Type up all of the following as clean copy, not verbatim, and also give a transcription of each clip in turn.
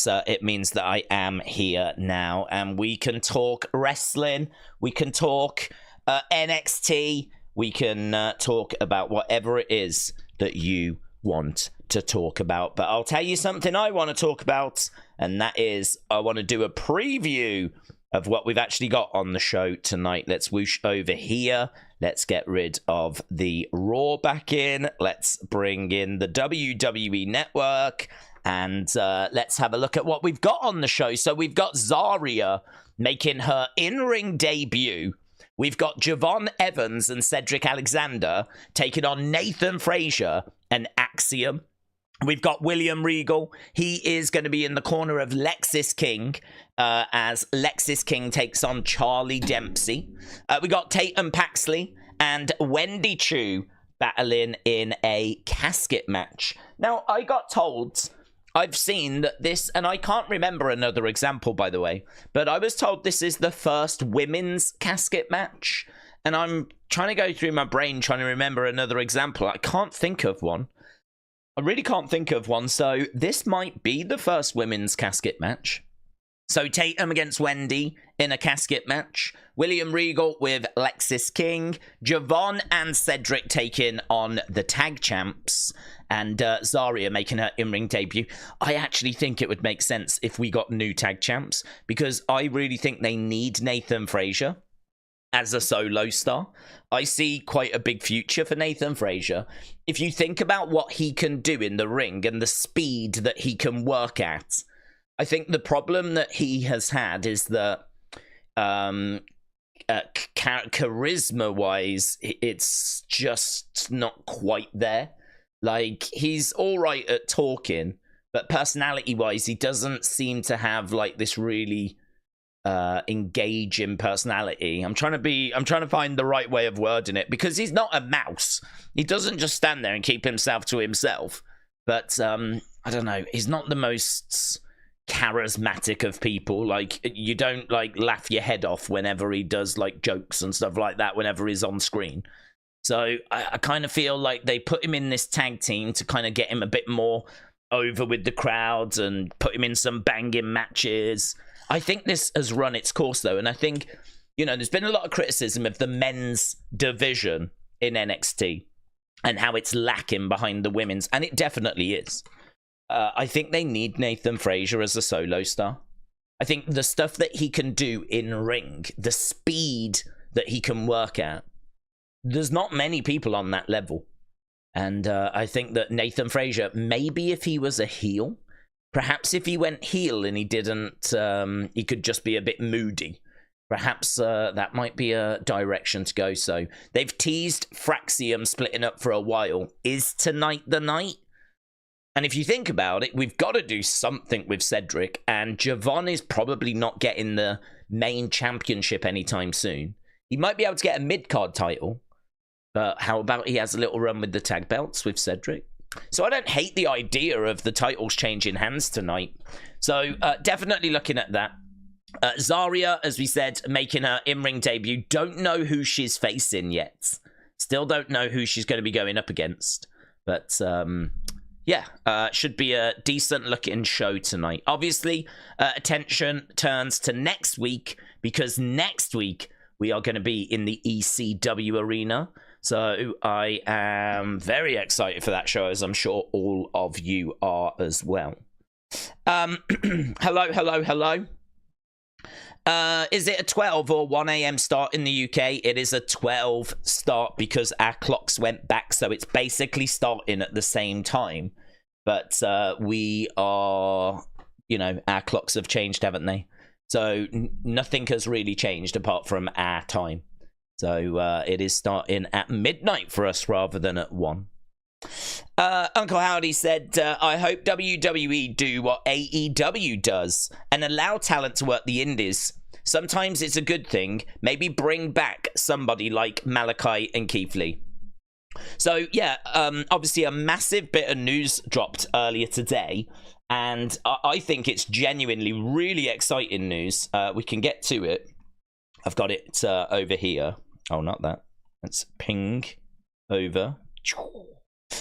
it means that I am here now, and we can talk wrestling, we can talk NXT, we can talk about whatever it is that you want to talk about. But I'll tell you something I want to talk about, and that is I want to do a preview of what we've actually got on the show tonight. Let's whoosh over here. Let's get rid of the Raw back in. Let's bring in the WWE Network. And let's have a look at what we've got on the show. So we've got Zaria making her in-ring debut. We've got Javon Evans and Cedric Alexander taking on Nathan Frazier and Axiom. We've got William Regal. He is going to be in the corner of Lexis King as Lexis King takes on Charlie Dempsey. We got Tatum Paxley and Wendy Choo battling in a casket match. Now, I got told, I've seen that this, and I can't remember another example, by the way, but I was told this is the first women's casket match. And I'm trying to go through my brain trying to remember another example. I can't think of one. I really can't think of one, so this might be the first women's casket match. So Tatum against Wendy in a casket match. William Regal with Lexis King. Javon and Cedric taking on the tag champs. And Zaria making her in-ring debut. I actually think it would make sense if we got new tag champs, because I really think they need Nathan Frazier as a solo star. I see quite a big future for Nathan Frazier. If you think about what he can do in the ring and the speed that he can work at, I think the problem that he has had is that charisma-wise, it's just not quite there. Like, he's all right at talking, but personality-wise, he doesn't seem to have like this really engaging personality. I'm trying to find the right way of wording it, because he's not a mouse. He doesn't just stand there and keep himself to himself. But I don't know, he's not the most charismatic of people. Like, you don't like laugh your head off whenever he does like jokes and stuff like that whenever he's on screen. So I kind of feel like they put him in this tag team to kind of get him a bit more over with the crowds and put him in some banging matches. I think this has run its course, though, and I think, you know, there's been a lot of criticism of the men's division in NXT and how it's lacking behind the women's, and it definitely is. I think they need Nathan Frazier as a solo star. I think the stuff that he can do in ring, the speed that he can work at, there's not many people on that level. And I think that Nathan Frazier, maybe if he was a heel, perhaps if he went heel and he didn't, he could just be a bit moody. Perhaps that might be a direction to go. So they've teased Fraxium splitting up for a while. Is tonight the night? And if you think about it, we've got to do something with Cedric. And Javon is probably not getting the main championship anytime soon. He might be able to get a mid-card title. But how about he has a little run with the tag belts with Cedric? So I don't hate the idea of the titles changing hands tonight. So definitely looking at that. Zaria, as we said, making her in-ring debut. Don't know who she's facing yet. Still don't know who she's going to be going up against. But yeah, should be a decent looking show tonight. Obviously, attention turns to next week, because next week we are going to be in the ECW arena. So I am very excited for that show, as I'm sure all of you are as well. Hello. Is it a 12 or 1 a.m. start in the UK? It is a 12 start because our clocks went back, so it's basically starting at the same time. But we are, you know, our clocks have changed, haven't they? So nothing has really changed apart from our time. So it is starting at midnight for us rather than at 1. Uncle Howdy said, I hope WWE do what AEW does and allow talent to work the indies. Sometimes it's a good thing. Maybe bring back somebody like Malachi and Keith Lee. So, yeah, obviously a massive bit of news dropped earlier today. And I think it's genuinely really exciting news. We can get to it. I've got it over here. Oh, not that. Let's ping over.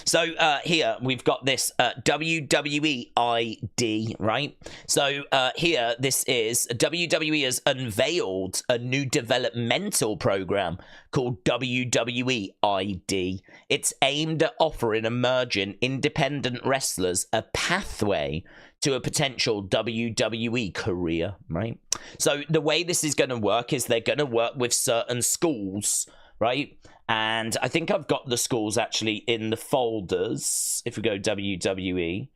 So here we've got this WWE ID, right? So here this is WWE has unveiled a new developmental program called WWE ID. It's aimed at offering emerging independent wrestlers a pathway to a potential WWE career, right? So the way this is going to work is they're going to work with certain schools, right? And I think I've got the schools actually in the folders. If we go WWE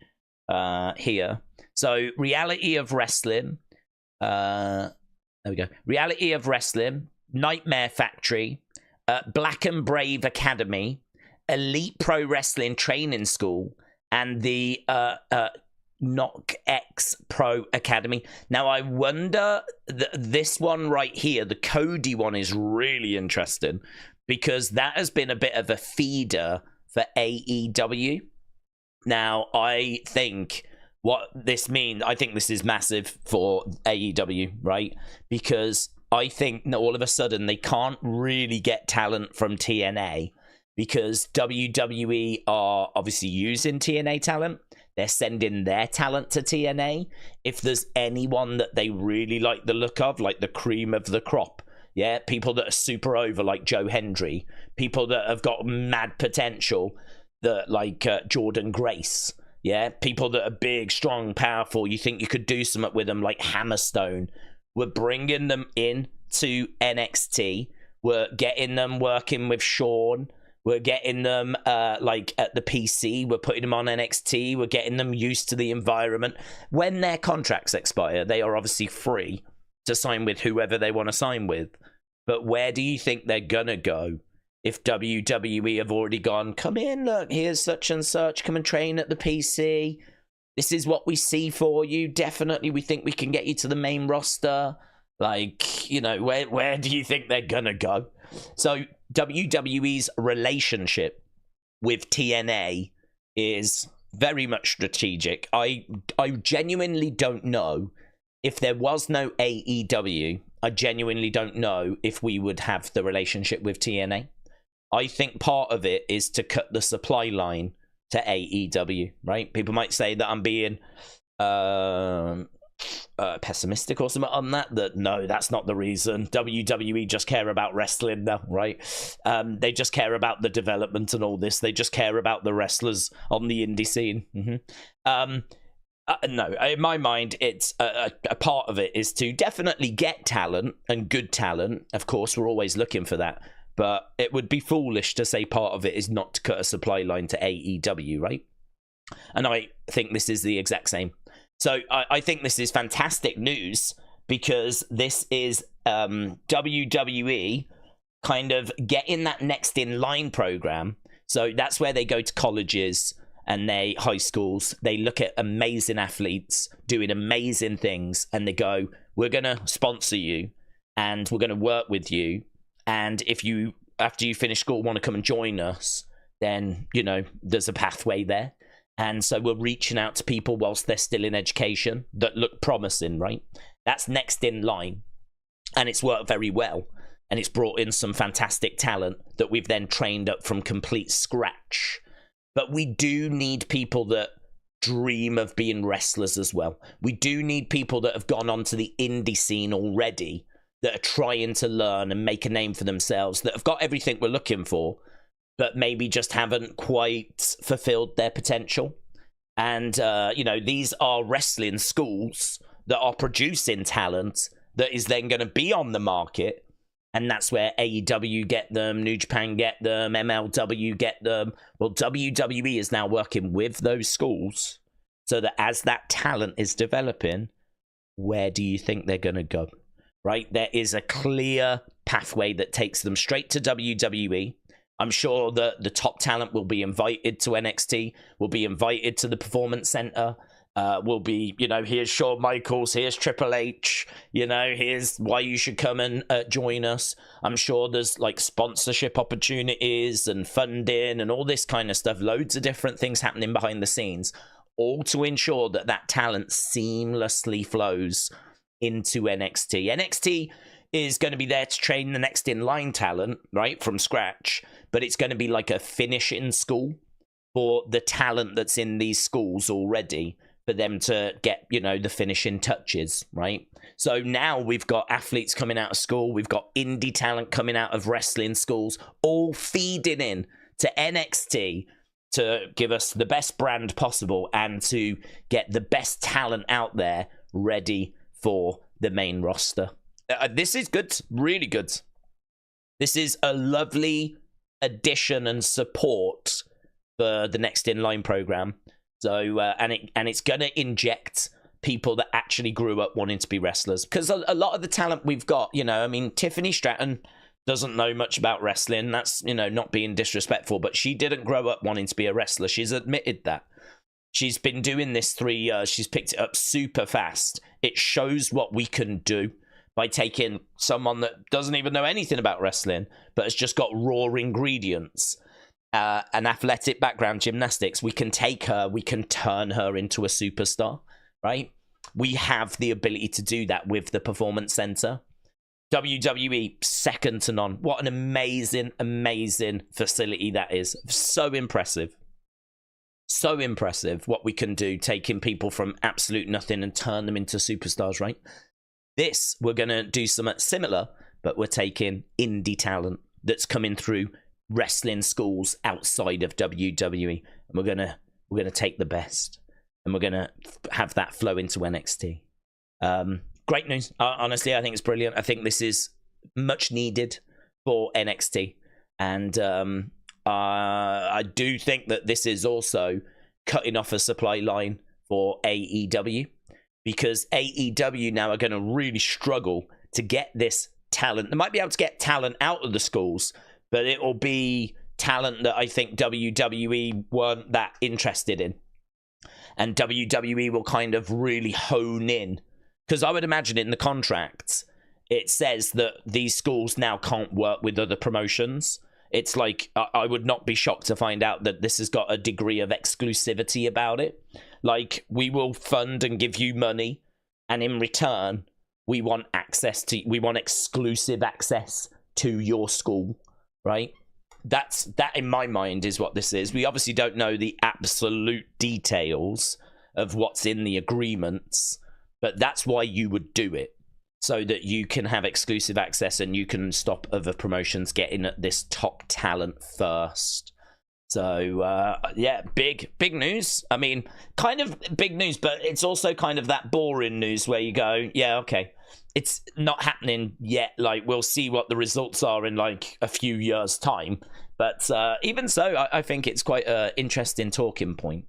here. So Reality of Wrestling. There we go. Reality of Wrestling. Nightmare Factory. Black and Brave Academy. Elite Pro Wrestling Training School. And the Knock X Pro Academy. Now, I wonder, this one right here, the Cody one, is really interesting because that has been a bit of a feeder for AEW. Now, I think what this means, I think this is massive for AEW, right? Because I think all of a sudden they can't really get talent from TNA because WWE are obviously using TNA talent. They're sending their talent to TNA. If there's anyone that they really like the look of, like the cream of the crop, yeah, people that are super over, like Joe Hendry, people that have got mad potential, that like Jordan Grace, yeah, people that are big, strong, powerful. You think you could do something with them, like Hammerstone. We're bringing them in to NXT. We're getting them working with Sean. We're getting them like at the PC. We're putting them on NXT. We're getting them used to the environment. When their contracts expire, they are obviously free to sign with whoever they want to sign with. But where do you think they're going to go if WWE have already gone, come in, look, here's such and such, come and train at the PC. This is what we see for you. Definitely, we think we can get you to the main roster. Like, you know, where do you think they're going to go? So WWE's relationship with TNA is very much strategic. I genuinely don't know if there was no AEW. I genuinely don't know if we would have the relationship with TNA. I think part of it is to cut the supply line to AEW, right? People might say that I'm being pessimistic or something on that. That no, that's not the reason. WWE just care about wrestling now, right? They just care about the development and all this. They just care about the wrestlers on the indie scene. No, in my mind, it's a part of it is to definitely get talent and good talent. Of course, we're always looking for that. But it would be foolish to say part of it is not to cut a supply line to AEW, right? And I think this is the exact same. So I think this is fantastic news because this is WWE kind of getting that next in line program. So that's where they go to colleges and high schools. They look at amazing athletes doing amazing things and they go, we're going to sponsor you and we're going to work with you. And if you, after you finish school, want to come and join us, then, you know, there's a pathway there. And so we're reaching out to people whilst they're still in education that look promising, right? That's next in line. And it's worked very well. And it's brought in some fantastic talent that we've then trained up from complete scratch. But we do need people that dream of being wrestlers as well. We do need people that have gone onto the indie scene already, that are trying to learn and make a name for themselves, that have got everything we're looking for, but maybe just haven't quite fulfilled their potential. And, you know, these are wrestling schools that are producing talent that is then going to be on the market. And that's where AEW get them, New Japan get them, MLW get them. Well, WWE is now working with those schools so that as that talent is developing, where do you think they're going to go? Right? There is a clear pathway that takes them straight to WWE. I'm sure that the top talent will be invited to NXT, will be invited to the Performance Center, will be, you know, here's Shawn Michaels, here's Triple H, you know, here's why you should come and join us. I'm sure there's like sponsorship opportunities and funding and all this kind of stuff, loads of different things happening behind the scenes, all to ensure that that talent seamlessly flows into NXT. NXT is going to be there to train the next in line talent, right, from scratch, but it's going to be like a finishing school for the talent that's in these schools already, for them to get, you know, the finishing touches, right? So now we've got athletes coming out of school, we've got indie talent coming out of wrestling schools, all feeding in to NXT to give us the best brand possible and to get the best talent out there ready for the main roster. This is good, really good. This is a lovely addition and support for the Next In Line program. So and it's gonna inject people that actually grew up wanting to be wrestlers, because a lot of the talent we've got, you know, I mean, Tiffany Stratton doesn't know much about wrestling. That's, you know, not being disrespectful, but she didn't grow up wanting to be a wrestler. She's admitted that. She's been doing this 3 years. She's picked it up super fast. It shows what we can do by taking someone that doesn't even know anything about wrestling, but has just got raw ingredients, an athletic background, gymnastics. We can take her, we can turn her into a superstar, right? We have the ability to do that with the Performance Center. WWE, second to none. What an amazing, amazing facility that is. So impressive. So impressive what we can do, taking people from absolute nothing and turn them into superstars, right? This, we're going to do something similar, but we're taking indie talent that's coming through wrestling schools outside of WWE. And we're going to take the best, and we're going to have that flow into NXT. Great news. Honestly, I think it's brilliant. I think this is much needed for NXT. And I do think that this is also cutting off a supply line for AEW, because AEW now are going to really struggle to get this talent. They might be able to get talent out of the schools, but it will be talent that I think WWE weren't that interested in. And WWE will kind of really hone in. Because I would imagine in the contracts, it says that these schools now can't work with other promotions. It's like, I would not be shocked to find out that this has got a degree of exclusivity about it. Like, we will fund and give you money, and in return, we want exclusive access to your school, right? That in my mind is what this is. We obviously don't know the absolute details of what's in the agreements, but that's why you would do it, so that you can have exclusive access and you can stop other promotions getting at this top talent first. So, yeah, big news. I mean, kind of big news, but it's also kind of that boring news where you go, yeah, okay, it's not happening yet. Like, we'll see what the results are in like a few years' time. But even so, I think it's quite an interesting talking point.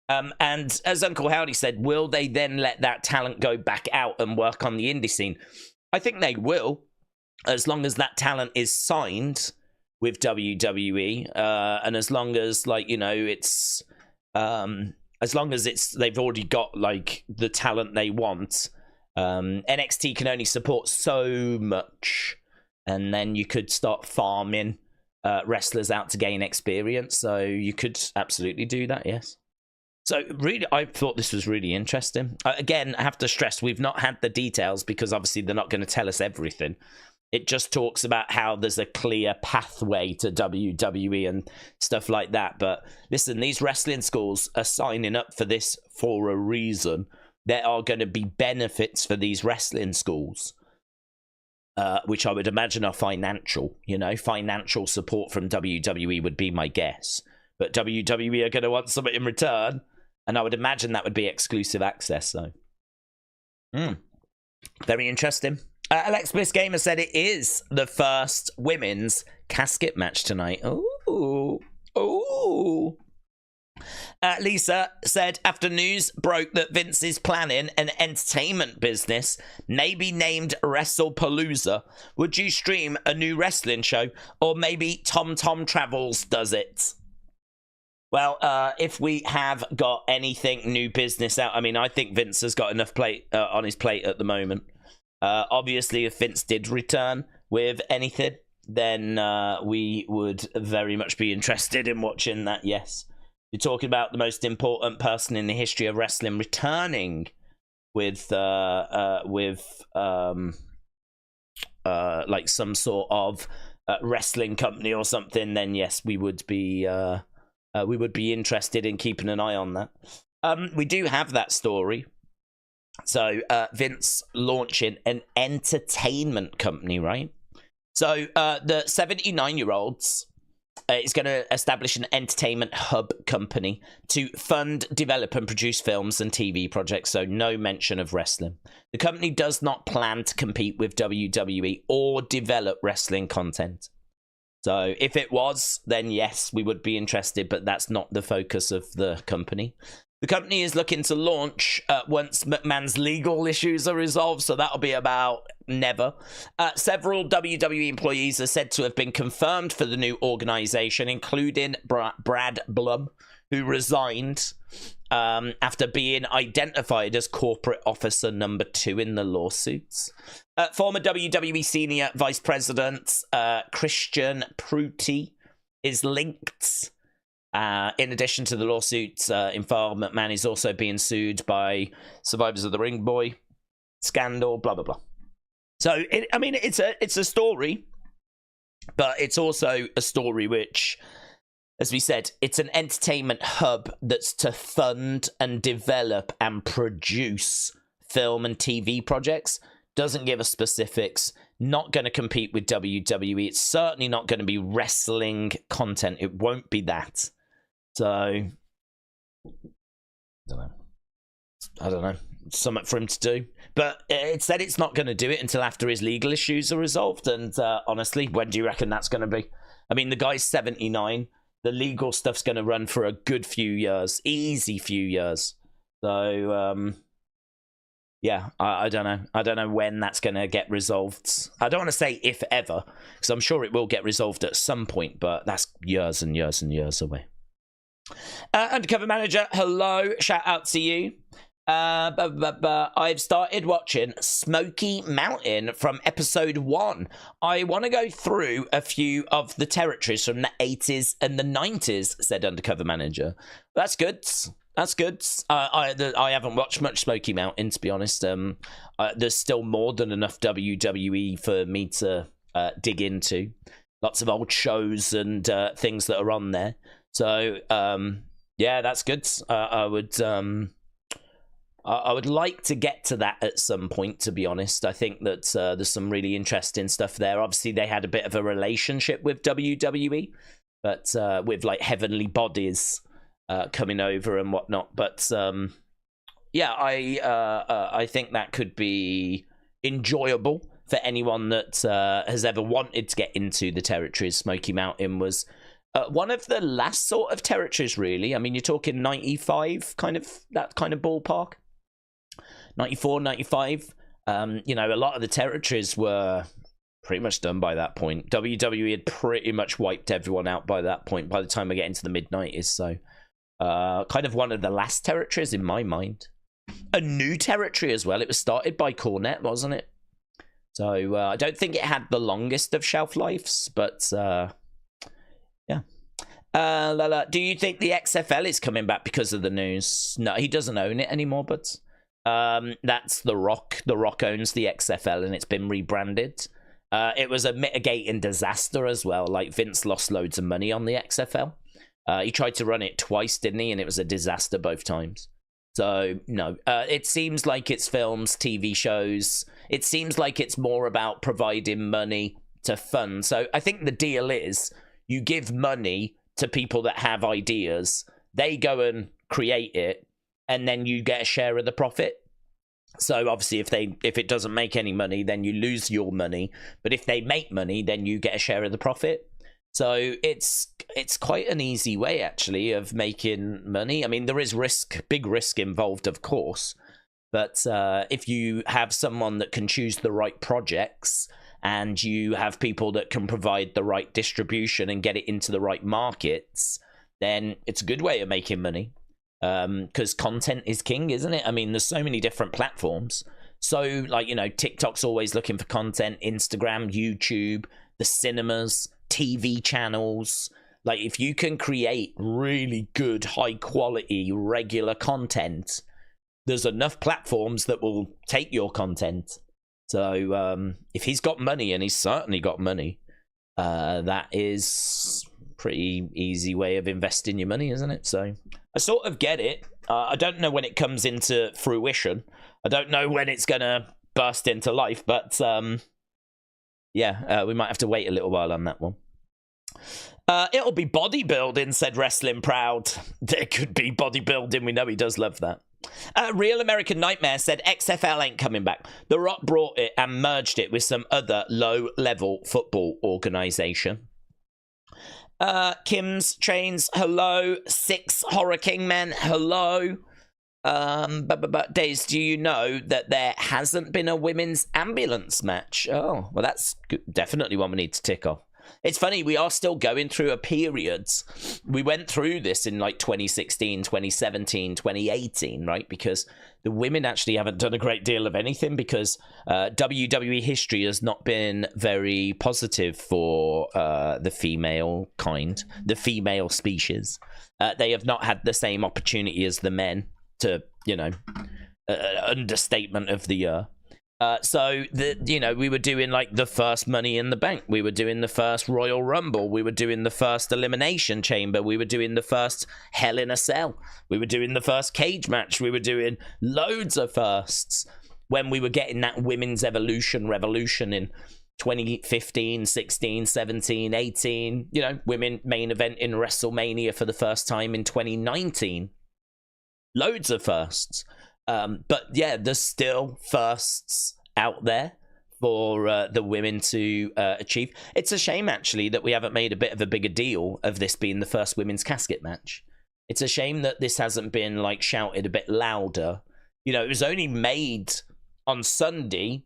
And as Uncle Howdy said, will they then let that talent go back out and work on the indie scene? I think they will, as long as that talent is signed with WWE, and as long as, like, you know, it's as long as they've already got like the talent they want. NXT can only support so much, and then you could start farming wrestlers out to gain experience. So you could absolutely do that, yes. So really, I thought this was really interesting. Again, I have to stress, we've not had the details because obviously they're not going to tell us everything. It just talks about how there's a clear pathway to WWE and stuff like that. But listen, these wrestling schools are signing up for this for a reason. There are going to be benefits for these wrestling schools, which I would imagine are financial. You know, financial support from WWE would be my guess. But WWE are going to want something in return. And I would imagine that would be exclusive access. So, very interesting. Alex Bliss Gamer said it is the first women's casket match tonight. Ooh. Lisa said, after news broke that Vince is planning an entertainment business, maybe named WrestlePalooza, would you stream a new wrestling show? Or maybe Tom Travels does it? Well, if we have got anything new business out, I mean, I think Vince has got enough plate on his plate at the moment. Obviously, if Vince did return with anything, then we would very much be interested in watching that, yes. You're talking about the most important person in the history of wrestling returning with like some sort of wrestling company or something, then yes, we would be we would be interested in keeping an eye on that. We do have that story. So Vince launching an entertainment company, right? So the 79-year-olds is going to establish an entertainment hub company to fund, develop, and produce films and TV projects. So no mention of wrestling. The company does not plan to compete with WWE or develop wrestling content. So if it was, then yes, we would be interested, but that's not the focus of the company. The company is looking to launch once McMahon's legal issues are resolved, so that'll be about never. Several WWE employees are said to have been confirmed for the new organization, including Brad Blum, who resigned after being identified as corporate officer number 2 in the lawsuits. Former WWE senior vice president Christian Prutti is linked. In addition to the lawsuits involved, McMahon is also being sued by survivors of the Ring Boy scandal, blah, blah, blah. So, it's a story, but it's also a story which, as we said, it's an entertainment hub that's to fund and develop and produce film and TV projects. Doesn't give us specifics. Not going to compete with WWE. It's certainly not going to be wrestling content. It won't be that. So, I don't know. Something for him to do. But it said it's not going to do it until after his legal issues are resolved. And honestly, when do you reckon that's going to be? I mean, the guy's 79. The legal stuff's going to run for a good few years. Easy few years. So, yeah, I don't know. I don't know when that's going to get resolved. I don't want to say if ever, because I'm sure it will get resolved at some point, but that's years and years and years away. Undercover Manager, hello, shout out to you. I've started watching Smoky Mountain from episode 1. I want to go through a few of the territories from the 80s and the 90s, said Undercover Manager. That's good. That's good. I haven't watched much Smoky Mountain, to be honest. There's still more than enough WWE for me to dig into. Lots of old shows and things that are on there. So, yeah, that's good. I would like to get to that at some point, to be honest. I think that there's some really interesting stuff there. Obviously, they had a bit of a relationship with WWE, but with like heavenly bodies coming over and whatnot. But yeah, I think that could be enjoyable for anyone that has ever wanted to get into the territories. Smoky Mountain was one of the last sort of territories, really. I mean, you're talking 95, that kind of ballpark. 94, 95. You know, a lot of the territories were pretty much done by that point. WWE had pretty much wiped everyone out by that point, by the time we get into the mid-90s. So, kind of one of the last territories in my mind. A new territory as well. It was started by Cornette, wasn't it? So, I don't think it had the longest of shelf lives, but... yeah. Do you think the XFL is coming back because of the news? No, he doesn't own it anymore, but that's The Rock. The Rock owns the XFL and it's been rebranded. It was a mitigating disaster as well. Like, Vince lost loads of money on the XFL. He tried to run it twice, didn't he? And it was a disaster both times. So, no. It seems like it's films, TV shows. It seems like it's more about providing money to fund. So, I think the deal is... you give money to people that have ideas, they go and create it, and then you get a share of the profit. So obviously if it doesn't make any money, then you lose your money. But if they make money, then you get a share of the profit. So it's quite an easy way, actually, of making money. I mean, there is big risk involved, of course. But if you have someone that can choose the right projects... and you have people that can provide the right distribution and get it into the right markets, then it's a good way of making money. Because content is king, isn't it? I mean, there's so many different platforms. So, like, you know, TikTok's always looking for content, Instagram, YouTube, the cinemas, TV channels. Like, if you can create really good, high-quality, regular content, there's enough platforms that will take your content. So if he's got money, and he's certainly got money, that is pretty easy way of investing your money, isn't it? So I sort of get it. I don't know when it comes into fruition. I don't know when it's going to burst into life, but yeah, we might have to wait a little while on that one. It'll be bodybuilding, said Wrestling Proud. There could be bodybuilding. We know he does love that. Real American Nightmare said XFL ain't coming back. The Rock brought it and merged it with some other low-level football organisation. Kim's Chains, hello. Six Horror King Men, hello. Daze, do you know that there hasn't been a women's ambulance match? Oh, well, that's definitely one we need to tick off. It's funny, we are still going through a period. We went through this in like 2016, 2017, 2018, right? Because the women actually haven't done a great deal of anything because WWE history has not been very positive for the female kind, the female species. They have not had the same opportunity as the men to, you know, understatement of the year. So, we were doing, like, the first Money in the Bank. We were doing the first Royal Rumble. We were doing the first Elimination Chamber. We were doing the first Hell in a Cell. We were doing the first cage match. We were doing loads of firsts when we were getting that women's revolution in 2015, 16, 17, 18. You know, women main event in WrestleMania for the first time in 2019. Loads of firsts. But yeah, there's still firsts out there for the women to achieve. It's a shame, actually, that we haven't made a bit of a bigger deal of this being the first women's casket match. It's a shame that this hasn't been, like, shouted a bit louder. You know, it was only made on Sunday,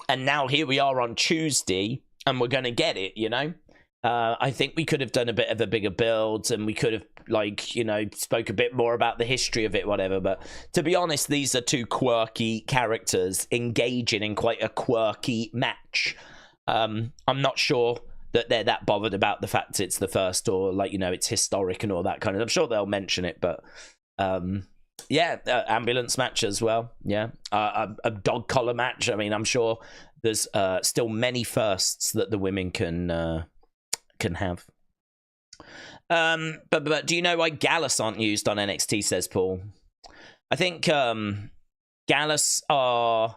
and now here we are on Tuesday, and we're going to get it, you know? I think we could have done a bit of a bigger build, and we could have, like, you know, spoke a bit more about the history of it, whatever. But to be honest, these are two quirky characters engaging in quite a quirky match. I'm not sure that they're that bothered about the fact it's the first, or, like, you know, it's historic and all that kind of. I'm sure they'll mention it, but yeah, ambulance match as well. Yeah, a dog collar match. I mean, I'm sure there's still many firsts that the women can have. But do you know why Gallus aren't used on NXT, says Paul? I think Gallus are...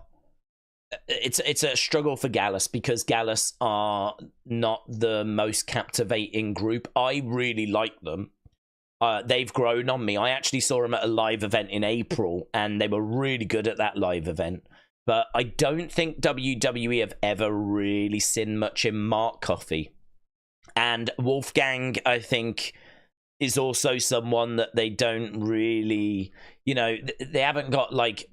It's a struggle for Gallus because Gallus are not the most captivating group. I really like them. They've grown on me. I actually saw them at a live event in April, and they were really good at that live event. But I don't think WWE have ever really seen much in Mark Coffey. And Wolfgang, I think, is also someone that they don't really, you know, they haven't got, like,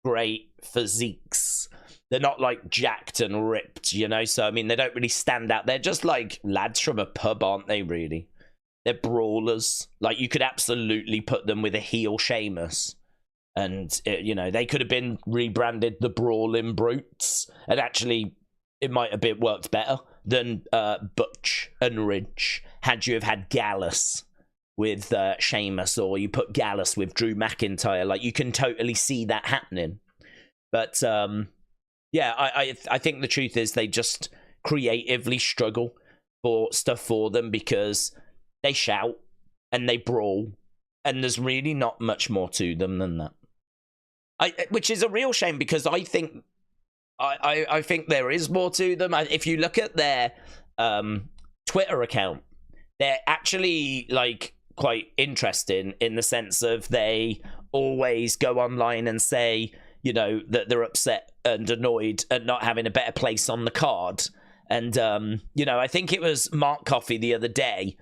great physiques. They're not, like, jacked and ripped, you know? So, I mean, they don't really stand out. They're just, like, lads from a pub, aren't they, really? They're brawlers. Like, you could absolutely put them with a heel Sheamus. And, you know, they could have been rebranded the Brawling Brutes. And actually, it might have been worked better than Butch and Ridge had you have had Gallus with Sheamus, or you put Gallus with Drew McIntyre. Like, you can totally see that happening. But yeah, I think the truth is they just creatively struggle for stuff for them because they shout and they brawl, and there's really not much more to them than that. Which is a real shame because I think I think there is more to them. If you look at their Twitter account, they're actually, like, quite interesting in the sense of they always go online and say, you know, that they're upset and annoyed at not having a better place on the card. And, you know, I think it was Mark Coffey the other day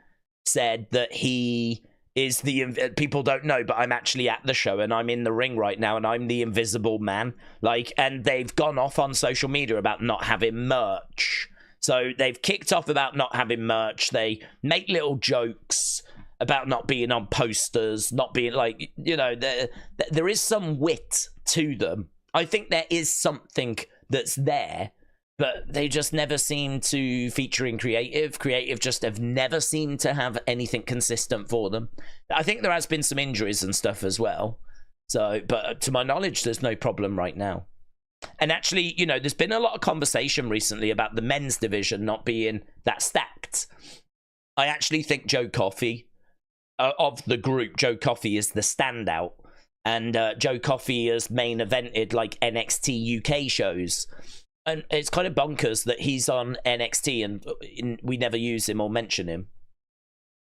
said that he is people don't know, but I'm actually at the show and I'm in the ring right now and I'm the invisible man. Like, and they've gone off on social media about not having merch. So they've kicked off about not having merch. They make little jokes about not being on posters, not being, like, you know, there is some wit to them. I think there is something that's there, but they just never seem to feature in creative. Creative just have never seemed to have anything consistent for them. I think there has been some injuries and stuff as well. So, but to my knowledge, there's no problem right now. And actually, you know, there's been a lot of conversation recently about the men's division not being that stacked. I actually think Joe Coffey, of the group, Joe Coffey is the standout. And Joe Coffey has main evented like NXT UK shows. And it's kind of bonkers that he's on NXT and we never use him or mention him.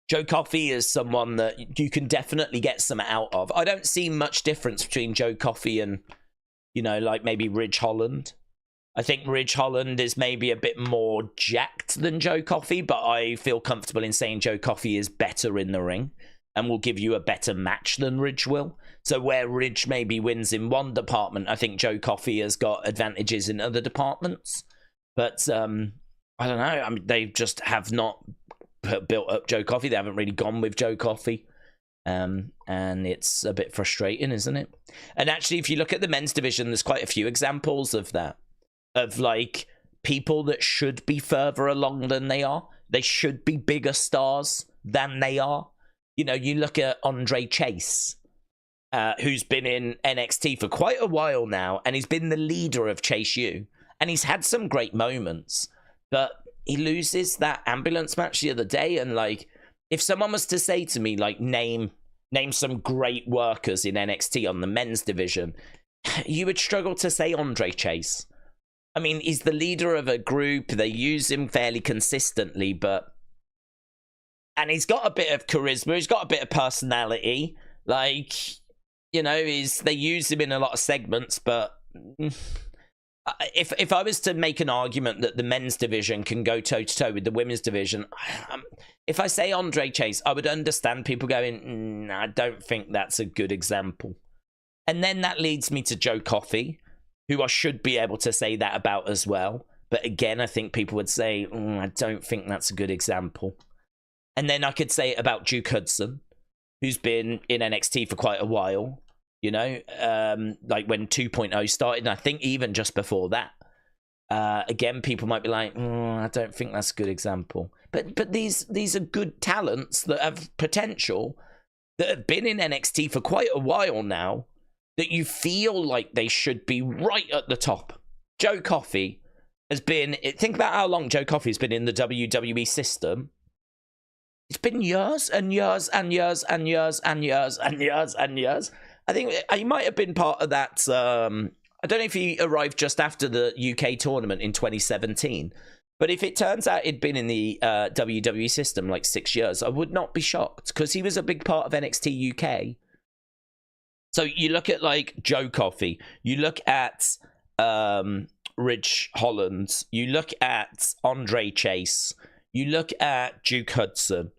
Joe Coffey is someone that you can definitely get some out of. I don't see much difference between Joe Coffey and, you know, like maybe Ridge Holland. I think Ridge Holland is maybe a bit more jacked than Joe Coffey, but I feel comfortable in saying Joe Coffey is better in the ring and will give you a better match than Ridge will. So where Ridge maybe wins in one department, I think Joe Coffey has got advantages in other departments. But I don't know. I mean, they just have not built up Joe Coffey. They haven't really gone with Joe Coffey. And it's a bit frustrating, isn't it? And actually, if you look at the men's division, there's quite a few examples of that. Of like people that should be further along than they are. They should be bigger stars than they are. You know, you look at Andre Chase, who's been in NXT for quite a while now, and he's been the leader of Chase U, and he's had some great moments, but he loses that ambulance match the other day, and like, if someone was to say to me, like, name some great workers in NXT on the men's division, you would struggle to say Andre Chase. I mean, he's the leader of a group, they use him fairly consistently, and he's got a bit of charisma, he's got a bit of personality, like, you know, they use him in a lot of segments, but if I was to make an argument that the men's division can go toe-to-toe with the women's division, if I say Andre Chase, I would understand people going, I don't think that's a good example. And then that leads me to Joe Coffey, who I should be able to say that about as well. But again, I think people would say, I don't think that's a good example. And then I could say it about Duke Hudson, who's been in NXT for quite a while, you know, like when 2.0 started, and I think even just before that. Again, people might be like, I don't think that's a good example. But these are good talents that have potential, that have been in NXT for quite a while now, that you feel like they should be right at the top. Joe Coffey has been, think about how long Joe Coffey's been in the WWE system. It's been years and years and years and years and years and years and years. I think he might have been part of that. I don't know if he arrived just after the UK tournament in 2017. But if it turns out he'd been in the WWE system like 6 years, I would not be shocked, because he was a big part of NXT UK. So you look at like Joe Coffey, you look at Ridge Holland, you look at Andre Chase, you look at Duke Hudson.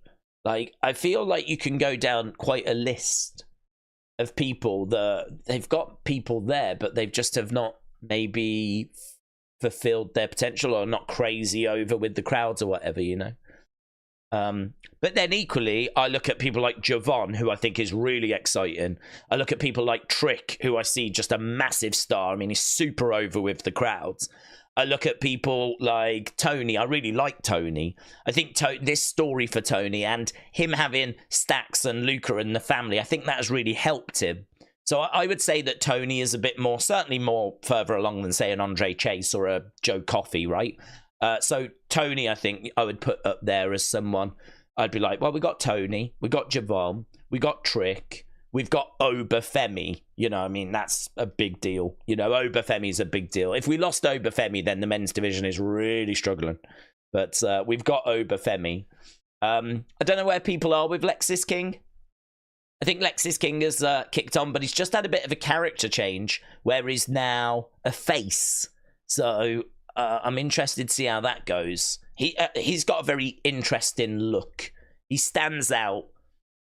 Like, I feel like you can go down quite a list of people that they've got people there, but they've just have not maybe fulfilled their potential, or not crazy over with the crowds or whatever, you know. But then equally, I look at people like Javon, who I think is really exciting. I look at people like Trick, who I see just a massive star. I mean, he's super over with the crowds. I look at people like Tony. I really like Tony. I think this story for Tony and him having Stax and Luca and the family, I think that has really helped him. So I would say that Tony is a bit more, certainly more further along than, say, an Andre Chase or a Joe Coffey, right? So Tony, I think I would put up there as someone I'd be like, well, we got Tony, we got Javon, we got Trick, we've got Obafemi. You know, I mean, that's a big deal. You know, Obafemi's a big deal. If we lost Obafemi, then the men's division is really struggling. But we've got Obafemi. I don't know where people are with Lexis King. I think Lexis King has kicked on, but he's just had a bit of a character change where he's now a face. So I'm interested to see how that goes. He's got a very interesting look. He stands out.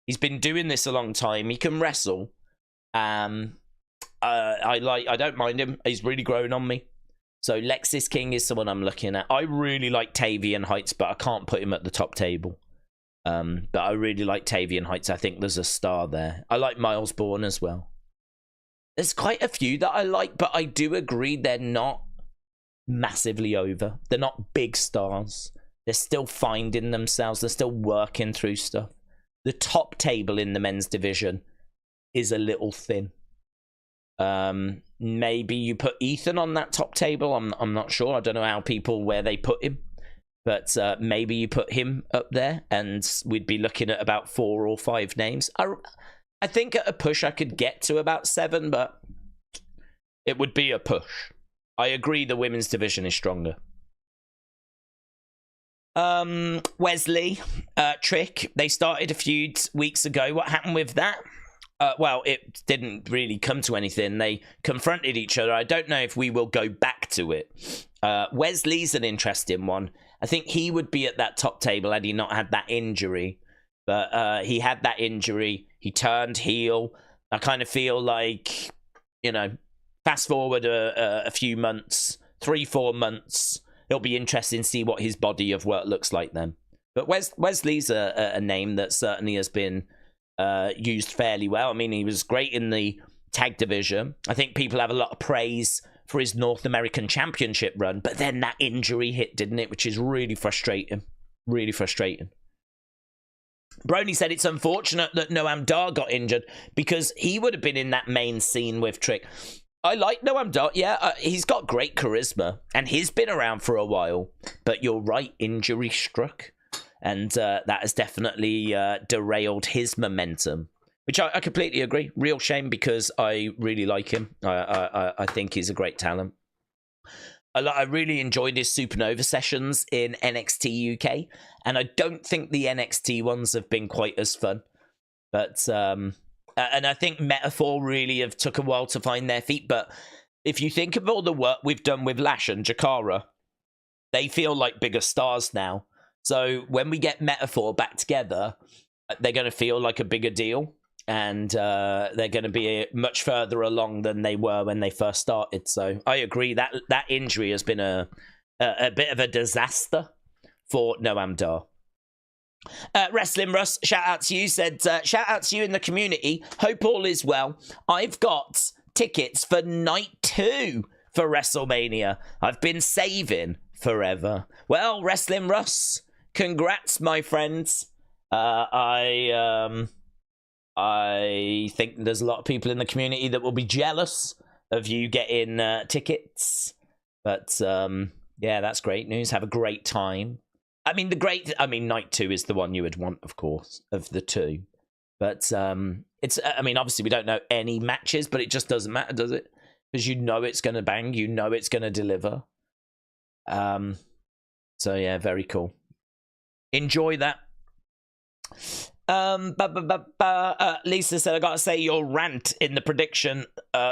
He's been doing this a long time. He can wrestle. I don't mind him. He's really grown on me. So Lexis King is someone I'm looking at. I really like Tavian Heights, but I can't put him at the top table. But I really like Tavian Heights. I think there's a star there. I like Miles Bourne as well. There's quite a few that I like, but I do agree they're not massively over. They're not big stars. They're still finding themselves. They're still working through stuff. The top table in the men's division is a little thin. Maybe you put Ethan on that top table. I'm not sure. I don't know how where they put him. But maybe you put him up there, and we'd be looking at about 4 or 5 names. I think at a push I could get to about 7, but it would be a push. I agree the women's division is stronger. Wesley, Trick, they started a few weeks ago. What happened with that? Well, it didn't really come to anything. They confronted each other. I don't know if we will go back to it. Wesley's an interesting one. I think he would be at that top table had he not had that injury. But he had that injury. He turned heel. I kind of feel like, you know, fast forward a few months, 3-4 months, it'll be interesting to see what his body of work looks like then. But Wesley's a name that certainly has been used fairly well. I mean, he was great in the tag division. I think people have a lot of praise for his North American Championship run, but then that injury hit, didn't it? Which is really frustrating. Really frustrating. Brony said it's unfortunate that Noam Dar got injured because he would have been in that main scene with Trick. I like Noam Dar. Yeah, he's got great charisma, and he's been around for a while. But you're right, injury struck. And that has definitely derailed his momentum, which I completely agree. Real shame because I really like him. I think he's a great talent. I really enjoyed his Supernova sessions in NXT UK, and I don't think the NXT ones have been quite as fun. But and I think Metaphor really have took a while to find their feet. But if you think of all the work we've done with Lash and Jakara, they feel like bigger stars now. So when we get Metaphor back together, they're going to feel like a bigger deal. And they're going to be much further along than they were when they first started. So I agree that injury has been a bit of a disaster for Noam Dar. Wrestling Russ, shout out to you, said, shout out to you in the community. Hope all is well. I've got tickets for night 2 for WrestleMania. I've been saving forever. Well, Wrestling Russ, congrats, my friends. I think there's a lot of people in the community that will be jealous of you getting tickets. But, yeah, that's great news. Have a great time. I mean, night 2 is the one you would want, of course, of the 2. But, obviously we don't know any matches, but it just doesn't matter, does it? Because you know it's going to bang. You know it's going to deliver. So, yeah, very cool. Enjoy that. Lisa said, I gotta say your rant in the prediction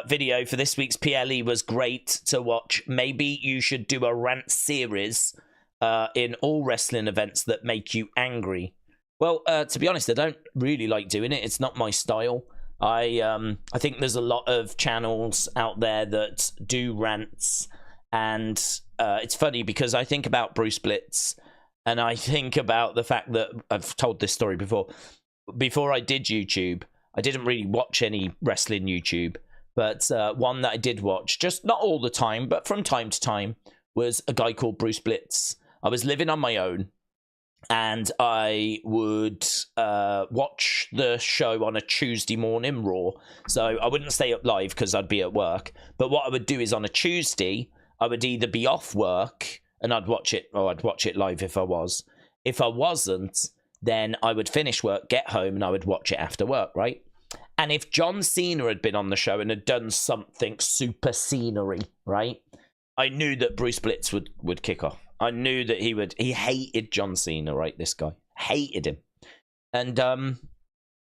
video for this week's PLE was great to watch. Maybe you should do a rant series in all wrestling events that make you angry. Well, to be honest, I don't really like doing it. It's not my style. I think there's a lot of channels out there that do rants, and it's funny because I think about Bruce Blitz. And I think about the fact that I've told this story before. Before I did YouTube, I didn't really watch any wrestling YouTube. But one that I did watch, just not all the time, but from time to time, was a guy called Bruce Blitz. I was living on my own, and I would watch the show on a Tuesday morning, Raw. So I wouldn't stay up live because I'd be at work. But what I would do is on a Tuesday, I would either be off work, and I'd watch it, or I'd watch it live if I was. If I wasn't, then I would finish work, get home, and I would watch it after work, right? And if John Cena had been on the show and had done something super scenery, right? I knew that Bruce Blitz would kick off. I knew that he hated John Cena, right? This guy. Hated him. And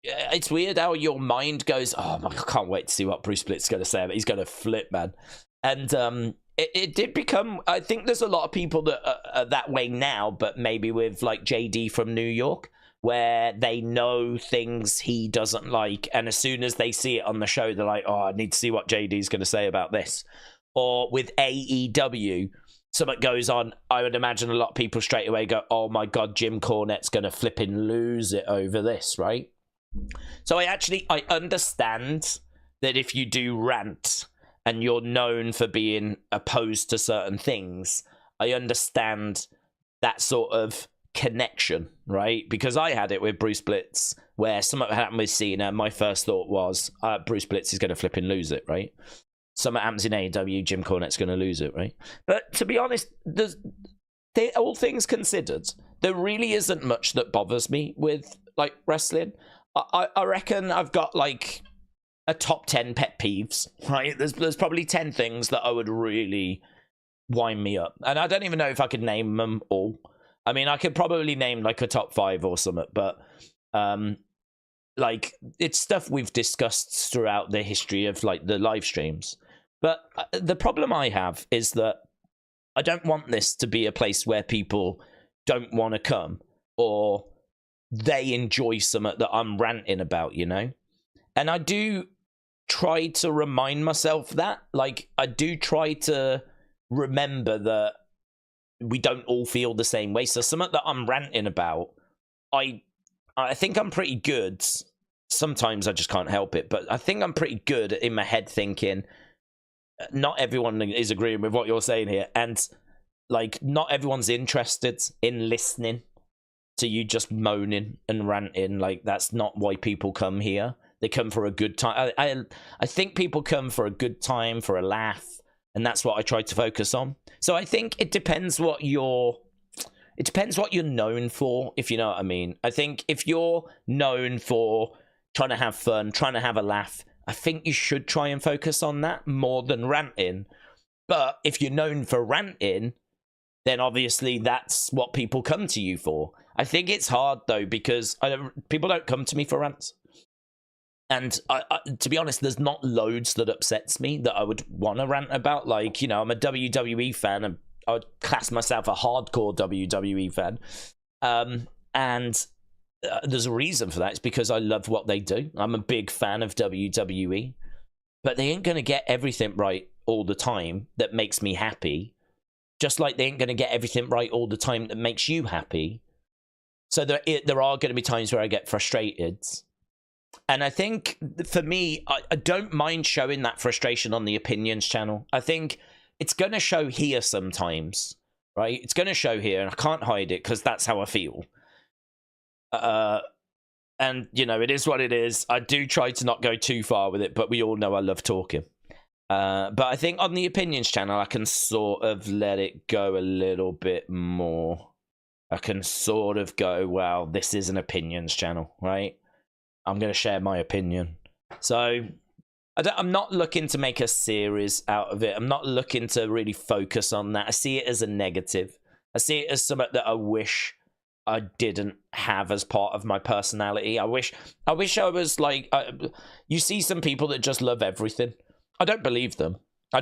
it's weird how your mind goes, oh, I can't wait to see what Bruce Blitz is going to say. He's going to flip, man. And it did become, I think there's a lot of people that are that way now, but maybe with like JD from New York, where they know things he doesn't like, and as soon as they see it on the show, they're like, oh, I need to see what JD's going to say about this. Or with AEW, something goes on, I would imagine a lot of people straight away go, oh my God, Jim Cornette's going to flipping lose it over this, right? So I understand that if you do rant, and you're known for being opposed to certain things, I understand that sort of connection, right? Because I had it with Bruce Blitz, where something happened with Cena, my first thought was, Bruce Blitz is going to flip and lose it, right? Something happens in AEW, Jim Cornette's going to lose it, right? But to be honest, all things considered, there really isn't much that bothers me with like wrestling. I reckon I've got like a top 10 pet peeves, right? There's probably 10 things that I would really wind me up, and I don't even know if I could name them all. I mean, I could probably name like a top 5 or something, but like it's stuff we've discussed throughout the history of like the live streams. But the problem I have is that I don't want this to be a place where people don't want to come, or they enjoy something that I'm ranting about, you know? And I do try to remind myself that. Like, I do try to remember that we don't all feel the same way. So something that I'm ranting about, I think I'm pretty good. Sometimes I just can't help it, but I think I'm pretty good in my head thinking, not everyone is agreeing with what you're saying here, and like not everyone's interested in listening to you just moaning and ranting. Like, that's not why people come here. They come for a good time. I think people come for a good time, for a laugh, and that's what I try to focus on. So I think it depends what you're known for, if you know what I mean. I think if you're known for trying to have fun, trying to have a laugh, I think you should try and focus on that more than ranting. But if you're known for ranting, then obviously that's what people come to you for. I think it's hard, though, because people don't come to me for rants. And to be honest, there's not loads that upsets me that I would want to rant about. Like, you know, I'm a WWE fan, and I would class myself a hardcore WWE fan. And there's a reason for that. It's because I love what they do. I'm a big fan of WWE. But they ain't going to get everything right all the time that makes me happy. Just like they ain't going to get everything right all the time that makes you happy. So there are going to be times where I get frustrated. And I think, for me, I don't mind showing that frustration on the Opinions channel. I think it's going to show here sometimes, right? It's going to show here, and I can't hide it because that's how I feel. And, you know, it is what it is. I do try to not go too far with it, but we all know I love talking. But I think on the Opinions channel, I can sort of let it go a little bit more. I can sort of go, well, this is an Opinions channel, right? I'm going to share my opinion. So I'm not looking to make a series out of it. I'm not looking to really focus on that. I see it as a negative. I see it as something that I wish I didn't have as part of my personality. I wish I was like, you see some people that just love everything. I don't believe them. I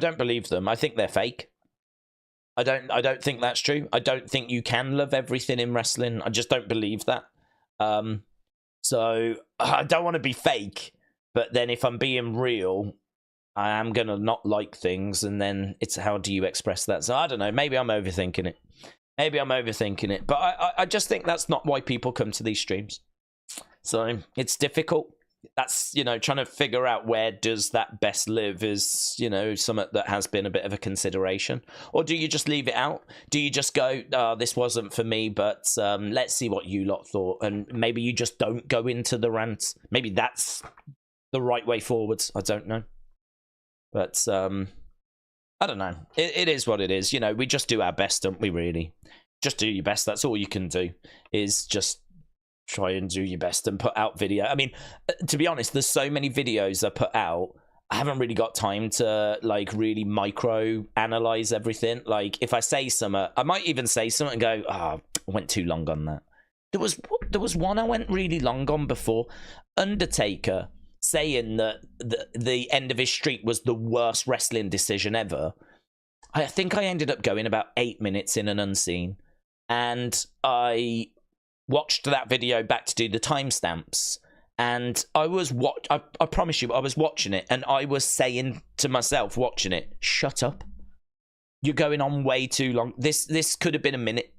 think they're fake. I don't think that's true. I don't think you can love everything in wrestling. I just don't believe that. So I don't want to be fake, but then if I'm being real, I am going to not like things, and then it's how do you express that? So I don't know, maybe I'm overthinking it. But I just think that's not why people come to these streams. So it's difficult. That's, you know, trying to figure out where does that best live is, you know, something that has been a bit of a consideration. Or do you just leave it out? Do you just go, this wasn't for me, but let's see what you lot thought. And maybe you just don't go into the rants. Maybe that's the right way forwards. I don't know. But I don't know. It is what it is. You know, we just do our best, don't we, really? Just do your best. That's all you can do, is just try and do your best and put out video. I mean, to be honest, there's so many videos I put out, I haven't really got time to like really micro analyze everything. Like, if I say something, I might even say something and go, I went too long on that. There was one I went really long on before. Undertaker saying that the end of his streak was the worst wrestling decision ever. I think I ended up going about 8 minutes in an unseen, and I watched that video back to do the timestamps, and I promise you, I was watching it, and I was saying to myself watching it, shut up, you're going on way too long. This could have been a minute,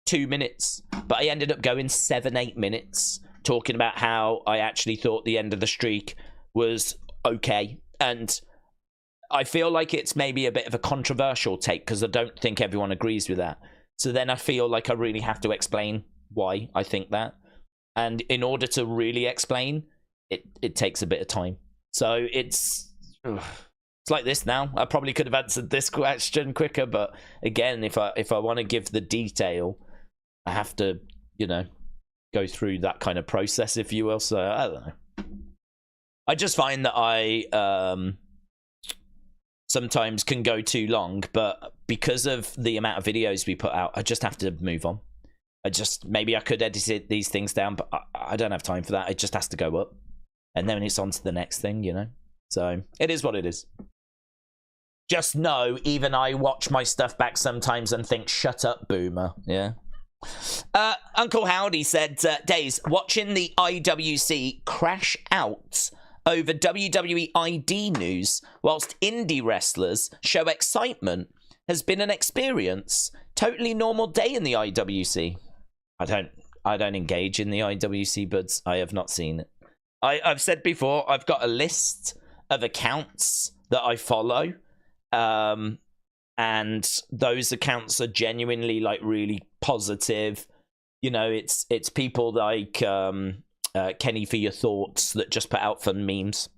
2 minutes, but I ended up going 7-8 minutes talking about how I actually thought the end of the streak was okay. And I feel like it's maybe a bit of a controversial take, because I don't think everyone agrees with that. So then I feel like I really have to explain why I think that, and in order to really explain it takes a bit of time. So it's It's like this now. I probably could have answered this question quicker, but again, if I want to give the detail, I have to, you know, go through that kind of process, if you will. So I don't know. I just find that I sometimes can go too long, but because of the amount of videos we put out, I just have to move on. Maybe I could edit these things down, but I don't have time for that. It just has to go up, and then it's on to the next thing, you know. So it is what it is. Just know, even I watch my stuff back sometimes and think, "Shut up, boomer." Yeah. Uncle Howdy said, Daze, watching the IWC crash out over WWE ID news whilst indie wrestlers show excitement has been an experience. Totally normal day in the IWC. I don't engage in the IWC, buds. I have not seen it. I've said before, I've got a list of accounts that I follow, and those accounts are genuinely like really positive. You know, it's people like Kenny for Your Thoughts that just put out fun memes,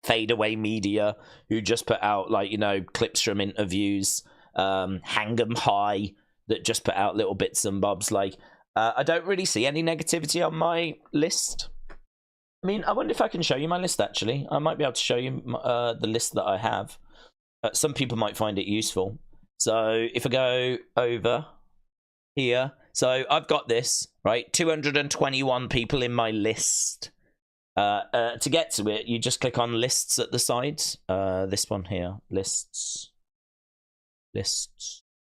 Fadeaway Media who just put out, like, you know, clips from interviews, Hang 'em High that just put out little bits and bobs. Like, I don't really see any negativity on my list. I mean, I wonder if I can show you my list, actually. I might be able to show you the list that I have. Some people might find it useful. So if I go over here, so I've got this, right? 221 people in my list. To get to it, you just click on lists at the sides. This one here, lists.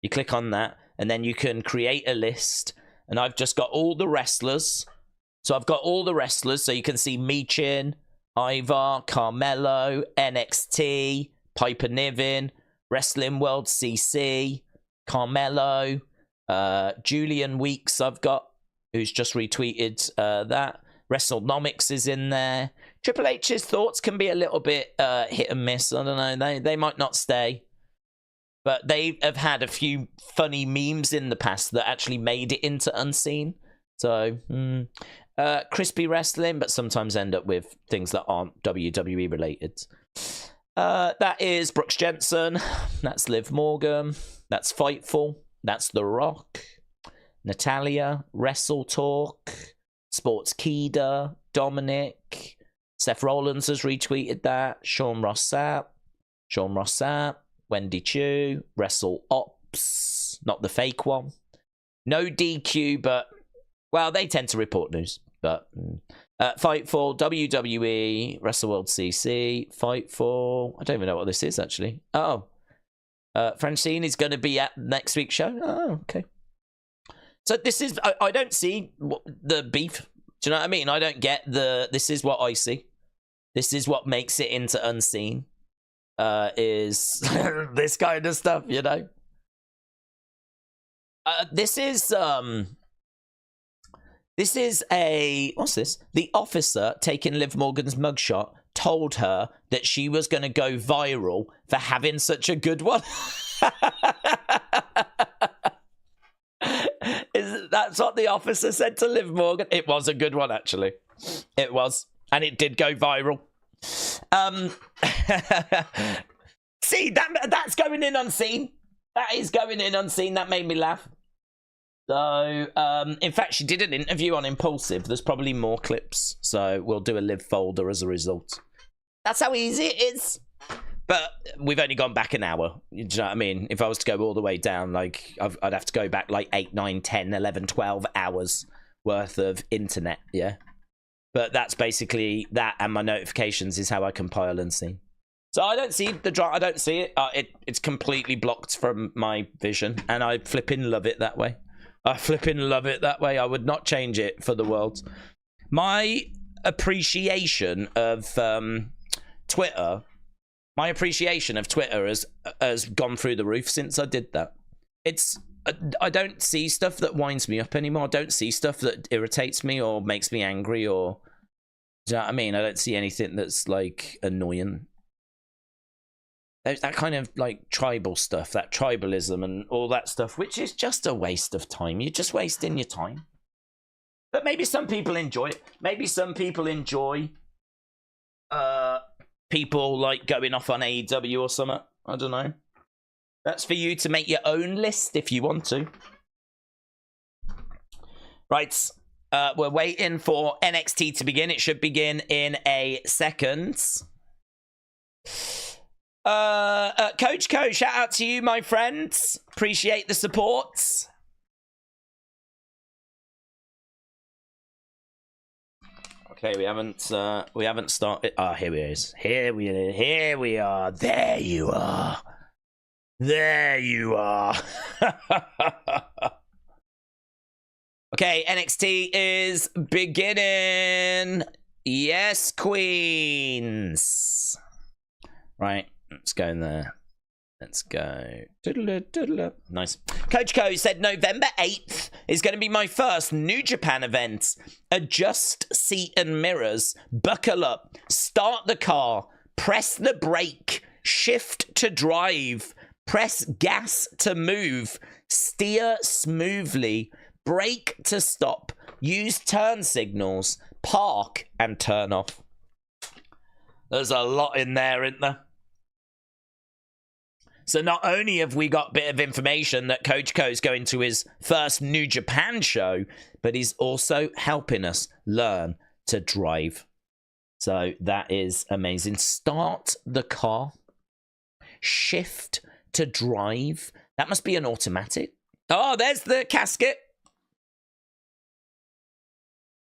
You click on that, and then you can create a list. And I've just got all the wrestlers. So I've got all the wrestlers, so you can see Michin, Ivar, Carmelo, NXT, Piper Niven, Wrestling World CC, Carmelo, Julian Weeks I've got, who's just retweeted that. WrestleNomics is in there. Triple H's thoughts can be a little bit hit and miss. I don't know. They might not stay. But they have had a few funny memes in the past that actually made it into Unseen. So, Crispy Wrestling, but sometimes end up with things that aren't WWE related. That is Brooks Jensen. That's Liv Morgan. That's Fightful. That's The Rock. Natalia. Wrestle Talk. Sports Keeda. Dominic. Seth Rollins has retweeted that. Sean Rossap. Wendy Choo. Wrestle Ops. Not the fake one. No DQ, but, well, they tend to report news. But Fightful, WWE, Wrestle World CC, Fightful. I don't even know what this is, actually. Oh. Francine is going to be at next week's show. Oh, okay. So this is, I don't see the beef. Do you know what I mean? I don't get this is what I see. This is what makes it into Unseen. Is this kind of stuff, you know? This is a, what's this? The officer taking Liv Morgan's mugshot told her that she was going to go viral for having such a good one. That's what the officer said to Liv Morgan. It was a good one, actually. It was. And it did go viral. See, that's going in Unseen. That is going in Unseen. That made me laugh. So, in fact, she did an interview on Impulsive. There's probably more clips, so we'll do a Liv folder as a result. That's how easy it is. But we've only gone back an hour. Do you know what I mean? If I was to go all the way down, like, I'd have to go back like 8, 9, 10, 11, 12 hours worth of internet, yeah? But that's basically that, and my notifications is how I compile Unseen. So I don't see the drama. I don't see it. It's completely blocked from my vision, and I flipping love it that way. I flipping love it that way. I would not change it for the world. My appreciation of Twitter, has gone through the roof since I did that. I don't see stuff that winds me up anymore. I don't see stuff that irritates me or makes me angry, or, do you know what I mean? I don't see anything that's like annoying. There's that kind of like tribal stuff, that tribalism and all that stuff, which is just a waste of time. You're just wasting your time. But maybe some people enjoy it. Maybe some people enjoy people like going off on AEW or something. I don't know. That's for you to make your own list if you want to. Right. We're waiting for NXT to begin. It should begin in a second. Coach Co, shout out to you, my friends. Appreciate the support. Okay, we haven't started. Ah, here he is. Here we are. There you are. There you are. Okay, NXT is beginning. Yes, queens. Right, let's go in there. Let's go. Nice. Coach Co said November 8th is going to be my first New Japan event. Adjust seat and mirrors. Buckle up. Start the car. Press the brake. Shift to drive. Press gas to move. Steer smoothly. Brake to stop. Use turn signals. Park and turn off. There's a lot in there, isn't there? So not only have we got a bit of information that Coach Co's going to his first New Japan show, but he's also helping us learn to drive. So that is amazing. Start the car. Shift to drive. That must be an automatic. Oh, there's the casket.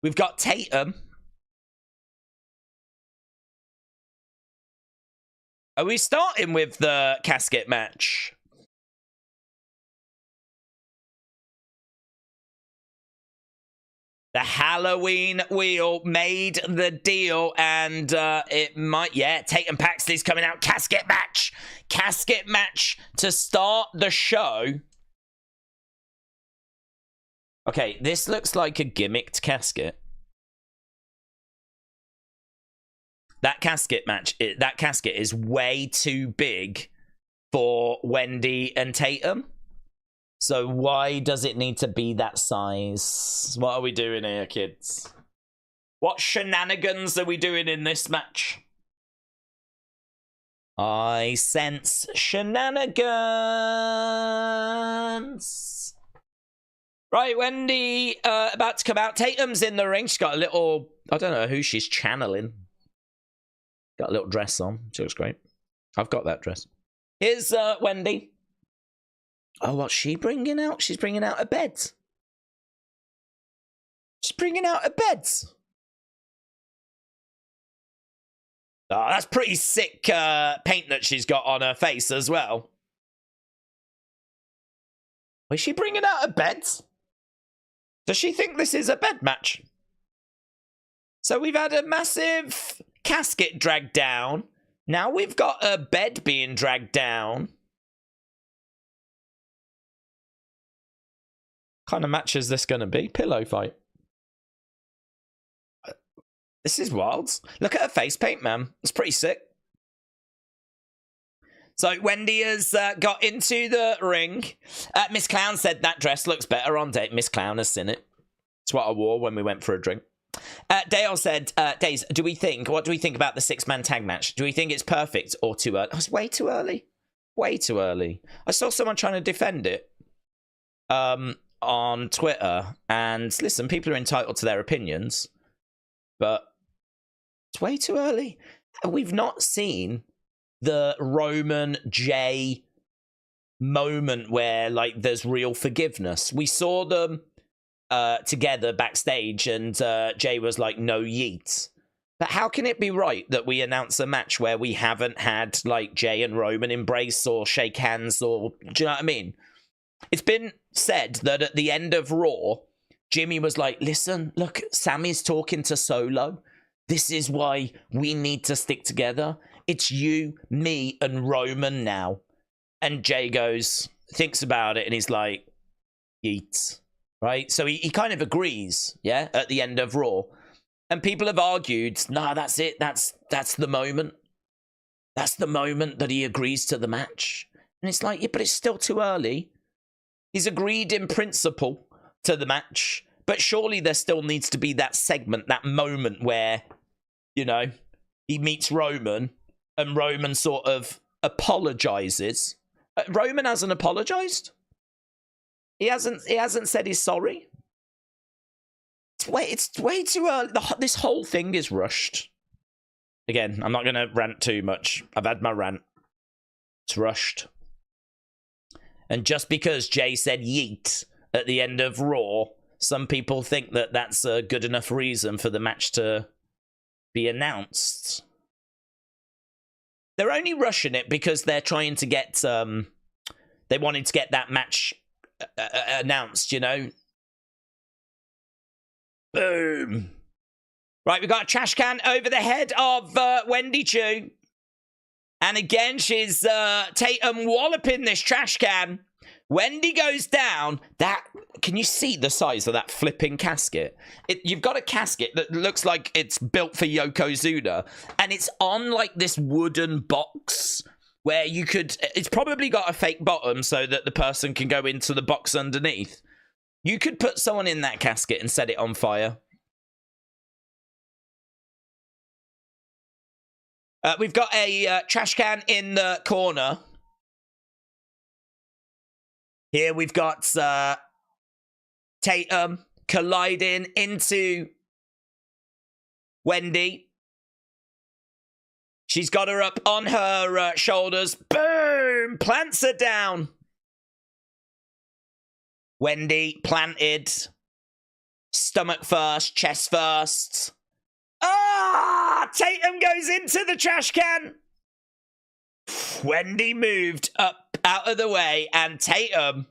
We've got Tatum. Are we starting with the casket match? The Halloween wheel made the deal, and it might, yeah, Tatum Paxley's coming out. Casket match. Casket match to start the show. Okay, this looks like a gimmicked casket. That casket match, that casket is way too big for Wendy and Tatum. So why does it need to be that size? What are we doing here, kids? What shenanigans are we doing in this match? I sense shenanigans. Right, Wendy about to come out. Tatum's in the ring. She's got a little, I don't know who she's channeling. Got a little dress on. She looks great. I've got that dress. Here's Wendy. Oh, what's she bringing out? She's bringing out a bed. She's bringing out a bed. Oh, that's pretty sick paint that she's got on her face as well. Is she bringing out a bed? Does she think this is a bed match? So we've had a massive casket dragged down. Now we've got a bed being dragged down. What kind of match is this going to be? Pillow fight. This is wild. Look at her face paint, man. It's pretty sick. So Wendy has got into the ring. Miss Clown said that dress looks better on date. Miss Clown has seen it. It's what I wore when we went for a drink. Dale said, Daze, what do we think about the 6-man tag match? Do we think it's perfect or too early? Oh, it's way too early. Way too early. I saw someone trying to defend it on Twitter. And listen, people are entitled to their opinions. But it's way too early. We've not seen the Roman Jay moment where, like, there's real forgiveness. We saw them together backstage, and Jay was like, no yeet. But how can it be right that we announce a match where we haven't had, like, Jay and Roman embrace or shake hands, or, do you know what I mean? It's been said that at the end of Raw, Jimmy was like, listen, look, Sammy's talking to Solo. This is why we need to stick together. It's you, me, and Roman now. And Jay thinks about it, and he's like, yeet. Right? So he kind of agrees, yeah, at the end of Raw. And people have argued, nah, that's it. That's the moment. That's the moment that he agrees to the match. And it's like, yeah, but it's still too early. He's agreed in principle to the match. But surely there still needs to be that segment, that moment where, you know, he meets Roman And Roman sort of apologizes. Roman hasn't apologized. He hasn't said he's sorry. It's way too early. This whole thing is rushed. Again, I'm not going to rant too much. I've had my rant. It's rushed. And just because Jay said yeet at the end of Raw, some people think that that's a good enough reason for the match to be announced. They're only rushing it because they're trying to get... they wanted to get that match announced, you know? Boom. Right, we've got a trash can over the head of Wendy Choo. And again, she's Tatum walloping this trash can. Wendy goes down. Can you see the size of that flipping casket? You've got a casket that looks like it's built for Yokozuna. And it's on like this wooden box where you could... It's probably got a fake bottom so that the person can go into the box underneath. You could put someone in that casket and set it on fire. We've got a trash can in the corner. Here we've got Tatum colliding into Wendy. She's got her up on her shoulders. Boom! Plants her down. Wendy planted. Stomach first, chest first. Ah! Tatum goes into the trash can. Wendy moved up out of the way and Tatum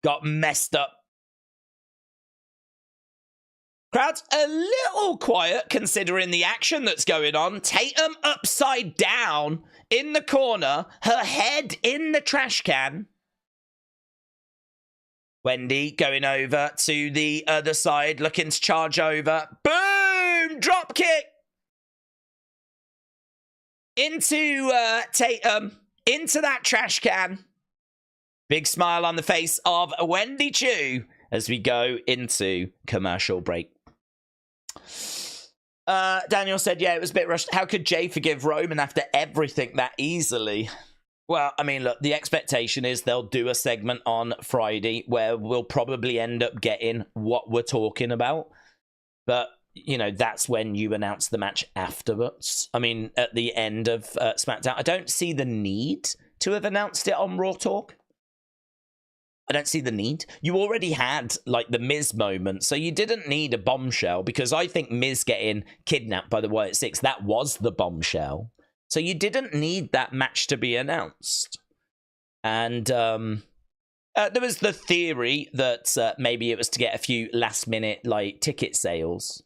got messed up. Crowd's a little quiet considering the action that's going on. Tatum upside down in the corner, her head in the trash can. Wendy going over to the other side, looking to charge over. Boom! Drop kick! Into Tatum, into that trash can. Big smile on the face of Wendy Choo as we go into commercial break. Daniel said, yeah, it was a bit rushed. How could Jay forgive Roman after everything that easily? Well, I mean, look, the expectation is they'll do a segment on Friday where we'll probably end up getting what we're talking about. But, you know, that's when you announce the match afterwards. I mean, at the end of SmackDown, I don't see the need to have announced it on Raw Talk. I don't see the need. You already had, like, the Miz moment, so you didn't need a bombshell, because I think Miz getting kidnapped by the Wyatt Six, that was the bombshell. So you didn't need that match to be announced. And there was the theory that maybe it was to get a few last-minute, like, ticket sales.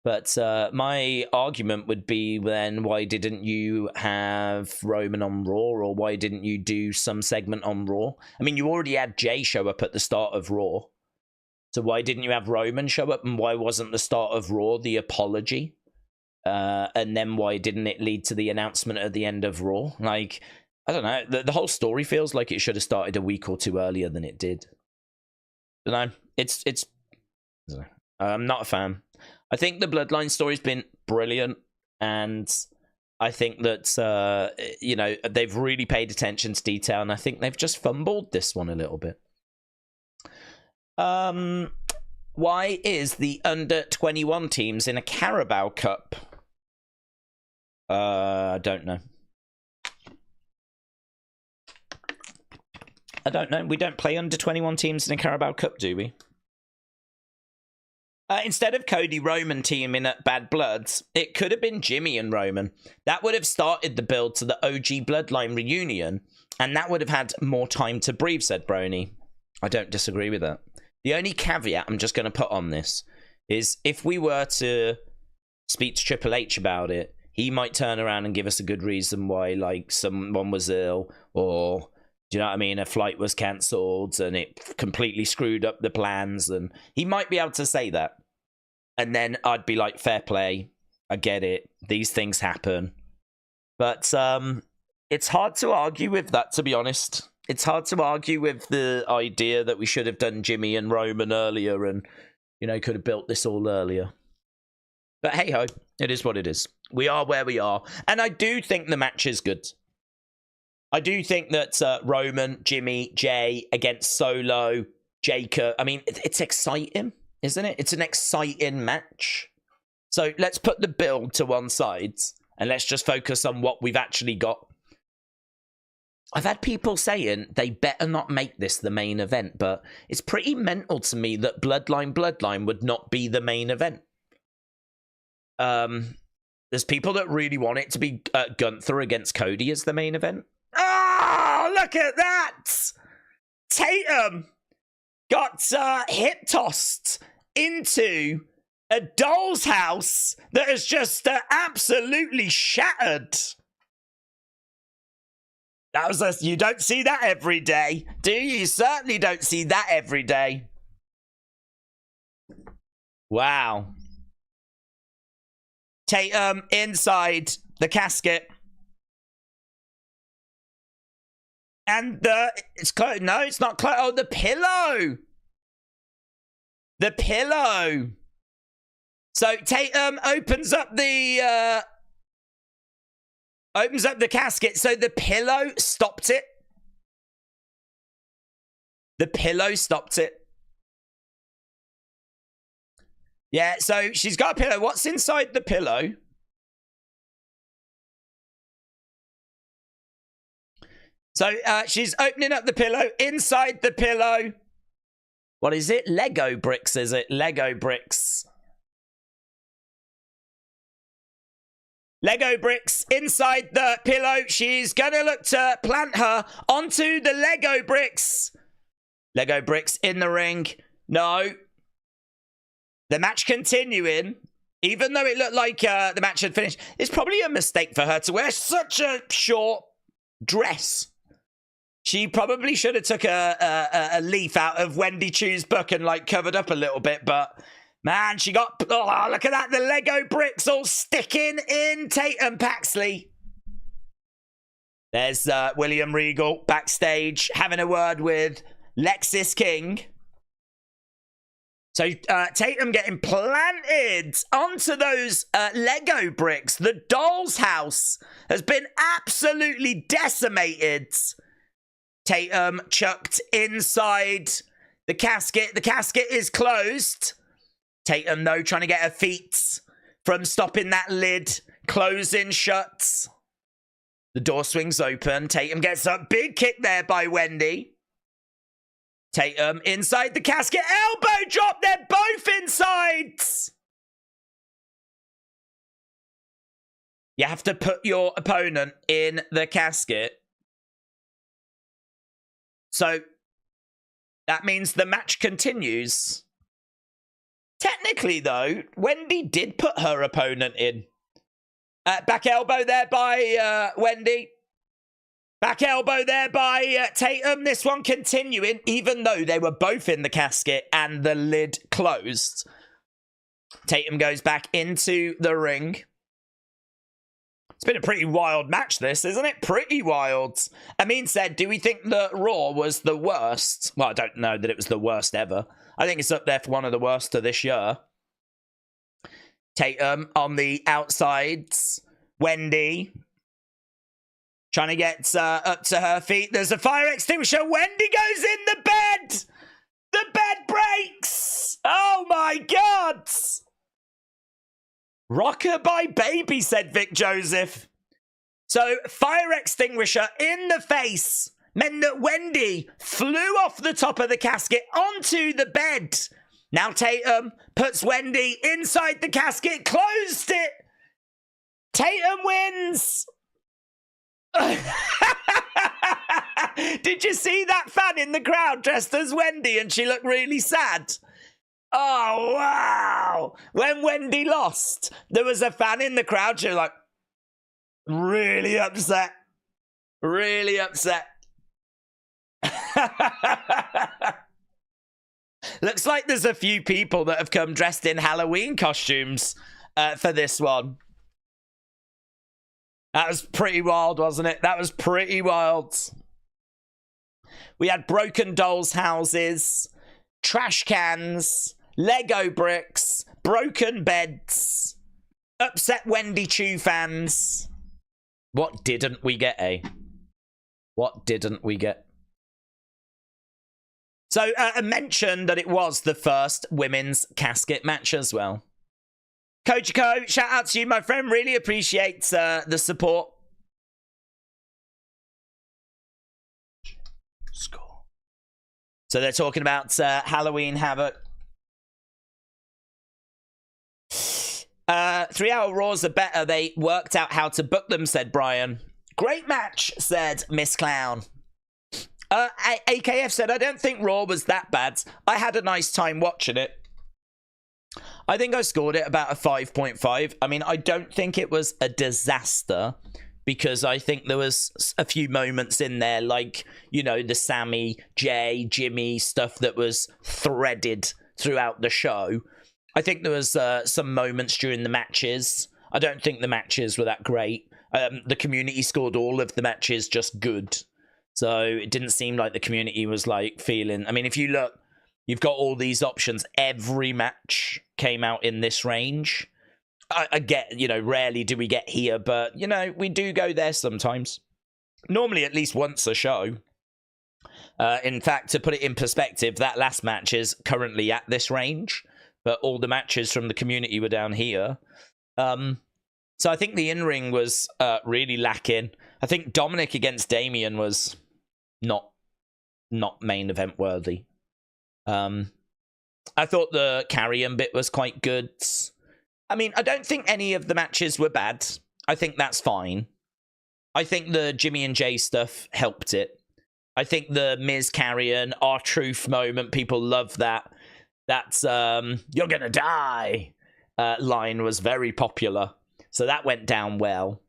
But my argument would be then, why didn't you have Roman on Raw, or why didn't you do some segment on Raw? I mean, you already had Jay show up at the start of Raw. So why didn't you have Roman show up, and why wasn't the start of Raw the apology? And then why didn't it lead to the announcement at the end of Raw? Like, I don't know. The whole story feels like it should have started a week or two earlier than it did. I don't know. It's. I don't know. I'm not a fan. I think the Bloodline story's been brilliant, and I think that, you know, they've really paid attention to detail, and I think they've just fumbled this one a little bit. Why is the under-21 teams in a Carabao Cup? I don't know. I don't know. We don't play under-21 teams in a Carabao Cup, do we? Instead of Cody Roman teaming at Bad Bloods, it could have been Jimmy and Roman. That would have started the build to the OG Bloodline reunion, and that would have had more time to breathe, said Brony. I don't disagree with that. The only caveat I'm just going to put on this is if we were to speak to Triple H about it, he might turn around and give us a good reason why, like, someone was ill, or, do you know what I mean, a flight was cancelled and it completely screwed up the plans, and he might be able to say that. And then I'd be like, fair play, I get it, these things happen. But it's hard to argue with that, to be honest. It's hard to argue with the idea that we should have done Jimmy and Roman earlier and, you know, could have built this all earlier. But hey-ho, it is what it is. We are where we are. And I do think the match is good. I do think that Roman, Jimmy, Jay against Solo, Jacob. I mean, it's exciting, isn't it? It's an exciting match. So let's put the build to one side and let's just focus on what we've actually got. I've had people saying they better not make this the main event, but it's pretty mental to me that Bloodline would not be the main event. There's people that really want it to be Gunther against Cody as the main event. Oh, look at that! Tatum got hip tossed into a doll's house that is just absolutely shattered. That was you don't see that every day, do you? You certainly don't see that every day. Wow. Tatum inside the casket. And it's close. No, it's not close. Oh, the pillow. The pillow. So Tatum opens up the casket. So the pillow stopped it. The pillow stopped it. Yeah, so she's got a pillow. What's inside the pillow? So she's opening up the pillow. Inside the pillow. What is it? Lego bricks, is it? Lego bricks. Lego bricks inside the pillow. She's going to look to plant her onto the Lego bricks. Lego bricks in the ring. No. The match continuing. Even though it looked like the match had finished. It's probably a mistake for her to wear such a short dress. She probably should have took a leaf out of Wendy Choo's book and like covered up a little bit. But man, she got... Oh, look at that. The Lego bricks all sticking in Tatum Paxley. There's William Regal backstage having a word with Lexis King. So Tatum getting planted onto those Lego bricks. The doll's house has been absolutely decimated. Tatum chucked inside the casket. The casket is closed. Tatum, though, trying to get her feet from stopping that lid closing shut. The door swings open. Tatum gets up. Big kick there by Wendy. Tatum inside the casket. Elbow drop. They're both inside. You have to put your opponent in the casket. So that means the match continues. Technically, though, Wendy did put her opponent in. Back elbow there by Wendy. Back elbow there by Tatum. This one continuing, even though they were both in the casket and the lid closed. Tatum goes back into the ring. It's been a pretty wild match, this, isn't it? Pretty wild. Amin said, do we think that Raw was the worst? Well, I don't know that it was the worst ever. I think it's up there for one of the worst of this year. Tatum on the outsides. Wendy trying to get up to her feet. There's a fire extinguisher. Wendy goes in the bed. The bed breaks. Oh, my God. Rockabye baby, said Vic Joseph. So, fire extinguisher in the face meant that Wendy flew off the top of the casket onto the bed. Now Tatum puts Wendy inside the casket, closed it. Tatum wins. Did you see that fan in the crowd dressed as Wendy and she looked really sad? Oh, wow. When Wendy lost, there was a fan in the crowd. She was like, really upset. Really upset. Looks like there's a few people that have come dressed in Halloween costumes for this one. That was pretty wild, wasn't it? That was pretty wild. We had broken dolls' houses, trash cans, Lego bricks, broken beds. Upset Wendy Choo fans. What didn't we get, eh? What didn't we get? So, I mentioned that it was the first women's casket match as well. Kojiko, shout out to you, my friend. Really appreciate the support. Score. So they're talking about Halloween Havoc. 3-hour Raws are better. They worked out how to book them, said Brian. Great match, said Miss Clown. AKF said, I don't think Raw was that bad. I had a nice time watching it. I think I scored it about a 5.5. I mean, I don't think it was a disaster because I think there was a few moments in there like, you know, the Sammy, Jay, Jimmy stuff that was threaded throughout the show. I think there was some moments during the matches. I don't think the matches were that great. The community scored all of the matches just good. So it didn't seem like the community was like feeling... I mean, if you look, you've got all these options. Every match came out in this range. I get, you know, rarely do we get here, but, you know, we do go there sometimes. Normally at least once a show. In fact, to put it in perspective, that last match is currently at this range, but all the matches from the community were down here. So I think the in-ring was really lacking. I think Dominic against Damian was not main event worthy. I thought the carrion bit was quite good. I mean, I don't think any of the matches were bad. I think that's fine. I think the Jimmy and Jay stuff helped it. I think the Miz carrion, R-Truth moment, people love that. That's, you're gonna die line was very popular. So that went down well.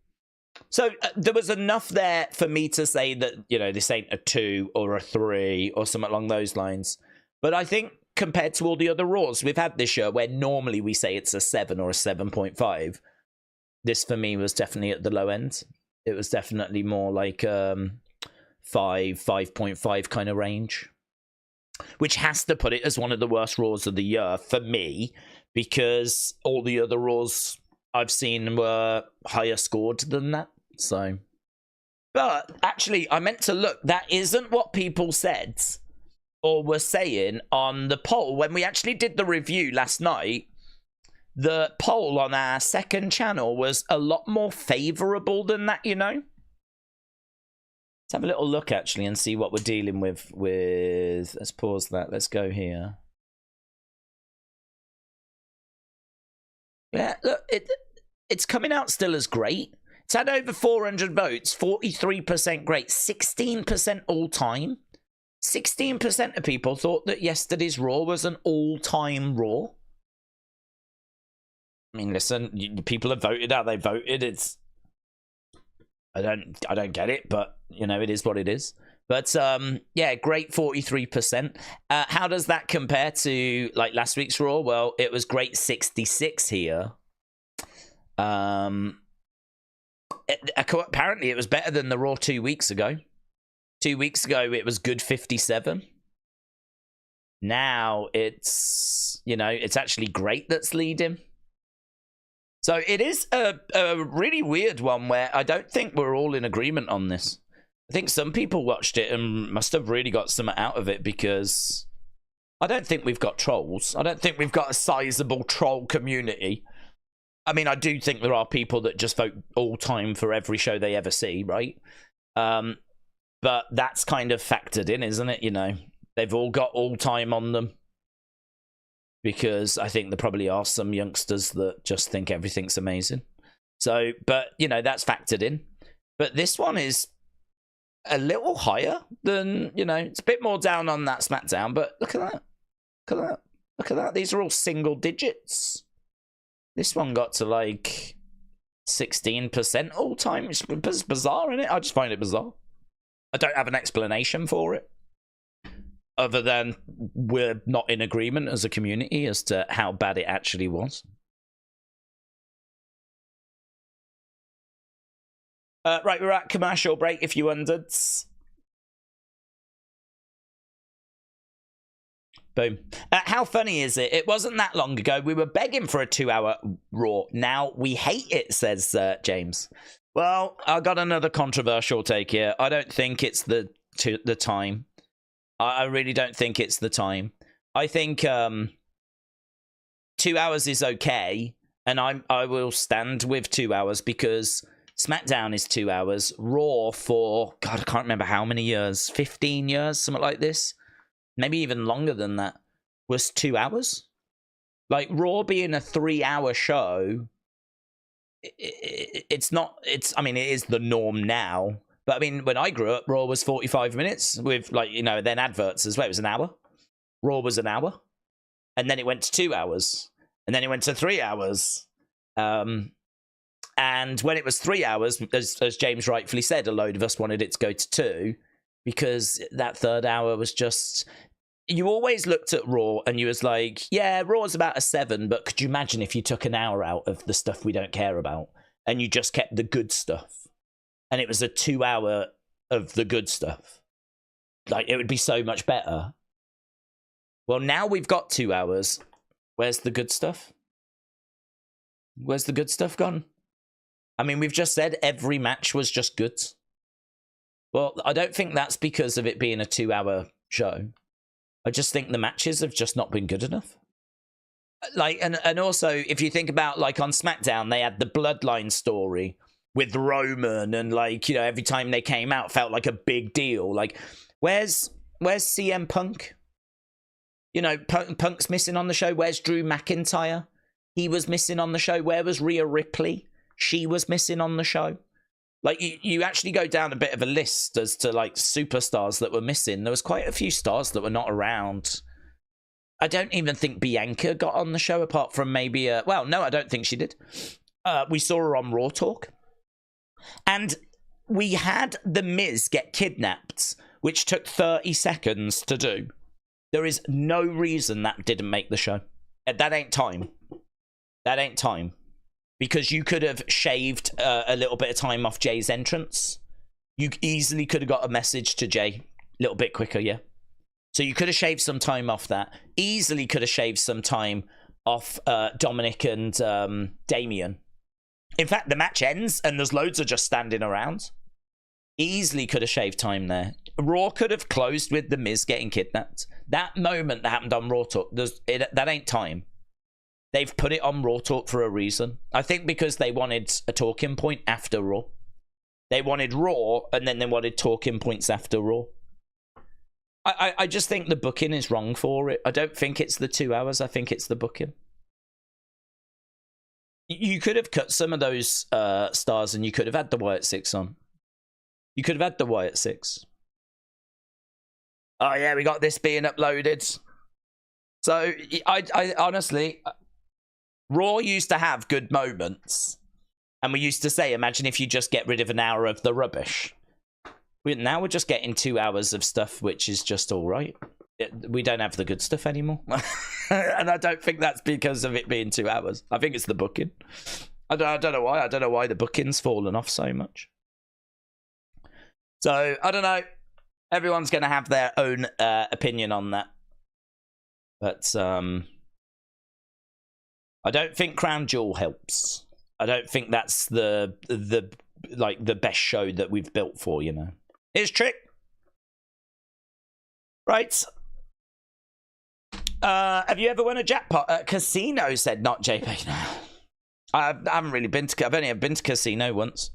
So there was enough there for me to say that, you know, this ain't a 2 or a 3 or something along those lines. But I think compared to all the other Raws we've had this year, where normally we say it's a 7 or a 7.5, this for me was definitely at the low end. It was definitely more like 5.5 kind of range. Which has to put it as one of the worst Raws of the year for me, because all the other Raws I've seen were higher scored than that. So, but actually, I meant to look. That isn't what people said or were saying on the poll when we actually did the review last night. The poll on our second channel was a lot more favorable than that. You know. Let's have a little look actually and see what we're dealing with. Let's pause that. Let's go here. Yeah, look, it's coming out still as great. It's had over 400 votes, 43% great, 16% all-time. 16% of people thought that yesterday's Raw was an all-time Raw. I mean, listen, people have voted how they voted. It's I don't get it, but you know, it is what it is. But yeah, great 43%. How does that compare to like last week's Raw? Well, it was great 66 here. Apparently it was better than the Raw 2 weeks ago. 2 weeks ago it was good 57. Now it's, you know, it's actually great that's leading. So it is a really weird one where I don't think we're all in agreement on this. I think some people watched it and must have really got something out of it, because I don't think we've got trolls. I don't think we've got a sizable troll community. I mean, I do think there are people that just vote all time for every show they ever see, right? But that's kind of factored in, isn't it? You know, they've all got all time on them. Because I think there probably are some youngsters that just think everything's amazing. So, but, you know, that's factored in. But this one is a little higher than, you know, it's a bit more down on that SmackDown, but look at that. Look at that. Look at that. These are all single digits. This one got to like 16% all time. It's bizarre, isn't it? I just find it bizarre. I don't have an explanation for it, other than we're not in agreement as a community as to how bad it actually was. Right, we're at commercial break, if you wondered. Boom. How funny is it? It wasn't that long ago. We were begging for a 2-hour Raw. Now we hate it, says James. Well, I got another controversial take here. I don't think it's the time. I really don't think it's the time. I think 2 hours is okay, and I will stand with 2 hours because SmackDown is 2 hours. Raw for, God, I can't remember how many years. 15 years, something like this. Maybe even longer than that, was 2 hours. Like, Raw being a 3-hour show, it's not, I mean, it is the norm now. But I mean, when I grew up, Raw was 45 minutes with, like, you know, then adverts as well. It was an hour. Raw was an hour. And then it went to 2 hours. And then it went to 3 hours. And when it was 3 hours, as James rightfully said, a load of us wanted it to go to 2. Because that third hour was just... You always looked at Raw and you was like, yeah, Raw's about a 7, but could you imagine if you took an hour out of the stuff we don't care about and you just kept the good stuff? And it was a 2 hour of the good stuff. Like, it would be so much better. Well, now we've got 2 hours. Where's the good stuff? Where's the good stuff gone? I mean, we've just said every match was just good. Well, I don't think that's because of it being a 2-hour show. I just think the matches have just not been good enough. Like, and also, if you think about, like, on SmackDown, they had the Bloodline story with Roman, and, like, you know, every time they came out felt like a big deal. Like, where's CM Punk? You know, Punk's missing on the show. Where's Drew McIntyre? He was missing on the show. Where was Rhea Ripley? She was missing on the show. Like, you actually go down a bit of a list as to, like, superstars that were missing. There was quite a few stars that were not around. I don't even think Bianca got on the show, apart from maybe... well, no, I don't think she did. We saw her on Raw Talk. And we had The Miz get kidnapped, which took 30 seconds to do. There is no reason that didn't make the show. That ain't time. That ain't time. Because you could have shaved a little bit of time off Jay's entrance. You easily could have got a message to Jay a little bit quicker, yeah? So you could have shaved some time off that. Easily could have shaved some time off Dominic and Damian. In fact, the match ends and there's loads of just standing around. Easily could have shaved time there. Raw could have closed with The Miz getting kidnapped. That moment that happened on Raw Talk, that ain't time. They've put it on Raw Talk for a reason. I think because they wanted a talking point after Raw. They wanted Raw, and then they wanted talking points after Raw. I just think the booking is wrong for it. I don't think it's the 2 hours. I think it's the booking. You could have cut some of those stars, and you could have had the Wyatt 6 on. You could have had the Wyatt 6. Oh, yeah, we got this being uploaded. So, I honestly... Raw used to have good moments. And we used to say, imagine if you just get rid of an hour of the rubbish. Now we're just getting 2 hours of stuff, which is just all right. We don't have the good stuff anymore. And I don't think that's because of it being 2 hours. I think it's the booking. I don't know why. I don't know why the booking's fallen off so much. So, I don't know. Everyone's going to have their own opinion on that. But, I don't think Crown Jewel helps. I don't think that's the best show that we've built for, you know. Here's Trick. Right. Have you ever won a jackpot at a casino? Said not JP. No. I haven't really been to... I've only ever been to casino once.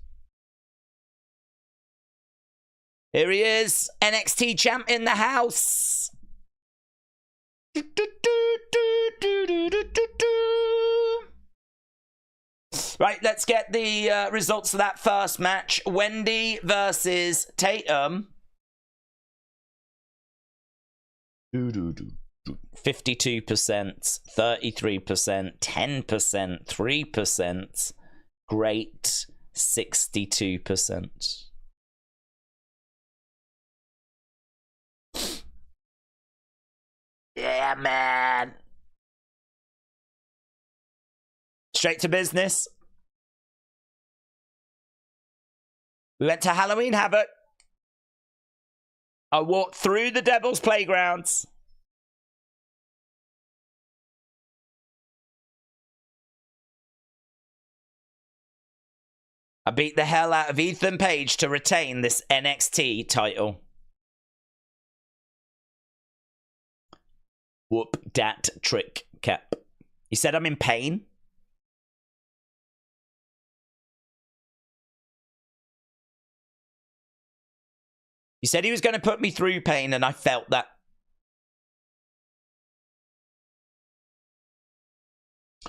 Here he is. NXT champ in the house. Right, let's get the results of that first match. Wendy versus Tatum. 52%, 33%, 10%, 3%. Great, 62%. Yeah, man. Straight to business. We went to Halloween Havoc. I walked through the Devil's Playgrounds. I beat the hell out of Ethan Page to retain this NXT title. Whoop dat trick cap. He said I'm in pain. He said he was going to put me through pain, and I felt that.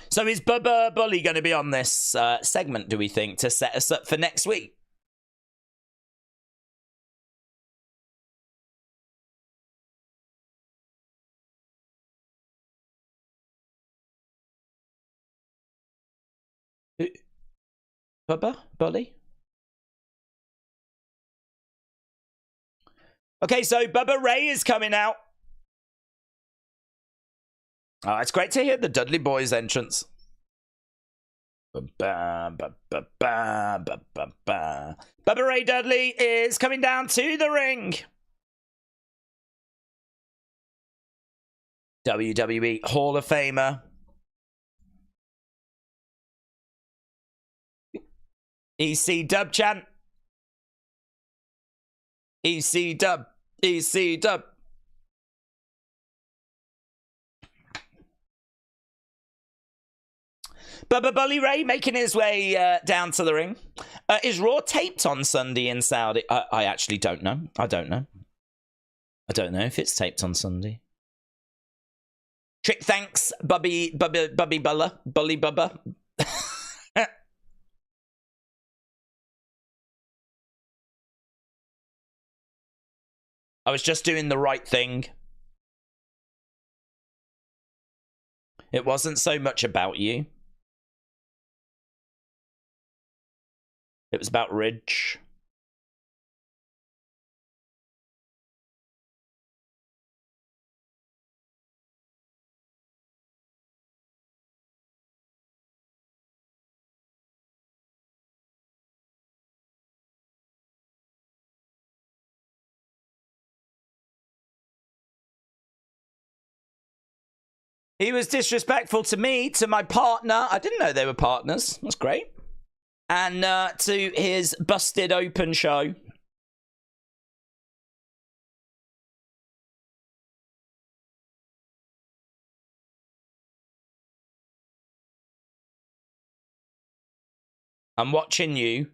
So is Bubba Bully going to be on this segment, do we think, to set us up for next week? Bubba Bully? Okay, so Bubba Ray is coming out. Oh, it's great to hear the Dudley Boys entrance. Bubba Ray Dudley is coming down to the ring. WWE Hall of Famer. EC Dub chant. EC Dub. EC Dub. Bubba Bully Ray making his way down to the ring. Is Raw taped on Sunday in Saudi? I actually don't know. I don't know if it's taped on Sunday. Trick thanks, Bully Bubba. I was just doing the right thing. It wasn't so much about you. It was about Ridge. He was disrespectful to me, to my partner. I didn't know they were partners. That's great. And to his Busted Open show. I'm watching you.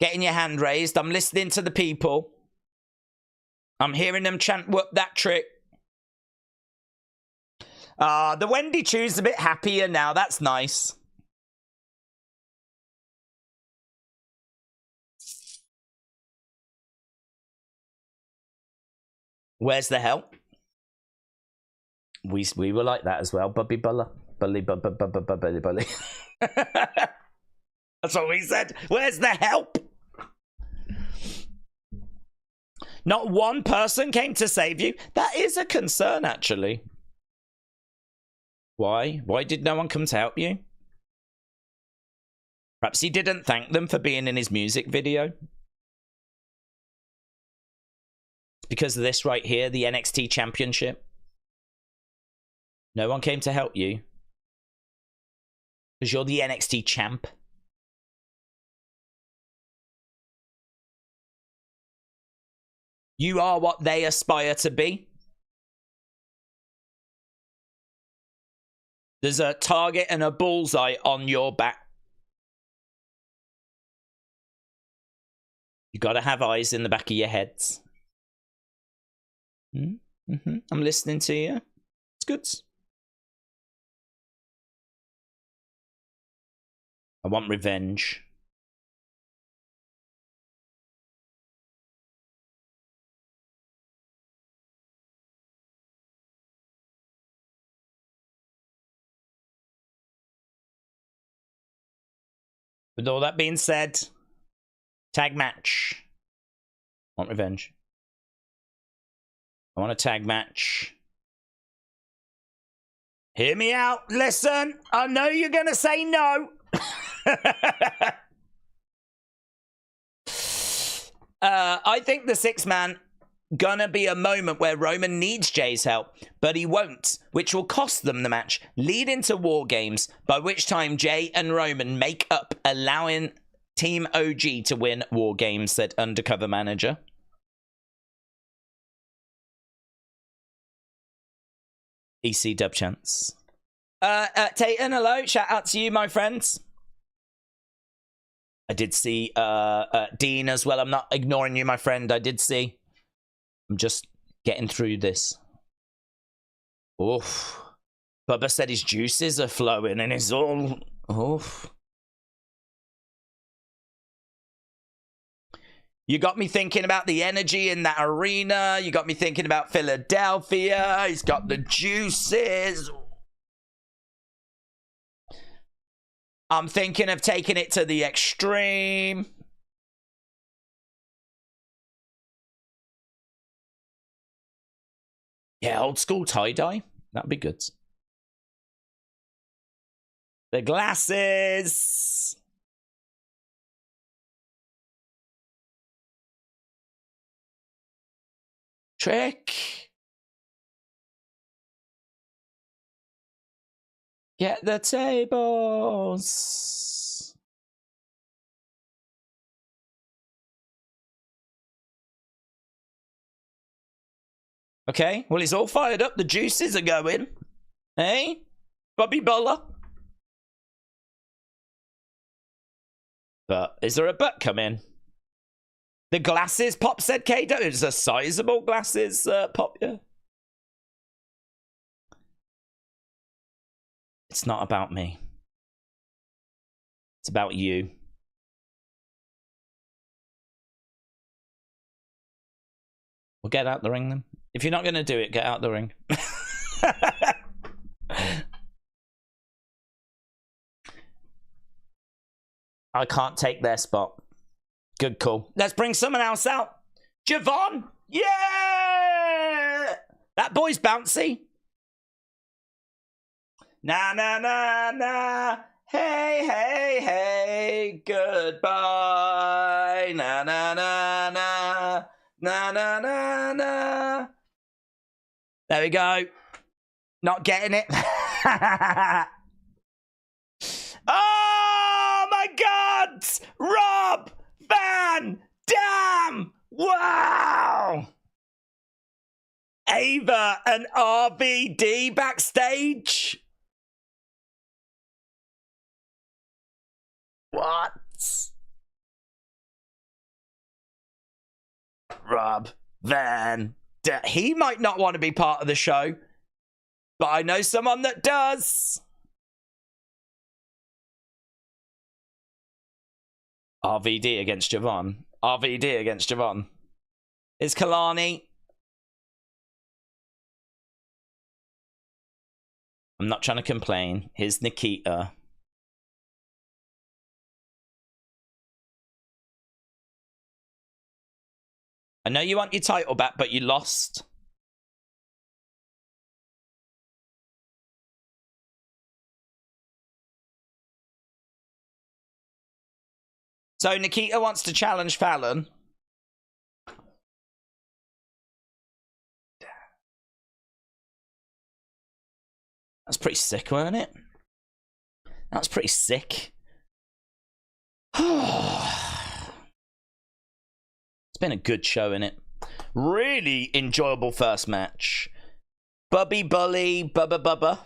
Getting your hand raised. I'm listening to the people. I'm hearing them chant, whoop that trick. The Wendy Choo's a bit happier now. That's nice. Where's the help? We were like that as well. Bully. That's what we said. Where's the help? Not one person came to save you. That is a concern, actually. Why? Why did no one come to help you? Perhaps he didn't thank them for being in his music video. Because of this right here, the NXT Championship. No one came to help you. Because you're the NXT champ. You are what they aspire to be. There's a target and a bullseye on your back. You gotta have eyes in the back of your heads. I'm listening to you. It's good. I want revenge. With all that being said, tag match. I want revenge. I want a tag match. Hear me out. Listen, I know you're going to say no. I think the 6-man gonna be a moment where Roman needs Jay's help, but he won't, which will cost them the match, lead into War Games, by which time Jay and Roman make up, allowing Team OG to win War Games, said Undercover Manager. EC Dub Chance. Tatum, hello. Shout out to you, my friends. I did see Dean as well. I'm not ignoring you, my friend. I did see. I'm just getting through this. Oof. Bubba said his juices are flowing and it's all... Oof. You got me thinking about the energy in that arena. You got me thinking about Philadelphia. He's got the juices. I'm thinking of taking it to the extreme. Yeah, old school tie-dye. That'd be good. The glasses. Trick. Get the tables. Okay, well, he's all fired up. The juices are going. Hey, Bobby Buller. But is there a but coming? The glasses, Pop said Kato. It's a sizable glasses, Pop, yeah. It's not about me. It's about you. Well, get out the ring then. If you're not going to do it, get out the ring. I can't take their spot. Good call. Let's bring someone else out. Javon! Yeah! That boy's bouncy. Na na na na. Hey, hey, hey. Goodbye. Na na na na. Na na na na. There we go. Not getting it. Oh my God! Rob Van Dam! Wow! Ava and RVD backstage. What? Rob Van Dam. He might not want to be part of the show, but I know someone that does. RVD against Javon. RVD against Javon. Is Cahrlie. I'm not trying to complain. Here's Nikita. I know you want your title back, but you lost. So Nikita wants to challenge Fallon. That's pretty sick, wasn't it? That's pretty sick. It's been a good show, innit? Really enjoyable first match. Bubby Bully, Bubba.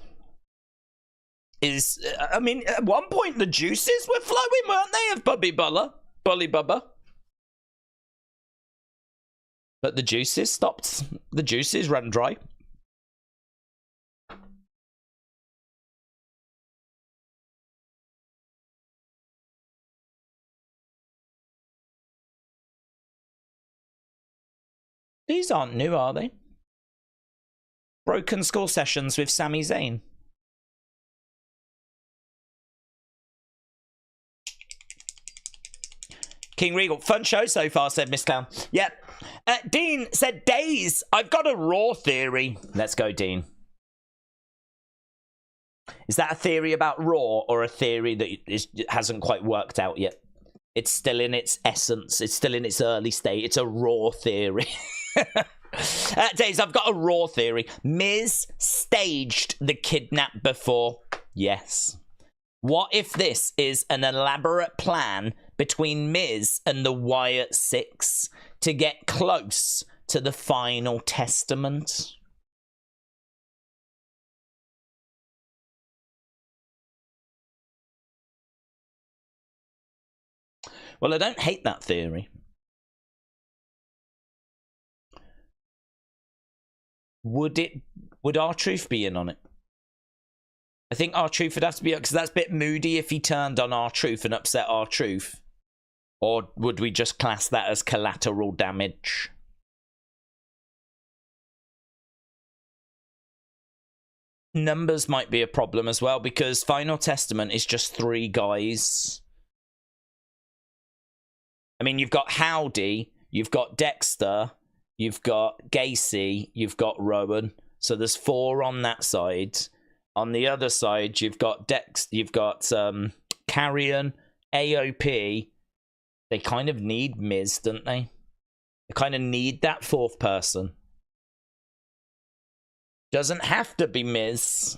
Is, I mean, at one point the juices were flowing, weren't they, of Bully Bubba? But the juices stopped. The juices ran dry. These aren't new, are they? Broken Skull Sessions with Sami Zayn. King Regal, fun show so far, said Miss Clown. Yep. Dean said, Daze, I've got a Raw theory. Let's go, Dean. Is that a theory about Raw or a theory that hasn't quite worked out yet? It's still in its essence. It's still in its early state. It's a Raw theory. Daze, I've got a raw theory. Miz staged the kidnap before. Yes. What if this is an elaborate plan between Miz and the Wyatt Six to get close to the final testament? Well, I don't hate that theory. Would R-Truth be in on it? I think R-Truth would have to be, because that's a bit moody if he turned on R-Truth and upset R-Truth. Or would we just class that as collateral damage? Numbers might be a problem as well, because Final Testament is just 3 guys. I mean, you've got Howdy, you've got Dexter, you've got Gacy, you've got Rowan. So there's 4 on that side. On the other side, you've got Carrion, AOP. They kind of need Miz, don't they? They kind of need that 4th person. Doesn't have to be Miz.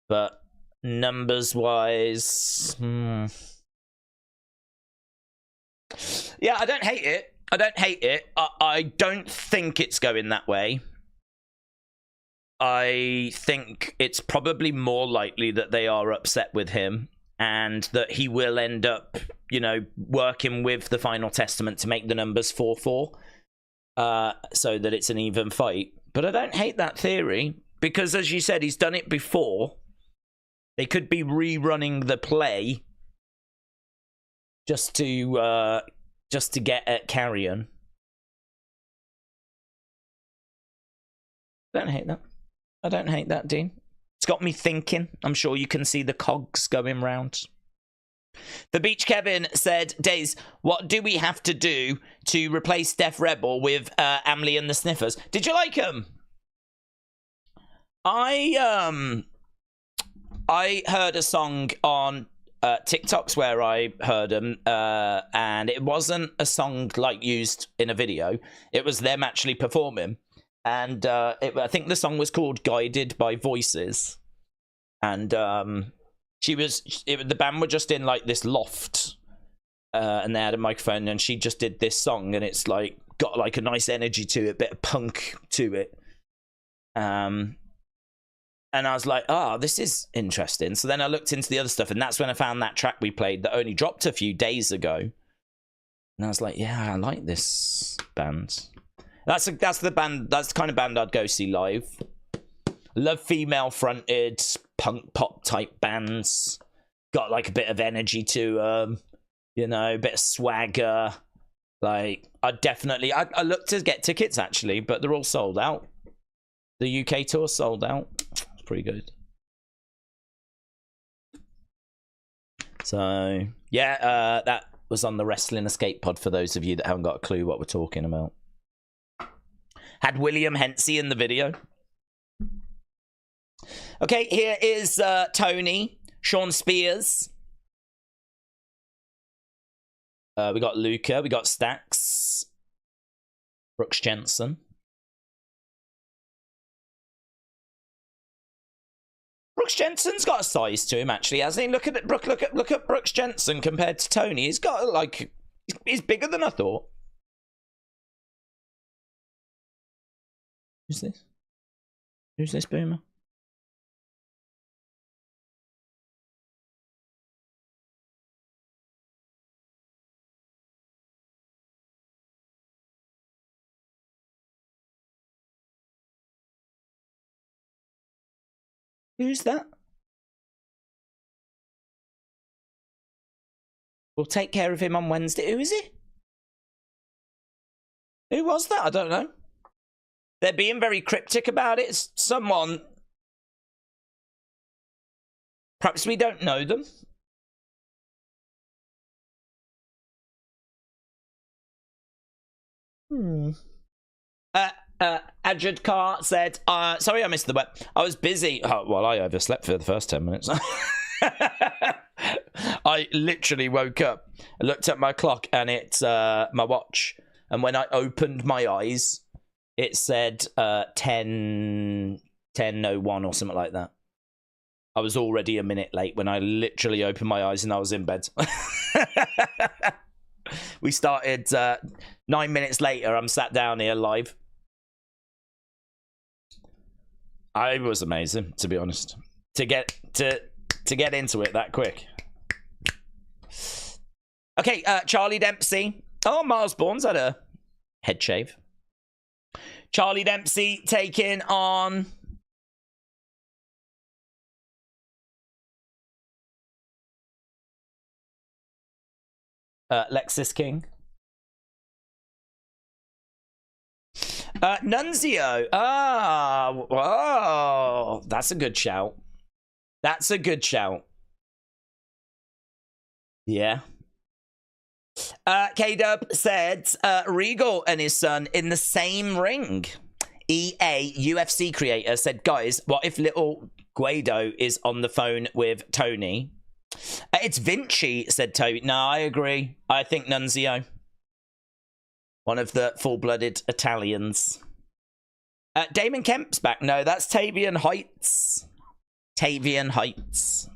But numbers-wise... Yeah, I don't hate it. I don't hate it. I don't think it's going that way. I think it's probably more likely that they are upset with him and that he will end up, you know, working with the Final Testament to make the numbers 4-4 so that it's an even fight. But I don't hate that theory because, as you said, he's done it before. They could be rerunning the play just to get at Carrion. I don't hate that. I don't hate that, Dean. It's got me thinking. I'm sure you can see the cogs going round. The Beach Kevin said, Daze, what do we have to do to replace Def Rebel with Amley and the Sniffers? Did you like him? I heard a song on TikToks where I heard them, and it wasn't a song like used in a video. It was them actually performing. And I think the song was called Guided by Voices. And the band were just in like this loft. And they had a microphone and she just did this song. And it's like got like a nice energy to it, bit of punk to it. And I was like, oh, this is interesting. So then I looked into the other stuff. And that's when I found that track we played that only dropped a few days ago. And I was like, yeah, I like this band. That's the band. That's the kind of band I'd go see live. Love female-fronted punk pop type bands. Got like a bit of energy to you know, a bit of swagger. Like I looked to get tickets actually, but they're all sold out. The UK tour sold out. It's pretty good. So yeah, that was on the Wrestling Escape pod for those of you that haven't got a clue what we're talking about. Had William Hensey in the video. Okay, here is Tony, Sean Spears. We got Luca, we got Stax, Brooks Jensen. Brooks Jensen's got a size to him, actually, hasn't he? Look at Brooks Jensen compared to Tony. He's got like he's bigger than I thought. Who's this? Who's this boomer? Who's that? We'll take care of him on Wednesday. Who is he? Who was that? I don't know. They're being very cryptic about it. It's someone... Perhaps we don't know them. Ajad Carr said, sorry I missed the web. I was busy. Oh, well, I overslept for the first 10 minutes. I literally woke up, looked at my clock and it's my watch. And when I opened my eyes, It said 10:01 or something like that. I was already a minute late when I literally opened my eyes and I was in bed. We started 9 minutes later. I'm sat down here live. It was amazing, to be honest, to get into it that quick. Okay, Charlie Dempsey. Oh, Miles Bourne's had a head shave. Charlie Dempsey taking on Lexis King. Nunzio. Oh, that's a good shout. That's a good shout. Yeah. K-Dub said Regal and his son in the same ring. EA UFC creator said, guys, what if little Guido is on the phone with Tony? It's Vinci, said Toby. No, I agree. I think Nunzio. One of the full-blooded Italians. Damon Kemp's back. No, that's Tavian Heights. Tavian Heights.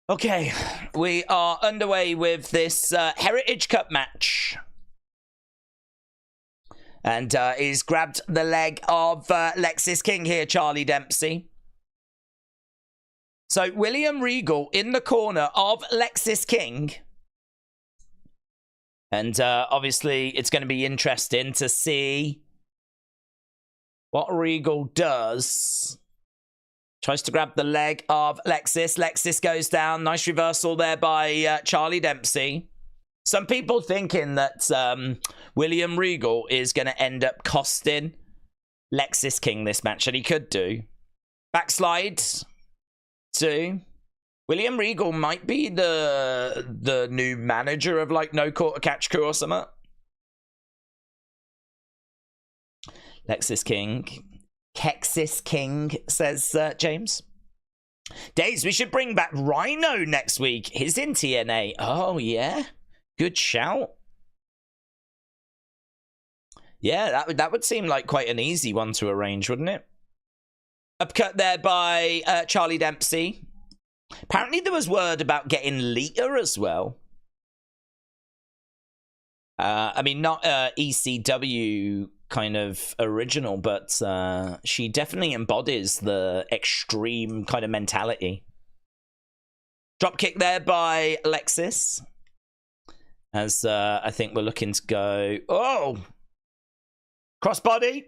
Okay, we are underway with this Heritage Cup match. And he's grabbed the leg of Lexis King here, Charlie Dempsey. So, William Regal in the corner of Lexis King. And obviously, it's going to be interesting to see what Regal does. Tries to grab the leg of Lexis. Lexis goes down. Nice reversal there by Charlie Dempsey. Some people thinking that William Regal is going to end up costing Lexis King this match, and he could do. Backslide to William Regal might be the new manager of like No Quarter Catch Crew or something. Lexis King. Kexis King, says James. Daze, we should bring back Rhino next week. He's in TNA. Oh, yeah. Good shout. Yeah, that would seem like quite an easy one to arrange, wouldn't it? Upcut there by Charlie Dempsey. Apparently there was word about getting Lita as well. I mean, not ECW kind of original, but she definitely embodies the extreme kind of mentality. Drop kick there by Lexis. As I think we're looking to go... Oh! Crossbody.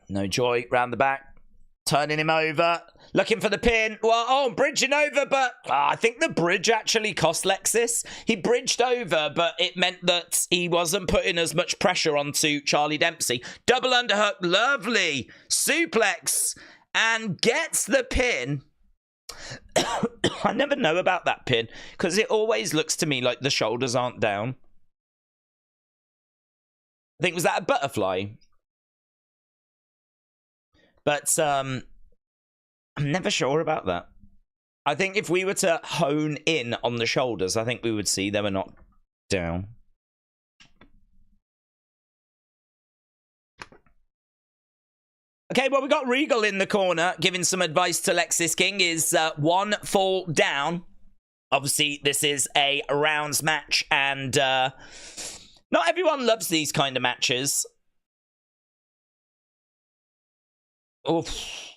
No joy round the back. Turning him over. Looking for the pin. Well, oh, bridging over, but I think the bridge actually cost Lexis. He bridged over, but it meant that he wasn't putting as much pressure onto Charlie Dempsey. Double underhook. Lovely. Suplex. And gets the pin. I never know about that pin, because it always looks to me like the shoulders aren't down. I think, was that a butterfly? But I'm never sure about that. I think if we were to hone in on the shoulders, I think we would see they were not down. Okay, well, we got Regal in the corner giving some advice to Lexis King. Is one fall down. Obviously, this is a rounds match, and not everyone loves these kind of matches. Oof.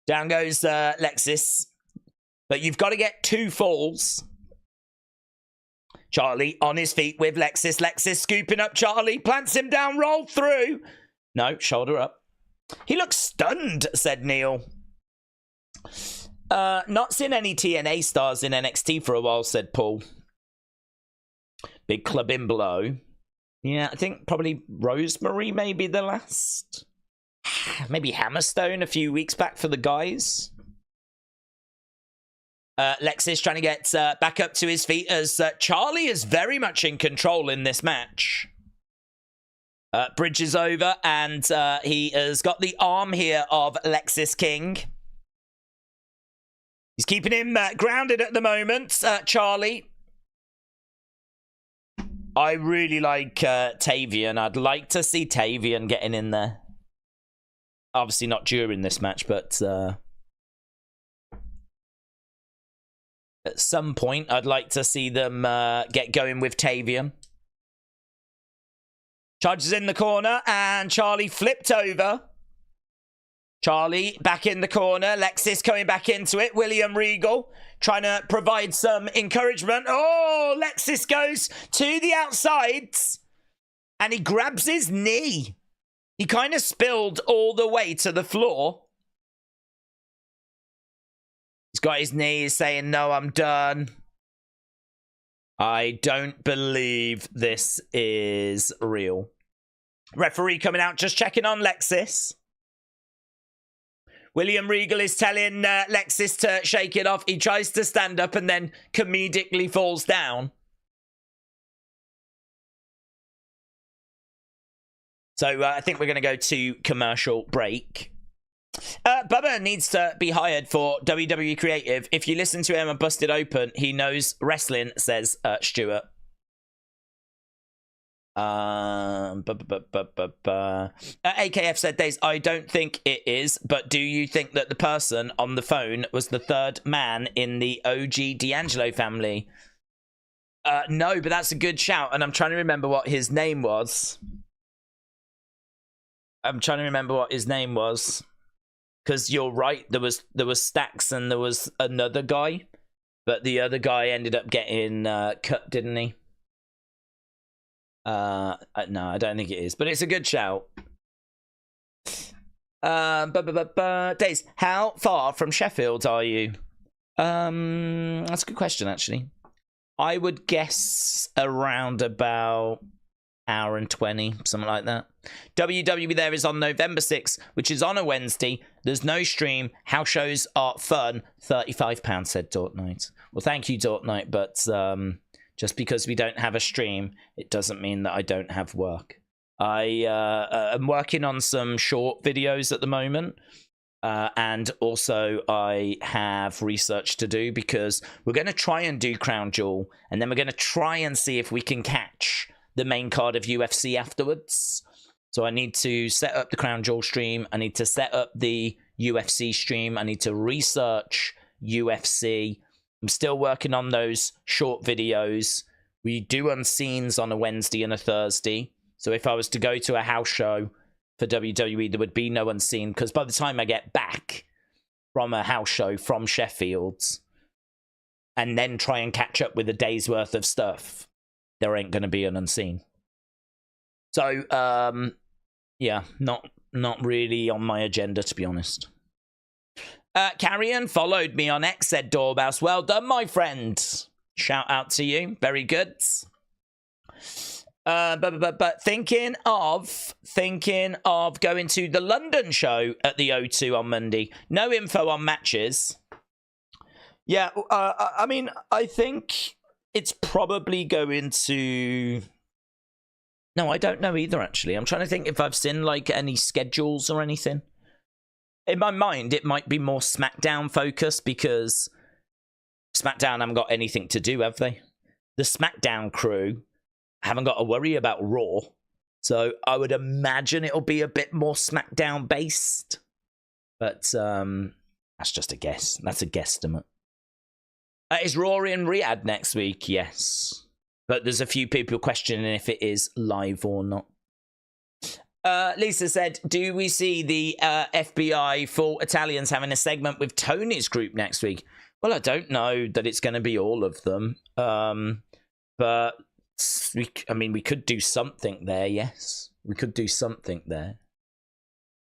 Down goes Lexis. But you've got to get 2 falls. Charlie on his feet with Lexis. Lexis scooping up Charlie. Plants him down. Roll through. No, shoulder up. He looks stunned, said Neil. Not seen any TNA stars in NXT for a while, said Paul. Big club in below. Yeah, I think probably Rosemary may be the last. Maybe Hammerstone a few weeks back for the guys. Lexis trying to get back up to his feet as Charlie is very much in control in this match. Bridges over, and he has got the arm here of Lexis King. He's keeping him grounded at the moment, Charlie. I really like Tavian. I'd like to see Tavian getting in there. Obviously not during this match, but at some point I'd like to see them get going with Tavian. Charges in the corner, and Cahrlie flipped over. Cahrlie back in the corner. Lexis coming back into it. William Regal trying to provide some encouragement. Oh, Lexis goes to the outsides. And he grabs his knee. He kind of spilled all the way to the floor. He's got his knee. He's saying, no, I'm done. I don't believe this is real. Referee coming out, just checking on Lexis. William Regal is telling Lexis to shake it off. He tries to stand up and then comedically falls down. So I think we're going to go to commercial break. Bubba needs to be hired for WWE Creative. If you listen to him and Busted Open, he knows wrestling, says Stuart. AKF said, Daze, I don't think it is, but do you think that the person on the phone was the third man in the OG D'Angelo family? No, but that's a good shout, and I'm trying to remember what his name was. Because you're right, there was Stacks and there was another guy, but the other guy ended up getting cut, didn't he? No, I don't think it is, but it's a good shout. Daze, how far from Sheffield are you? That's a good question, actually. I would guess around about hour and 20, something like that. WWE there is on November 6th, which is on a Wednesday. There's no stream. House shows are fun. £35, said Dortnight. Well, thank you, Dortnight, but just because we don't have a stream, it doesn't mean that I don't have work. I am working on some short videos at the moment. And also I have research to do because we're going to try and do Crown Jewel. And then we're going to try and see if we can catch the main card of UFC afterwards. So I need to set up the Crown Jewel stream. I need to set up the UFC stream. I need to research UFC. I'm still working on those short videos. We do Unseens on a Wednesday and a Thursday. So if I was to go to a house show for WWE, there would be no Unseen, because by the time I get back from a house show from Sheffield and then try and catch up with a day's worth of stuff, there ain't going to be an Unseen. So, yeah, not really on my agenda, to be honest. Carrion followed me on X, said Doorbells. Well done, my friend. Shout out to you. Very good. But thinking of going to the London show at the O2 on Monday. No info on matches. Yeah, I mean, I think it's probably going to... No, I don't know either, actually. I'm trying to think if I've seen, like, any schedules or anything. In my mind, it might be more SmackDown focused because SmackDown haven't got anything to do, have they? The SmackDown crew haven't got to worry about Raw. So I would imagine it'll be a bit more SmackDown based. But that's just a guess. That's a guesstimate. Is Raw in Riyadh next week? Yes. But there's a few people questioning if it is live or not. Lisa said, do we see the FBI full Italians having a segment with Tony's group next week? Well, I don't know that it's going to be all of them. But we could do something there, yes. We could do something there.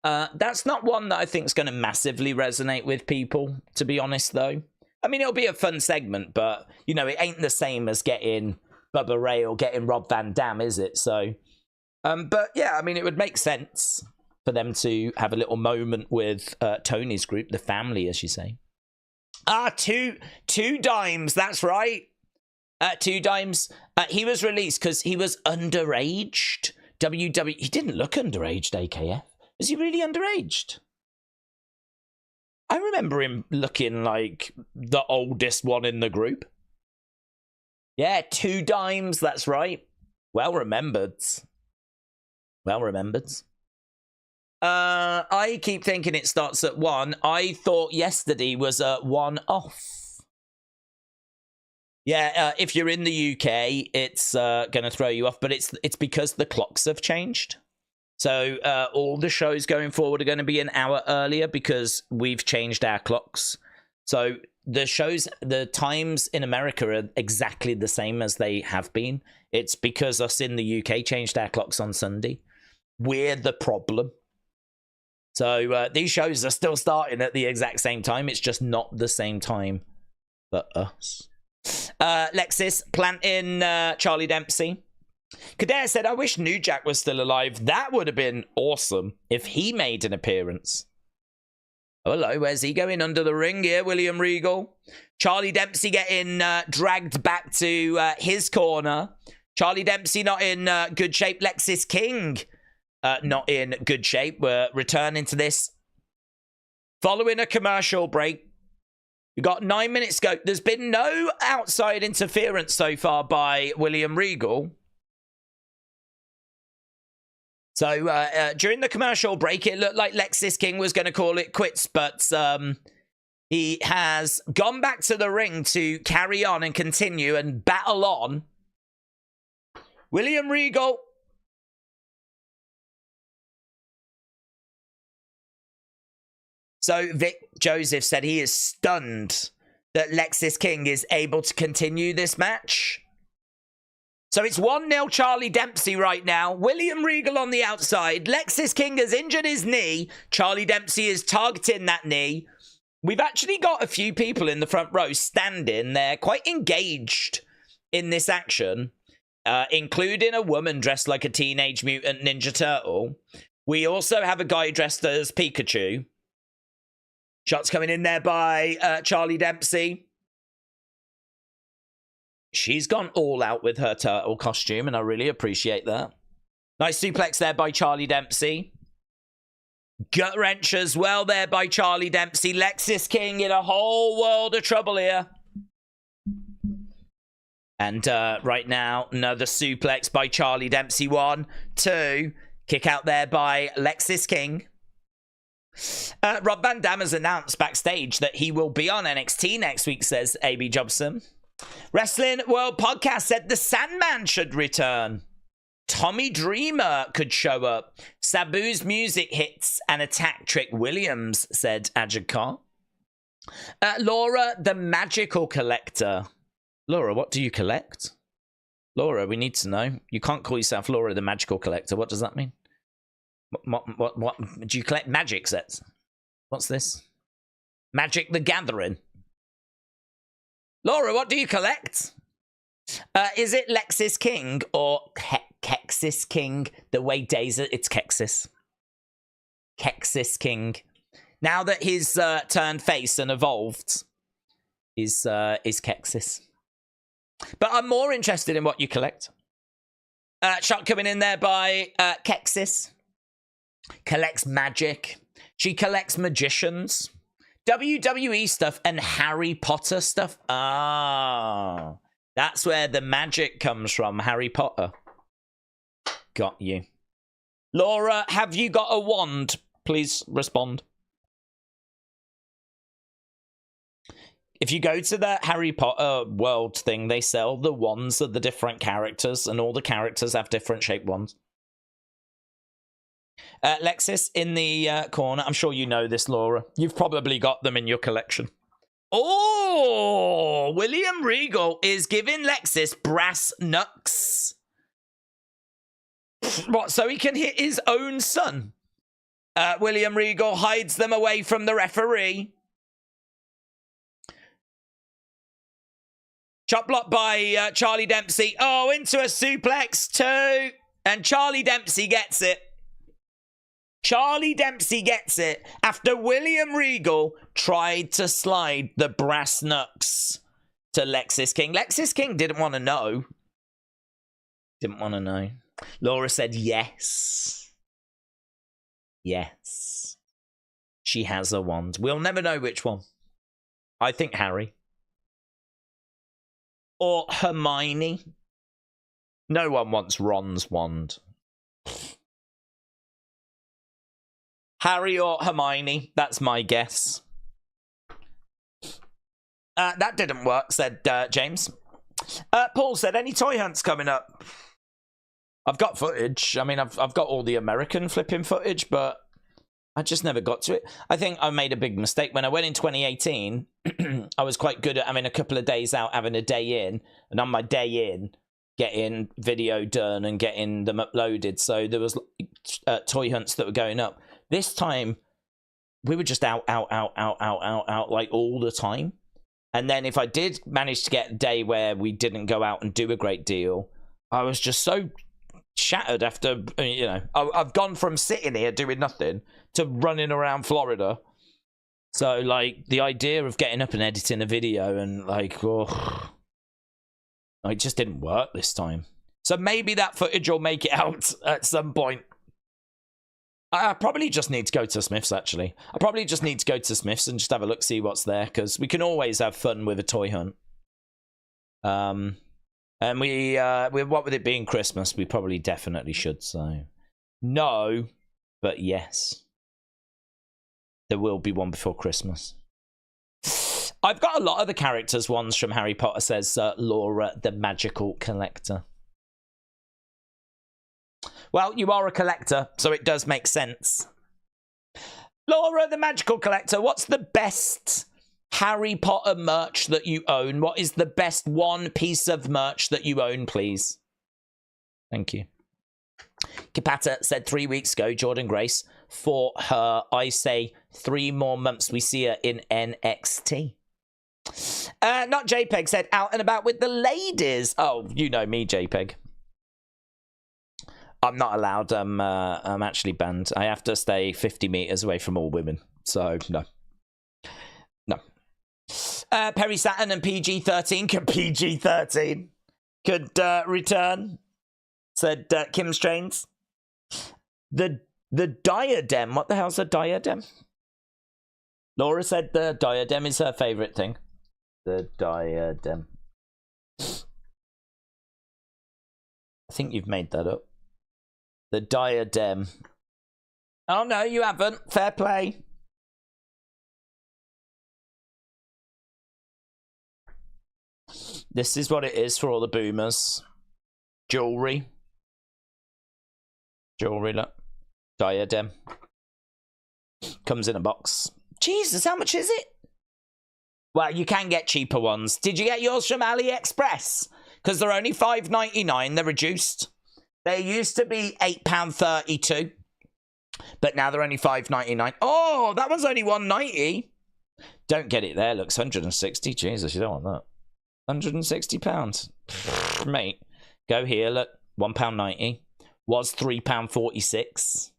That's not one that I think is going to massively resonate with people, to be honest, though. I mean, it'll be a fun segment, but, you know, it ain't the same as getting Bubba Ray or getting Rob Van Dam, is it? So, but yeah, I mean, it would make sense for them to have a little moment with Tony's group, the family, as you say. Two Dimes, that's right. Two Dimes. He was released because he was underaged. He didn't look underaged, AKF. Was he really underaged? I remember him looking like the oldest one in the group. Yeah, Two Dimes, that's right. Well remembered. Well remembered. I keep thinking it starts at 1. I thought yesterday was a 1 off. Yeah, if you're in the UK, it's going to throw you off, but it's because the clocks have changed. So all the shows going forward are going to be an hour earlier because we've changed our clocks. So the shows, the times in America are exactly the same as they have been. It's because us in the UK changed our clocks on Sunday. We're the problem. So these shows are still starting at the exact same time. It's just not the same time for us. Lexis planting Charlie Dempsey. Kader said, I wish New Jack was still alive. That would have been awesome if he made an appearance. Oh, hello, where's he going? Under the ring here, William Regal. Charlie Dempsey getting dragged back to his corner. Charlie Dempsey not in good shape. Lexis King not in good shape. We're returning to this following a commercial break. We got 9 minutes to go. There's been no outside interference so far by William Regal. So during the commercial break, it looked like Lexis King was going to call it quits, but he has gone back to the ring to carry on and continue and battle on. William Regal. So Vic Joseph said he is stunned that Lexis King is able to continue this match. So it's 1-0 Charlie Dempsey right now. William Regal on the outside. Lexis King has injured his knee. Charlie Dempsey is targeting that knee. We've actually got a few people in the front row standing there, quite engaged in this action, including a woman dressed like a Teenage Mutant Ninja Turtle. We also have a guy dressed as Pikachu. Shots coming in there by Charlie Dempsey. She's gone all out with her turtle costume, and I really appreciate that. Nice suplex there by Charlie Dempsey. Gut wrench as well there by Charlie Dempsey. Lexis King in a whole world of trouble here. And right now, another suplex by Charlie Dempsey. 1, 2. Kick out there by Lexis King. Rob Van Dam has announced backstage that he will be on NXT next week, says AB Jobson. Wrestling World Podcast said the Sandman should return. Tommy Dreamer could show up. Sabu's music hits and attack Trick Williams, said Ajay Khan. Laura, the magical collector. Laura, what do you collect? Laura, we need to know. You can't call yourself Laura, the magical collector. What does that mean? What do you collect? Magic sets? What's this? Magic the Gathering. Laura, what do you collect? Is it Lexis King or Kexis King? The way Daze, it's Kexis. Kexis King. Now that he's turned face and evolved, is Kexis. But I'm more interested in what you collect. Shot coming in there by Kexis. Collects magic. She collects magicians. WWE stuff and Harry Potter stuff. Ah, that's where the magic comes from. Harry Potter. Got you. Laura, have you got a wand? Please respond. If you go to the Harry Potter world thing, they sell the wands of the different characters, and all the characters have different shaped wands. Lexis in the corner. I'm sure you know this, Laura. You've probably got them in your collection. Oh, William Regal is giving Lexis brass knucks. What, so he can hit his own son? William Regal hides them away from the referee. Chop block by Charlie Dempsey. Oh, into a suplex too. And Charlie Dempsey gets it. Charlie Dempsey gets it after William Regal tried to slide the brass knucks to Lexis King. Lexis King didn't want to know. Didn't want to know. Laura said yes. Yes. She has a wand. We'll never know which one. I think Harry. Or Hermione. No one wants Ron's wand. Harry or Hermione, that's my guess. That didn't work, said James. Paul said, any toy hunts coming up? I've got footage. I mean, I've got all the American flipping footage, but I just never got to it. I think I made a big mistake. When I went in 2018, I was quite good at having a couple of days out, having a day in, and on my day in, getting video done and getting them uploaded. So there was toy hunts that were going up. This time, we were just out, like all the time. And then if I did manage to get a day where we didn't go out and do a great deal, I was just so shattered after, you know, I've gone from sitting here doing nothing to running around Florida. So, like, the idea of getting up and editing a video and, like, oh, it just didn't work this time. So maybe that footage will make it out at some point. I probably just need to go to Smith's, actually. I probably just need to go to Smith's and just have a look, see what's there, because we can always have fun with a toy hunt. And we what with it being Christmas, we probably definitely should, so. No, but yes. There will be one before Christmas. I've got a lot of the characters' ones from Harry Potter, says Laura, the Magical Collector. Well, you are a collector, so it does make sense. Laura, the Magical Collector, what's the best Harry Potter merch that you own? What is the best one piece of merch that you own, please? Thank you. Kipata said 3 weeks ago, Jordan Grace, for her, I say 3 more months we see her in NXT. Not JPEG said out and about with the ladies. Oh, you know me, JPEG. I'm not allowed. I'm actually banned. I have to stay 50 meters away from all women. So, no. No. Perry Saturn and PG-13 could PG-13 could return, said Kim Strains. The diadem. What the hell's a diadem? Laura said the diadem is her favourite thing. The diadem. I think you've made that up. The diadem. Oh, no, you haven't. Fair play. This is what it is for all the boomers. Jewelry. Jewelry, look. Diadem. Comes in a box. Jesus, how much is it? Well, you can get cheaper ones. Did you get yours from AliExpress? Because they're only $5.99. They're reduced. They used to be £8.32. But now they're only $5.99. Oh, that one's only $1.90. Don't get it there. Looks $160. Jesus, you don't want that. £160. Mate, go here. Look, £1.90. Was £3.46.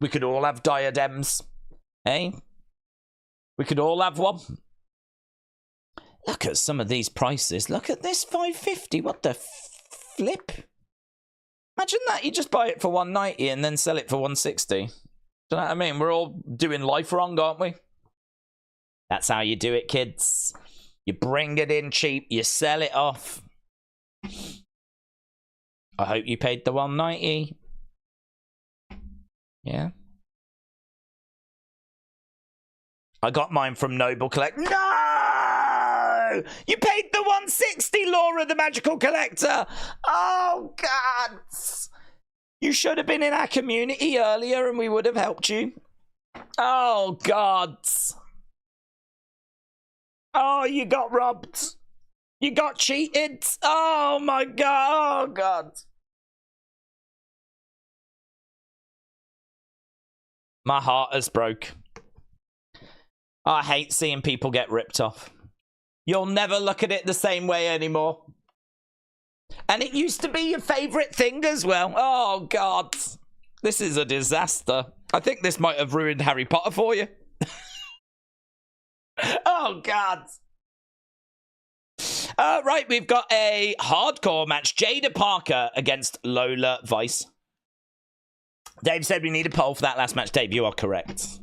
We could all have diadems. Hey? We could all have one. Look at some of these prices. Look at this, $5.50. What the flip? Imagine that. You just buy it for $1.90 and then sell it for $1.60. Do you know what I mean? We're all doing life wrong, aren't we? That's how you do it, kids. You bring it in cheap. You sell it off. I hope you paid the $1.90. Yeah. I got mine from Noble Collect. No! You paid the $1.60, Laura, the Magical Collector. Oh, God. You should have been in our community earlier and we would have helped you. Oh, God. Oh, you got robbed. You got cheated. Oh, my God. Oh, God. My heart has broke. I hate seeing people get ripped off. You'll never look at it the same way anymore. And it used to be your favourite thing as well. Oh, God. This is a disaster. I think this might have ruined Harry Potter for you. Oh, God. Right, we've got a hardcore match. Jada Parker against Lola Vice. Dave said we need a poll for that last match. Dave, you are correct.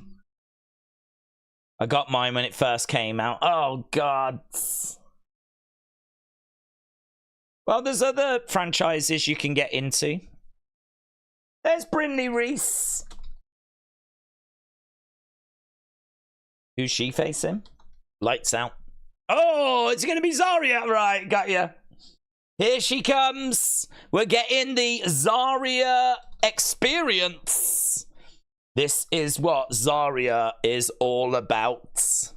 I got mine when it first came out. Oh, God. Well, there's other franchises you can get into. There's Brindley Reese. Who's she facing? Lights out. Oh, it's going to be Zaria. Right, got you. Here she comes. We're getting the Zaria experience. This is what Zaria is all about.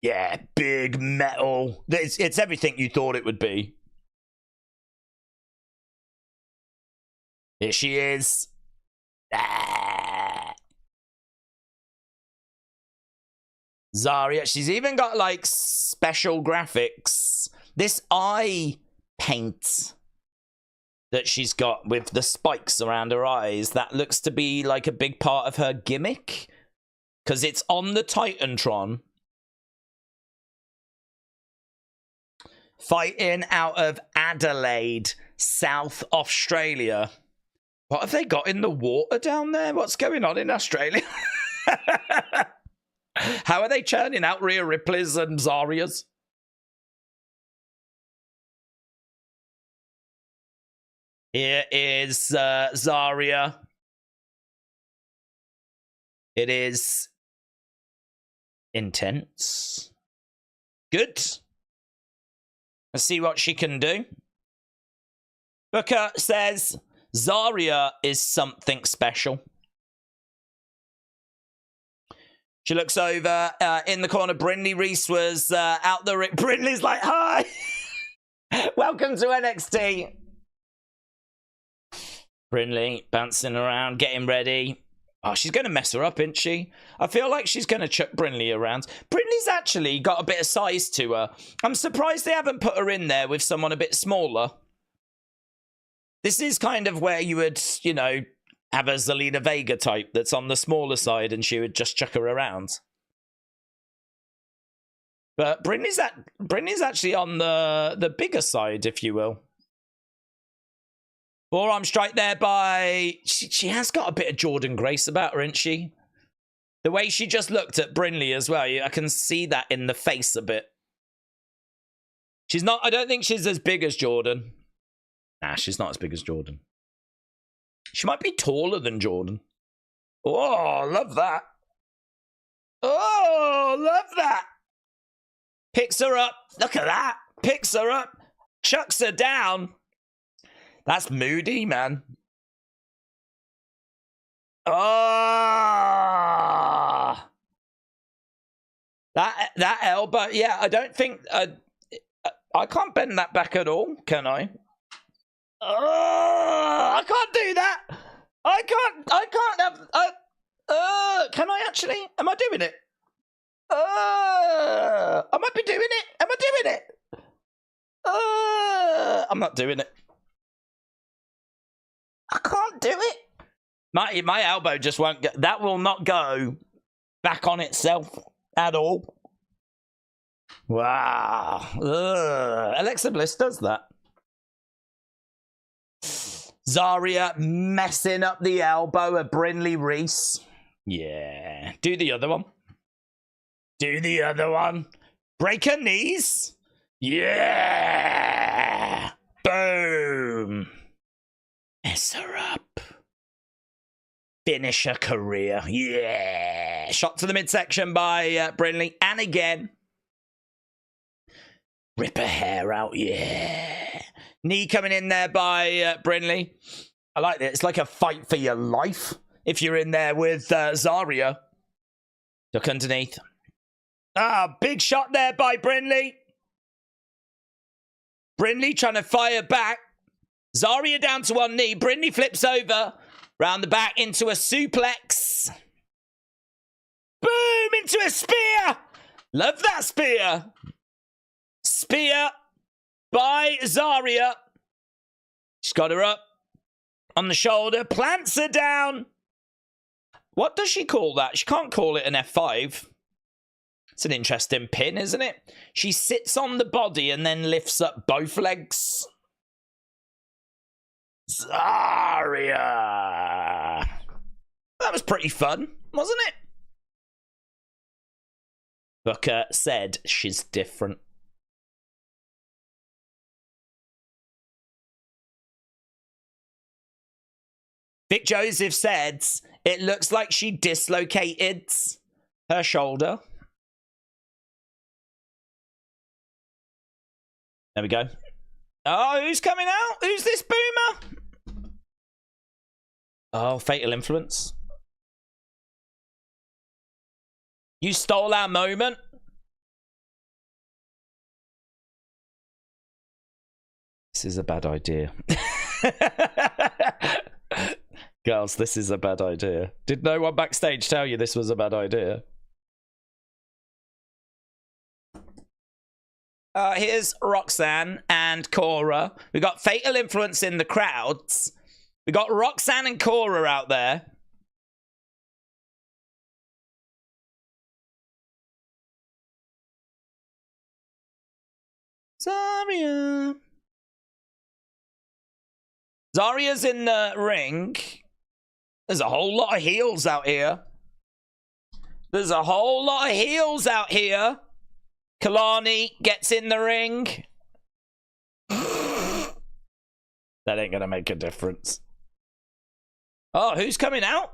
Yeah, big metal. It's everything you thought it would be. Here she is. Ah. Zaria. She's even got, like, special graphics. This eye paint that she's got with the spikes around her eyes, that looks to be, like, a big part of her gimmick. Because it's on the Titantron. Fighting out of Adelaide, South Australia. What have they got in the water down there? What's going on in Australia? How are they churning out Ria Ripley's and Zaria's? Here is Zaria. It is intense. Good. Let's see what she can do. Booker says Zaria is something special. She looks over in the corner. Brindley Reese was out the ring. Brindley's like, hi. Welcome to NXT. Brindley bouncing around, getting ready. Oh, she's going to mess her up, isn't she? I feel like she's going to chuck Brindley around. Brindley's actually got a bit of size to her. I'm surprised they haven't put her in there with someone a bit smaller. This is kind of where you would, you know, have a Zelina Vega type that's on the smaller side and she would just chuck her around. But Brindley's actually on the bigger side, if you will. Forearm strike there by... She has got a bit of Jordan Grace about her, isn't she? The way she just looked at Brindley as well. I can see that in the face a bit. She's not... I don't think she's as big as Jordan. Nah, she's not as big as Jordan. She might be taller than Jordan. Oh, love that. Oh, love that. Picks her up. Look at that. Picks her up. Chucks her down. That's moody, man. Oh. That elbow. Yeah, I don't think... I can't bend that back at all, can I? I can't do that. I can't have... can I actually? Am I doing it? I might be doing it. Am I doing it? I'm not doing it. I can't do it. My elbow just won't go. That will not go back on itself at all. Wow. Alexa Bliss does that. Zaria messing up the elbow of Brindley Reese. Yeah. Do the other one. Do the other one. Break her knees. Yeah. Boom. Mess her up. Finish her career. Yeah. Shot to the midsection by Brindley. And again. Rip her hair out. Yeah. Knee coming in there by Brindley. I like it. It's like a fight for your life. If you're in there with Zaria. Duck underneath. Ah, big shot there by Brindley. Brindley trying to fire back. Zaria down to one knee. Brindley flips over. Round the back into a suplex. Boom! Into a spear! Love that spear. Spear by Zaria. She's got her up on the shoulder. Plants her down. What does she call that? She can't call it an F5. It's an interesting pin, isn't it? She sits on the body and then lifts up both legs. Zaria. That was pretty fun, wasn't it? Booker said she's different. Vic Joseph said it looks like she dislocated her shoulder. There we go. Oh, who's coming out? Who's this boomer? Oh, Fatal Influence. You stole our moment. This is a bad idea. Girls, this is a bad idea. Did no one backstage tell you this was a bad idea? Here's Roxanne and Cora. We got Fatal Influence in the crowds. We got Roxanne and Cora out there. Zaria. Zaria's in the ring. There's a whole lot of heels out here. There's a whole lot of heels out here. Cahrlie gets in the ring. That ain't gonna make a difference. Oh, who's coming out?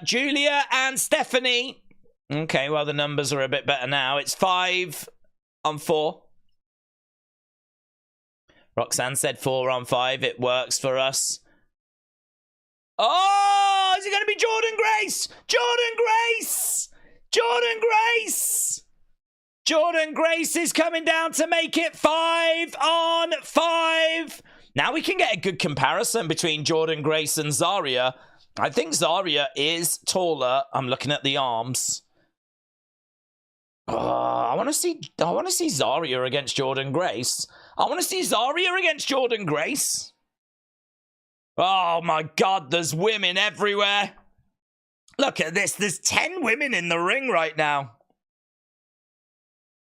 Julia and Stephanie. Okay, well, the numbers are a bit better now. It's 5-on-4. Roxanne said 4-on-5. It works for us. Oh, is it going to be Jordynne Grace? Jordynne Grace! Jordynne Grace! Jordynne Grace is coming down to make it 5-on-5. Now we can get a good comparison between Jordynne Grace and Zaria. I think Zaria is taller. I'm looking at the arms. I want to see Zaria against Jordynne Grace. I want to see Zaria against Jordynne Grace. Oh my God, there's women everywhere. Look at this. There's 10 women in the ring right now.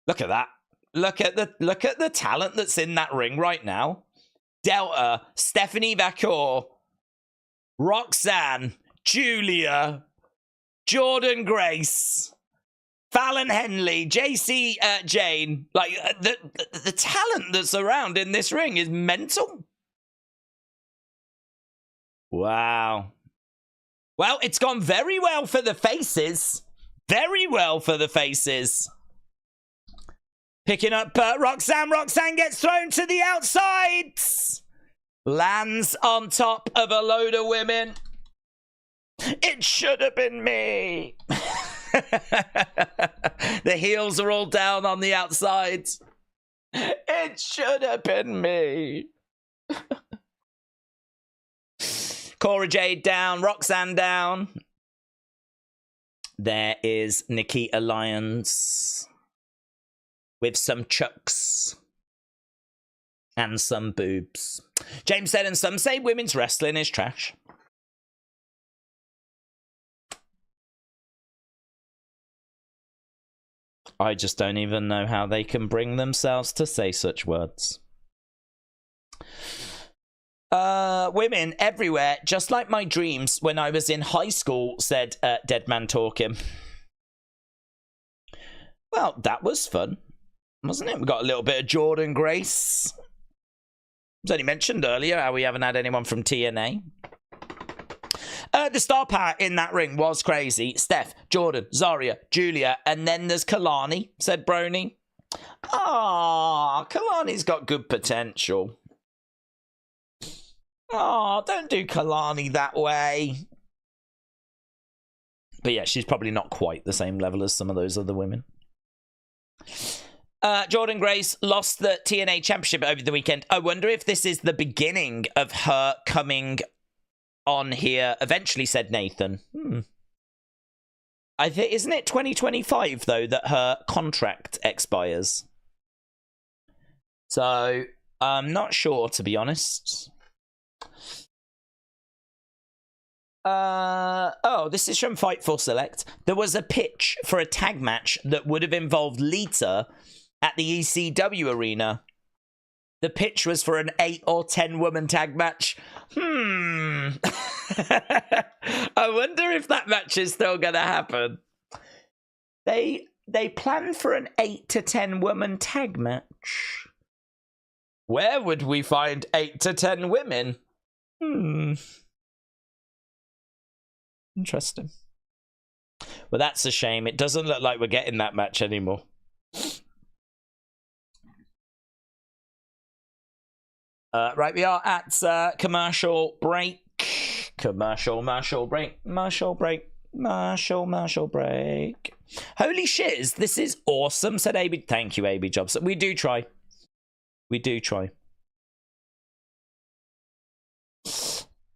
Look at that. Look at the talent that's in that ring right now. Delta, Stephanie Vacour, Roxanne, Julia, Jordynne Grace, Fallon Henley, JC Jane. Like, the talent that's around in this ring is mental. Wow. Well, it's gone very well for the faces. Very well for the faces. Picking up Roxanne. Roxanne gets thrown to the outside. Lands on top of a load of women. It should have been me. The heels are all down on the outside. It should have been me. Cora Jade down. Roxanne down. There is Nikita Lyons with some chucks and some boobs. James said, and some say women's wrestling is trash. I just don't even know how they can bring themselves to say such words. Women everywhere, just like my dreams when I was in high school, said Dead Man Talking. Well, that was fun, wasn't it? We got a little bit of Jordynne Grace. It was only mentioned earlier how we haven't had anyone from TNA. The star power in that ring was crazy. Steph, Jordan, Zaria, Julia, and then there's Cahrlie, said Brony. Ah, Kalani's got good potential. Oh, don't do Cahrlie that way. But yeah, she's probably not quite the same level as some of those other women. Jordynne Grace lost the TNA Championship over the weekend. I wonder if this is the beginning of her coming on here eventually, said Nathan. I think, isn't it 2025 though that her contract expires? So I'm not sure, to be honest. Oh, this is from Fightful Select. There was a pitch for a tag match that would have involved Lita at the ECW arena. The pitch was for an 8 or 10 woman tag match. I wonder if that match is still going to happen. They planned for an 8 to 10 woman tag match. Where would we find 8 to 10 women? Interesting. Well, that's a shame. It doesn't look like we're getting that match anymore. Right, we are at commercial break. Commercial break. Holy shiz, this is awesome, said AB. Thank you, AB Jobs. We do try.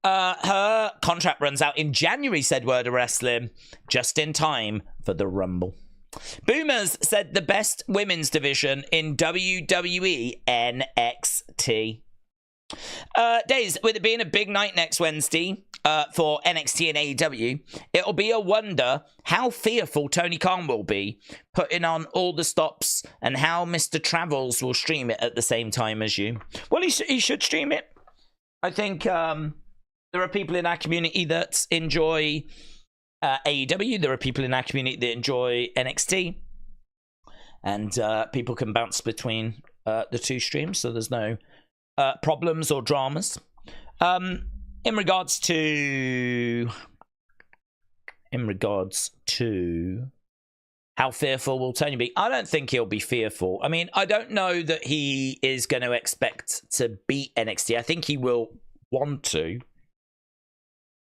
Her contract runs out in January, said Word of Wrestling, just in time for the Rumble. Boomers said the best women's division in WWE NXT. Daze, with it being a big night next Wednesday for NXT and AEW, it'll be a wonder how fearful Tony Khan will be putting on all the stops and how Mr. Travels will stream it at the same time as you. Well, he should stream it. I think there are people in our community that enjoy AEW. There are people in our community that enjoy NXT. And people can bounce between the two streams, so there's no problems or dramas. In regards to how fearful will Tony be, I don't think he'll be fearful. I mean, I don't know that he is going to expect to beat NXT. I think he will want to.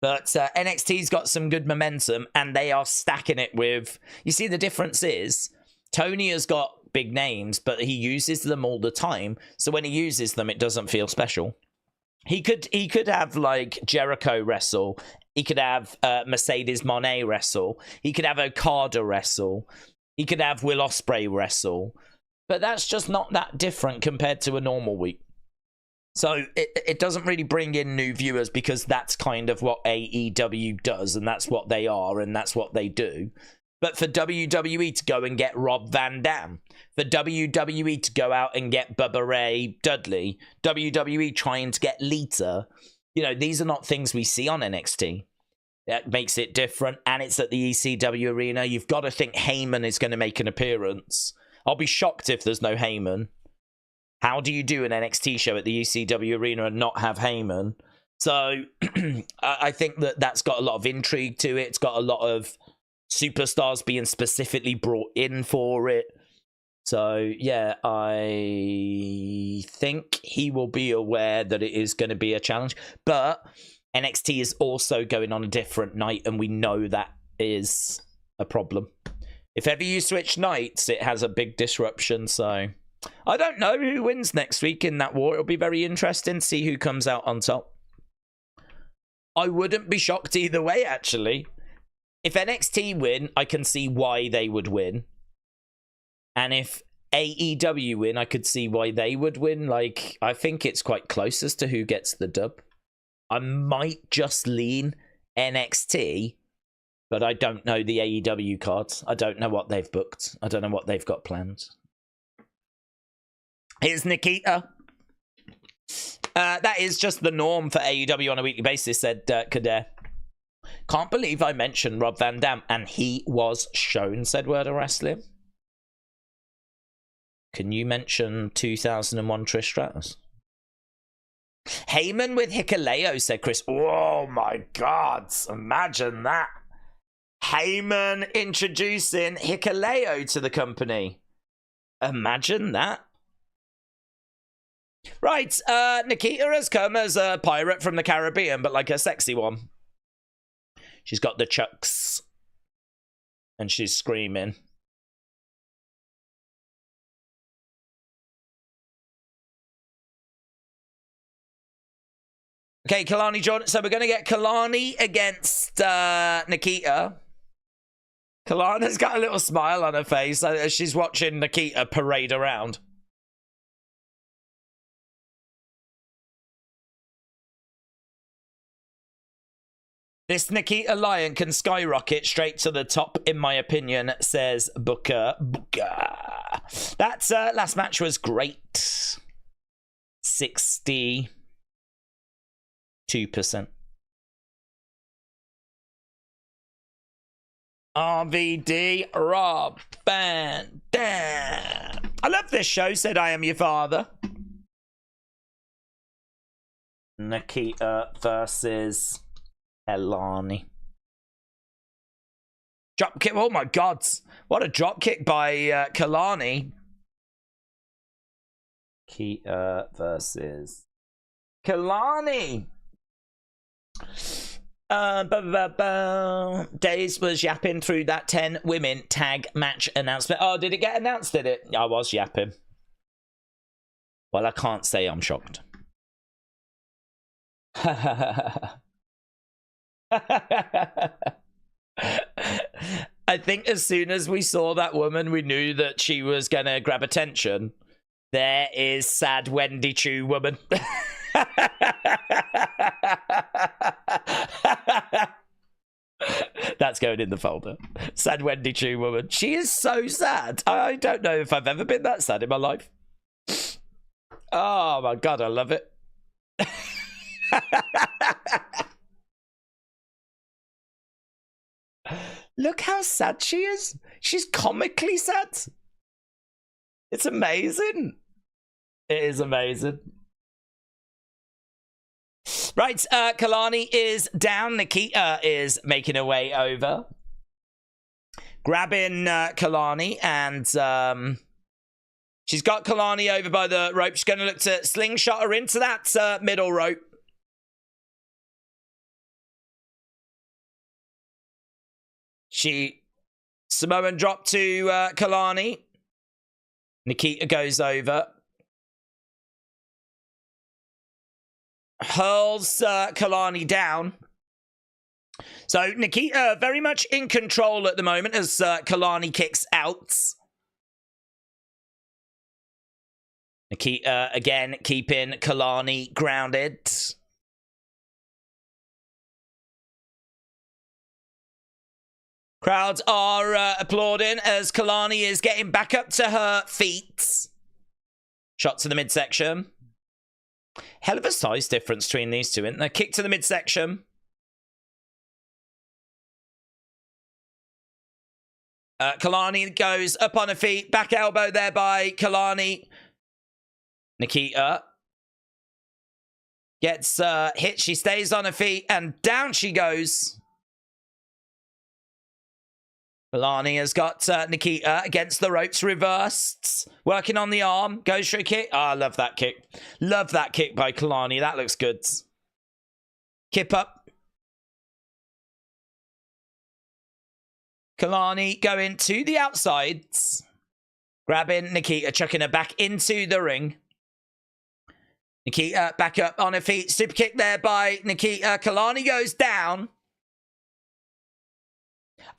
But NXT's got some good momentum, and they are stacking it with... You see, the difference is, Tony has got big names, but he uses them all the time. So when he uses them, it doesn't feel special. He could have, like, Jericho wrestle. He could have Mercedes Moné wrestle. He could have Okada wrestle. He could have Will Ospreay wrestle. But that's just not that different compared to a normal week. So it doesn't really bring in new viewers because that's kind of what AEW does, and that's what they are, and that's what they do. But for WWE to go and get Rob Van Dam, for WWE to go out and get Bubba Ray Dudley, WWE trying to get Lita, you know, these are not things we see on NXT. That makes it different, and it's at the ECW arena. You've got to think Heyman is going to make an appearance. I'll be shocked if there's no Heyman. How do you do an NXT show at the ECW arena and not have Heyman? So I think that that's got a lot of intrigue to it. It's got a lot of superstars being specifically brought in for it. So, yeah, I think he will be aware that it is going to be a challenge. But NXT is also going on a different night, and we know that is a problem. If ever you switch nights, it has a big disruption, so... I don't know who wins next week in that war. It'll be very interesting to see who comes out on top. I wouldn't be shocked either way, actually. If NXT win, I can see why they would win. And if AEW win, I could see why they would win. Like, I think it's quite close as to who gets the dub. I might just lean NXT, but I don't know the AEW cards. I don't know what they've booked. I don't know what they've got planned. Here's Nikita. That is just the norm for AEW on a weekly basis, said Kader. Can't believe I mentioned Rob Van Dam, and he was shown, said Word of Wrestling. Can you mention 2001 Trish Stratus? Heyman with Hikuleo, said Chris. Oh my God, imagine that. Heyman introducing Hikuleo to the company. Imagine that. Right, Nikita has come as a pirate from the Caribbean, but like a sexy one. She's got the chucks. And she's screaming. Okay, Cahrlie Jordan. So we're going to get Cahrlie against Nikita. Kalana's got a little smile on her face as she's watching Nikita parade around. This Nikita Lion can skyrocket straight to the top, in my opinion, says Booker. That last match was great. 62%. RVD, Rob Van Dam. I love this show, said I Am Your Father. Nikita versus Elani. Drop kick. Oh my god. What a drop kick by Cahrlie. Nikita versus Cahrlie. Daze was yapping through that 10 women tag match announcement. Oh, did it get announced, did it? I was yapping. Well, I can't say I'm shocked. I think as soon as we saw that woman, we knew that she was going to grab attention. There is sad Wendy Choo woman. That's going in the folder. Sad Wendy Choo woman. She is so sad. I don't know if I've ever been that sad in my life. Oh my god, I love it. Look how sad she is. She's comically sad. It's amazing. It is amazing. Right, Cahrlie is down. Nikita is making her way over. Grabbing Cahrlie, and she's got Cahrlie over by the rope. She's going to look to slingshot her into that middle rope. Samoan drop to Cahrlie. Nikita goes over. Hurls Cahrlie down. So Nikita very much in control at the moment as Cahrlie kicks out. Nikita again keeping Cahrlie grounded. Crowds are applauding as Cahrlie is getting back up to her feet. Shot to the midsection. Hell of a size difference between these two, isn't there? Kick to the midsection. Cahrlie goes up on her feet. Back elbow there by Cahrlie. Nikita gets hit. She stays on her feet and down she goes. Cahrlie has got Nikita against the ropes, reversed, working on the arm, goes for a kick. Oh, I love that kick. Love that kick by Cahrlie. That looks good. Kip up. Cahrlie going to the outside, grabbing Nikita, chucking her back into the ring. Nikita back up on her feet. Super kick there by Nikita. Cahrlie goes down.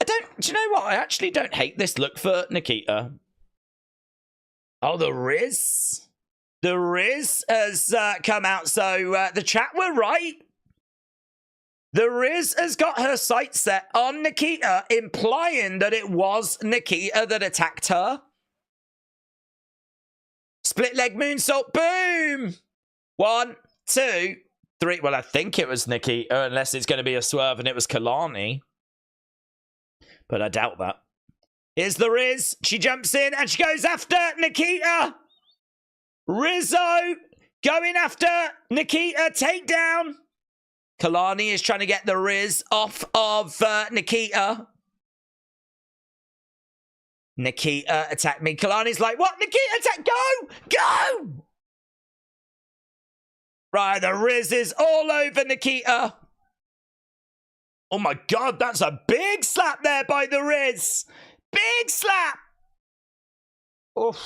Do you know what? I actually don't hate this look for Nikita. Oh, the Riz. The Riz has come out. So the chat were right. The Riz has got her sights set on Nikita, implying that it was Nikita that attacked her. Split leg moonsault. Boom. 1, 2, 3. Well, I think it was Nikita, unless it's going to be a swerve and it was Cahrlie. But I doubt that. Here's the Riz. She jumps in and she goes after Nikita. Rizzo going after Nikita. Takedown. Cahrlie is trying to get the Riz off of Nikita. Nikita attack me. Kalani's like, what? Nikita attack. Go! Go! Right, the Riz is all over Nikita. Oh my god, that's a big slap there by the Riz. Big slap. Oof.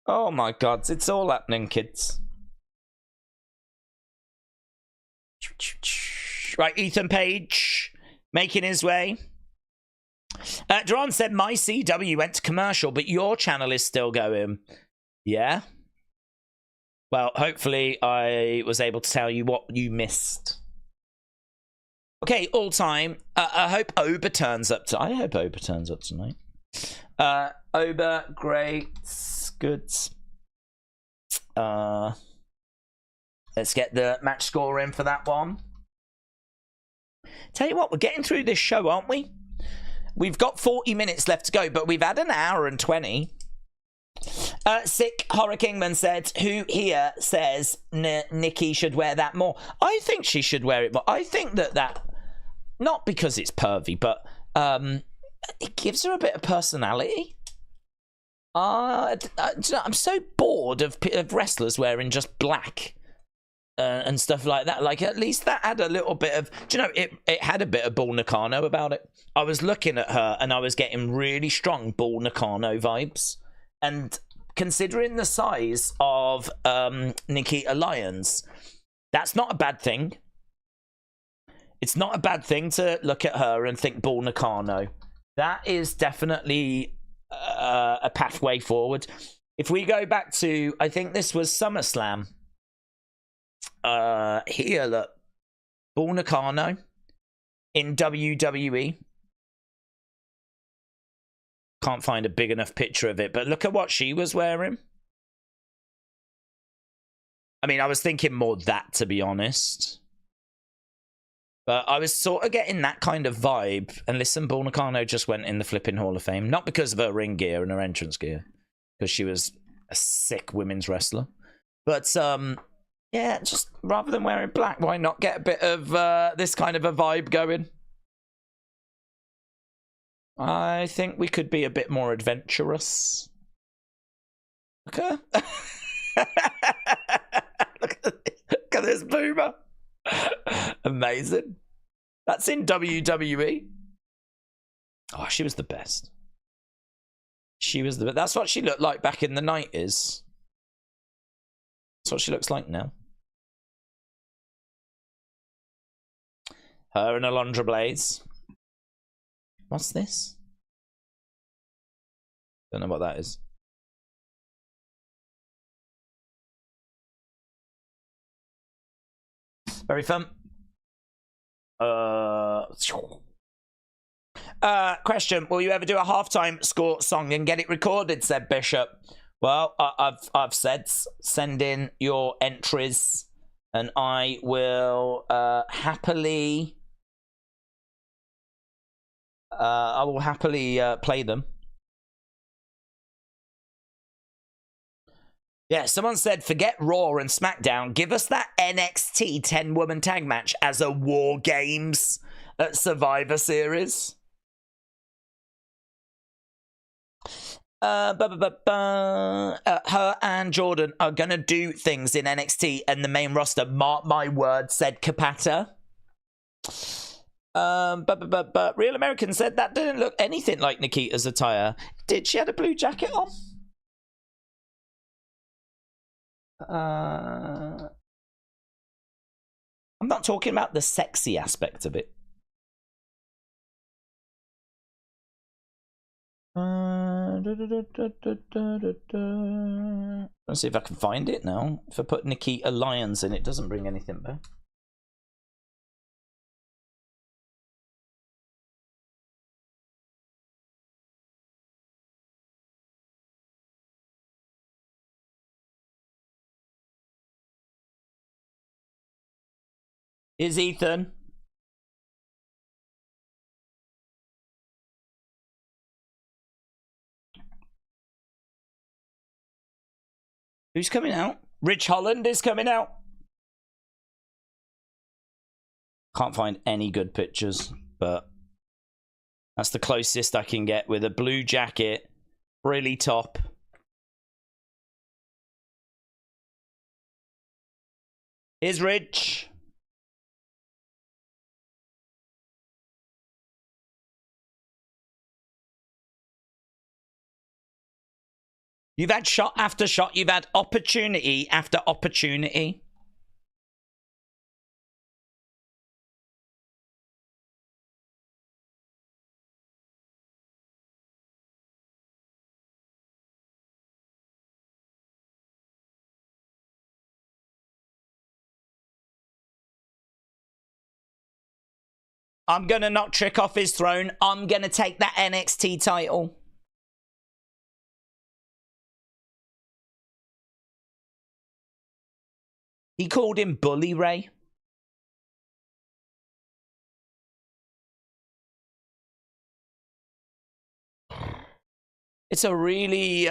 Oh my god, it's all happening, kids. Right, Ethan Page making his way. Duran said, my CW went to commercial, but your channel is still going. Yeah? Well, hopefully I was able to tell you what you missed. Okay, all time. I hope Oba turns up. I hope Oba turns up tonight. Oba, great. Good. Let's get the match score in for that one. Tell you what, we're getting through this show, aren't we? We've got 40 minutes left to go, but we've had an hour and 20. Sick Horror Kingman said, who here says Nikki should wear that more? I think she should wear it more. I think that not because it's pervy, but it gives her a bit of personality. I'm so bored of wrestlers wearing just black and stuff like that. Like, at least that had a little bit of, do you know, it had a bit of Bull Nakano about it. I was looking at her and I was getting really strong Bull Nakano vibes. And considering the size of Nikita Lyons, that's not a bad thing. It's not a bad thing to look at her and think Bull Nakano. That is definitely a pathway forward. If we go back to, I think this was SummerSlam. Here, look, Bull Nakano in WWE. Can't find a big enough picture of it, but look at what she was wearing. I mean, I was thinking more that, to be honest. But I was sort of getting that kind of vibe. And listen, Bull Nakano just went in the flipping Hall of Fame. Not because of her ring gear and her entrance gear. Because she was a sick women's wrestler. But, yeah, just rather than wearing black, why not get a bit of this kind of a vibe going? I think we could be a bit more adventurous. Okay. Look at this boomer. Amazing. That's in WWE. Oh, she was the best. She was the best. That's what she looked like back in the 90s. That's what she looks like now. Her and Alondra Blaze. What's this? Don't know what that is. Very fun. Question: will you ever do a halftime score song and get it recorded? Said Bishop. Well, I've said send in your entries, and I will happily. I will happily play them. Yeah, someone said, forget Raw and SmackDown. Give us that NXT 10-woman tag match as a War Games at Survivor Series. Her and Jordan are going to do things in NXT and the main roster. Mark my word, said Capata. Real American said that didn't look anything like Nikita's attire. Did she had a blue jacket on? I'm not talking about the sexy aspect of it. Let's see if I can find it now. If I put Nikita Lyons in, it doesn't bring anything back. Is Ethan? Who's coming out? Rich Holland is coming out. Can't find any good pictures, but that's the closest I can get with a blue jacket, frilly top. Here's Rich. You've had shot after shot. You've had opportunity after opportunity. I'm going to knock Trick off his throne. I'm going to take that NXT title. He called him Bully Ray. It's a really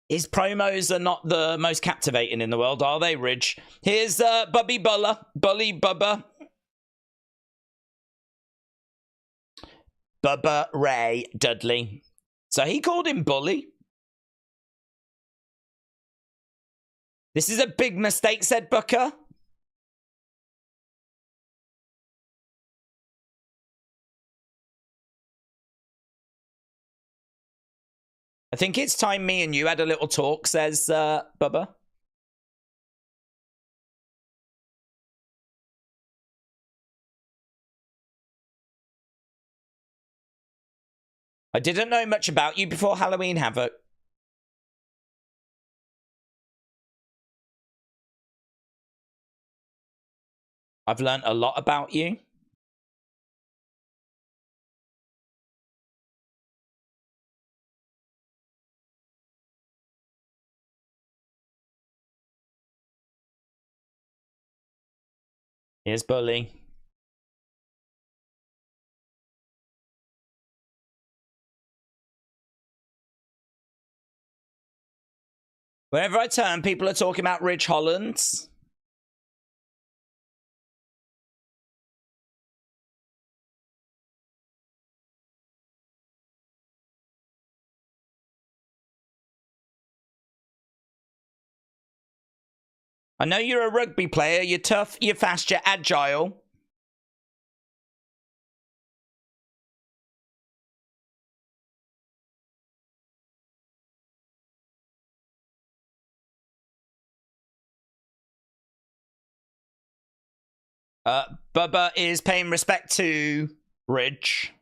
His promos are not the most captivating in the world, are they, Ridge? Here's Bully Bubba. Bubba Ray Dudley. So he called him Bully. This is a big mistake, said Booker. I think it's time me and you had a little talk, says Bubba. I didn't know much about you before Halloween Havoc. I've learned a lot about you. Here's Bully. Wherever I turn, people are talking about Ridge Holland. I know you're a rugby player. You're tough, you're fast, you're agile. Bubba is paying respect to Ridge.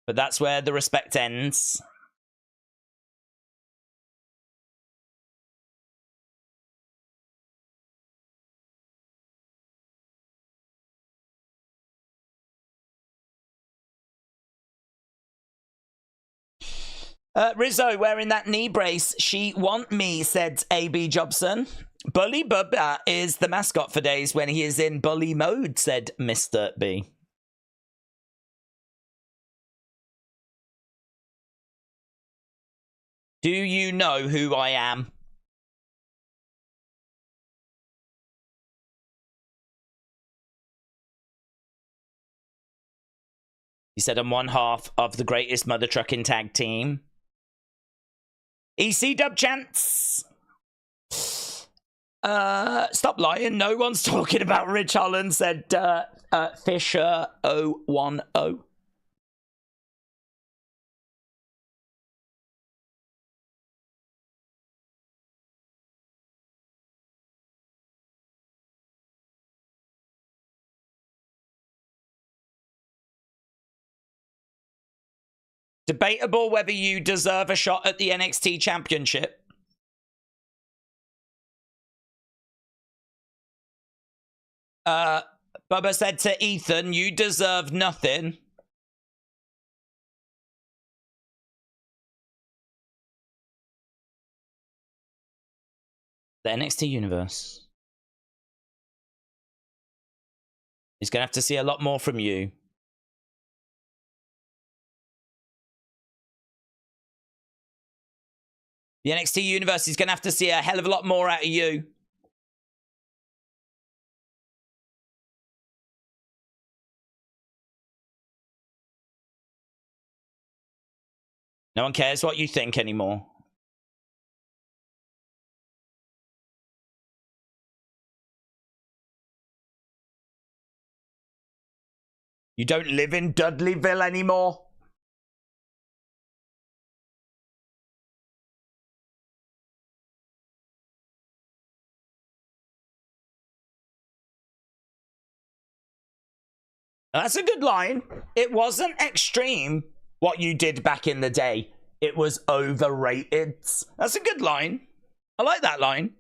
But that's where the respect ends. Rizzo wearing that knee brace. She want me, said AB Jobson. Bully Bubba is the mascot for days when he is in bully mode, said Mr. B. Do you know who I am? He said I'm one half of the greatest mother trucking tag team. EC Dub Chance. Stop lying. No one's talking about Rich Holland, said Fisher 010. Debatable whether you deserve a shot at the NXT Championship. Bubba said to Ethan, you deserve nothing. The NXT universe is going to have to see a lot more from you. The NXT universe is going to have to see a hell of a lot more out of you. No one cares what you think anymore. You don't live in Dudleyville anymore. That's a good line. It wasn't extreme what you did back in the day. It was overrated. That's a good line. I like that line.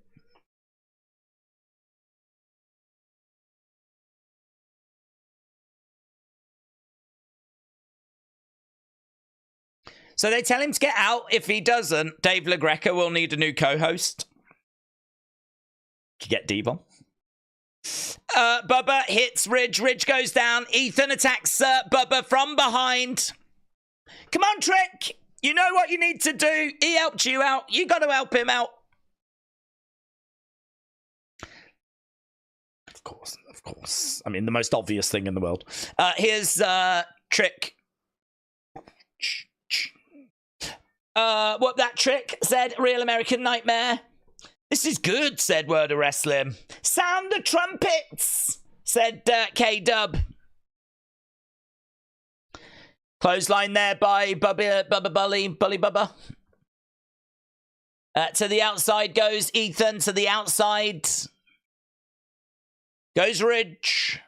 So they tell him to get out. If he doesn't, Dave LaGreca will need a new co-host. Get Devon. Bubba hits Ridge. Ridge goes down. Ethan attacks Bubba from behind. Come on, Trick. You know what you need to do. He helped you out. You got to help him out. Of course, of course. I mean, the most obvious thing in the world. Here's Trick. What that Trick said, Real American Nightmare. This is good, said Word of Wrestling. Sound the trumpets, said K-Dub. Clothesline there by Bully Bubba. To the outside goes Ethan. To the outside goes Ridge.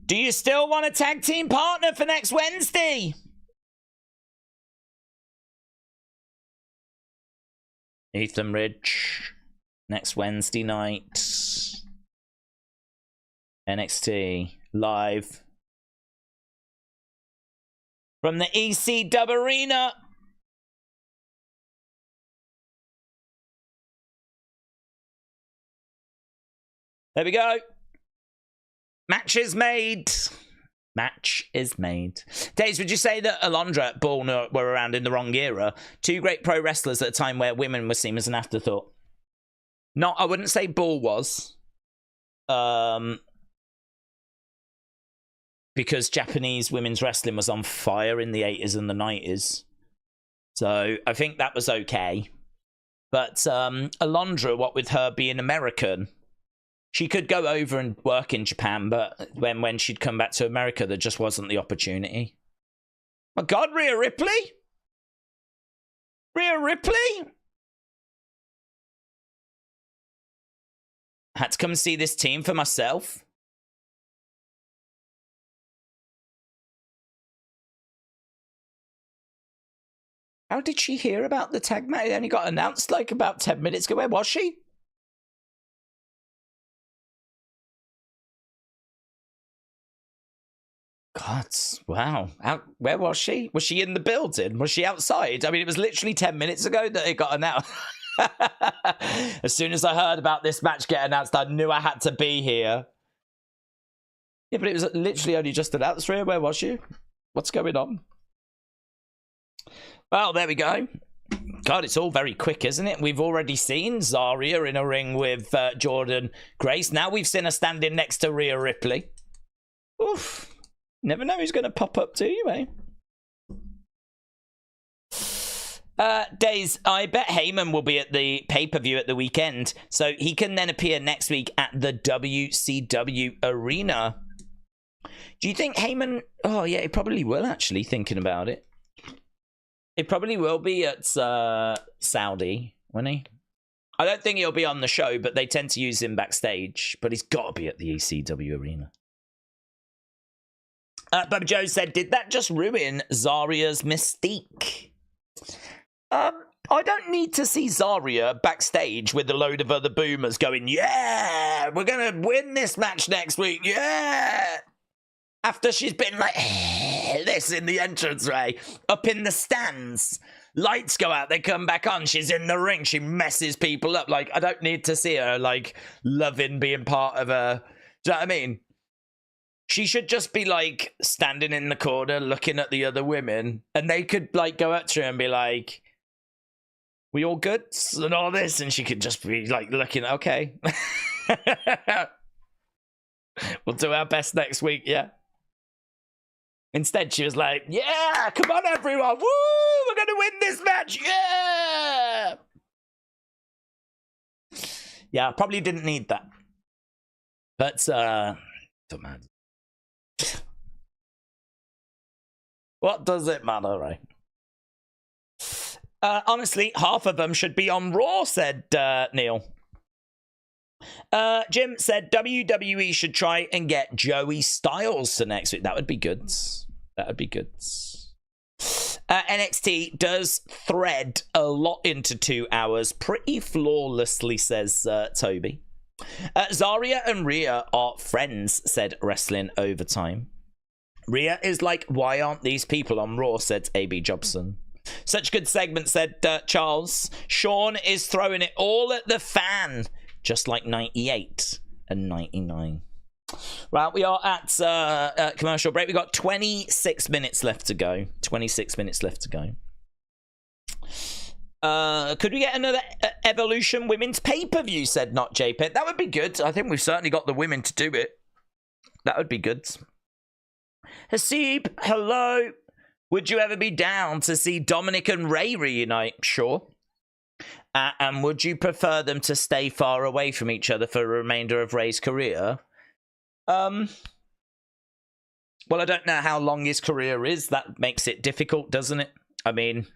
Do you still want a tag team partner for next Wednesday? Ethan Ridge. Next Wednesday night. NXT live. From the EC Dub Arena. There we go. Match is made. Match is made. Daze, would you say that Alondra, Bull were around in the wrong era? Two great pro wrestlers at a time where women were seen as an afterthought. No, I wouldn't say Bull was. Because Japanese women's wrestling was on fire in the 80s and the 90s. So I think that was okay. But Alondra, what with her being American, she could go over and work in Japan, but when she'd come back to America, there just wasn't the opportunity. My God, Ria Ripley? Ria Ripley? Had to come and see this team for myself. How did she hear about the tag match? It only got announced like about 10 minutes ago. Where was she? God, wow. Where was she? Was she in the building? Was she outside? I mean, it was literally 10 minutes ago that it got announced. As soon as I heard about this match get announced, I knew I had to be here. Yeah, but it was literally only just announced. Ria, where was you? What's going on? Well, there we go. God, it's all very quick, isn't it? We've already seen Zaria in a ring with Jordan Grace. Now we've seen her standing next to Ria Ripley. Oof. Never know who's going to pop up to you, eh? Daze, I bet Heyman will be at the pay-per-view at the weekend, so he can then appear next week at the WCW Arena. Do you think Heyman... Oh, yeah, he probably will, actually, thinking about it. He probably will be at Saudi, won't he? I don't think he'll be on the show, but they tend to use him backstage. But he's got to be at the ECW Arena. Bubba Joe said, did that just ruin Zaria's mystique? I don't need to see Zaria backstage with a load of other boomers going, yeah, we're going to win this match next week, yeah. After she's been like, this in the entranceway, up in the stands. Lights go out, they come back on, she's in the ring, she messes people up. Like, I don't need to see her, like, loving being part of a... Do you know what I mean? She should just be, like, standing in the corner, looking at the other women, and they could, like, go up to her and be like, we all good? And all this, and she could just be, like, looking, okay. We'll do our best next week, yeah. Instead, she was like, yeah, come on, everyone. Woo, we're going to win this match. Yeah. Yeah, I probably didn't need that. But, don't matter. What does it matter, right? Honestly, half of them should be on Raw, said Neil. Jim said WWE should try and get Joey Styles to next week. That would be good. That would be good. NXT does thread a lot into 2 hours pretty flawlessly, says Toby. Zaria and Ria are friends, said Wrestling Overtime. Ria is like, why aren't these people on Raw, said AB Jobson. Such good segment, said Charles. Sean is throwing it all at the fan, just like 98 and 99. Right, we are at commercial break. We've got 26 minutes left to go. 26 minutes left to go. Could we get another Evolution Women's pay-per-view, said Not JPEG. That would be good. I think we've certainly got the women to do it. That would be good. Hasib, hello. Would you ever be down to see Dominic and Ray reunite? Sure. And would you prefer them to stay far away from each other for the remainder of Ray's career? Well, I don't know how long his career is. That makes it difficult, doesn't it? I mean,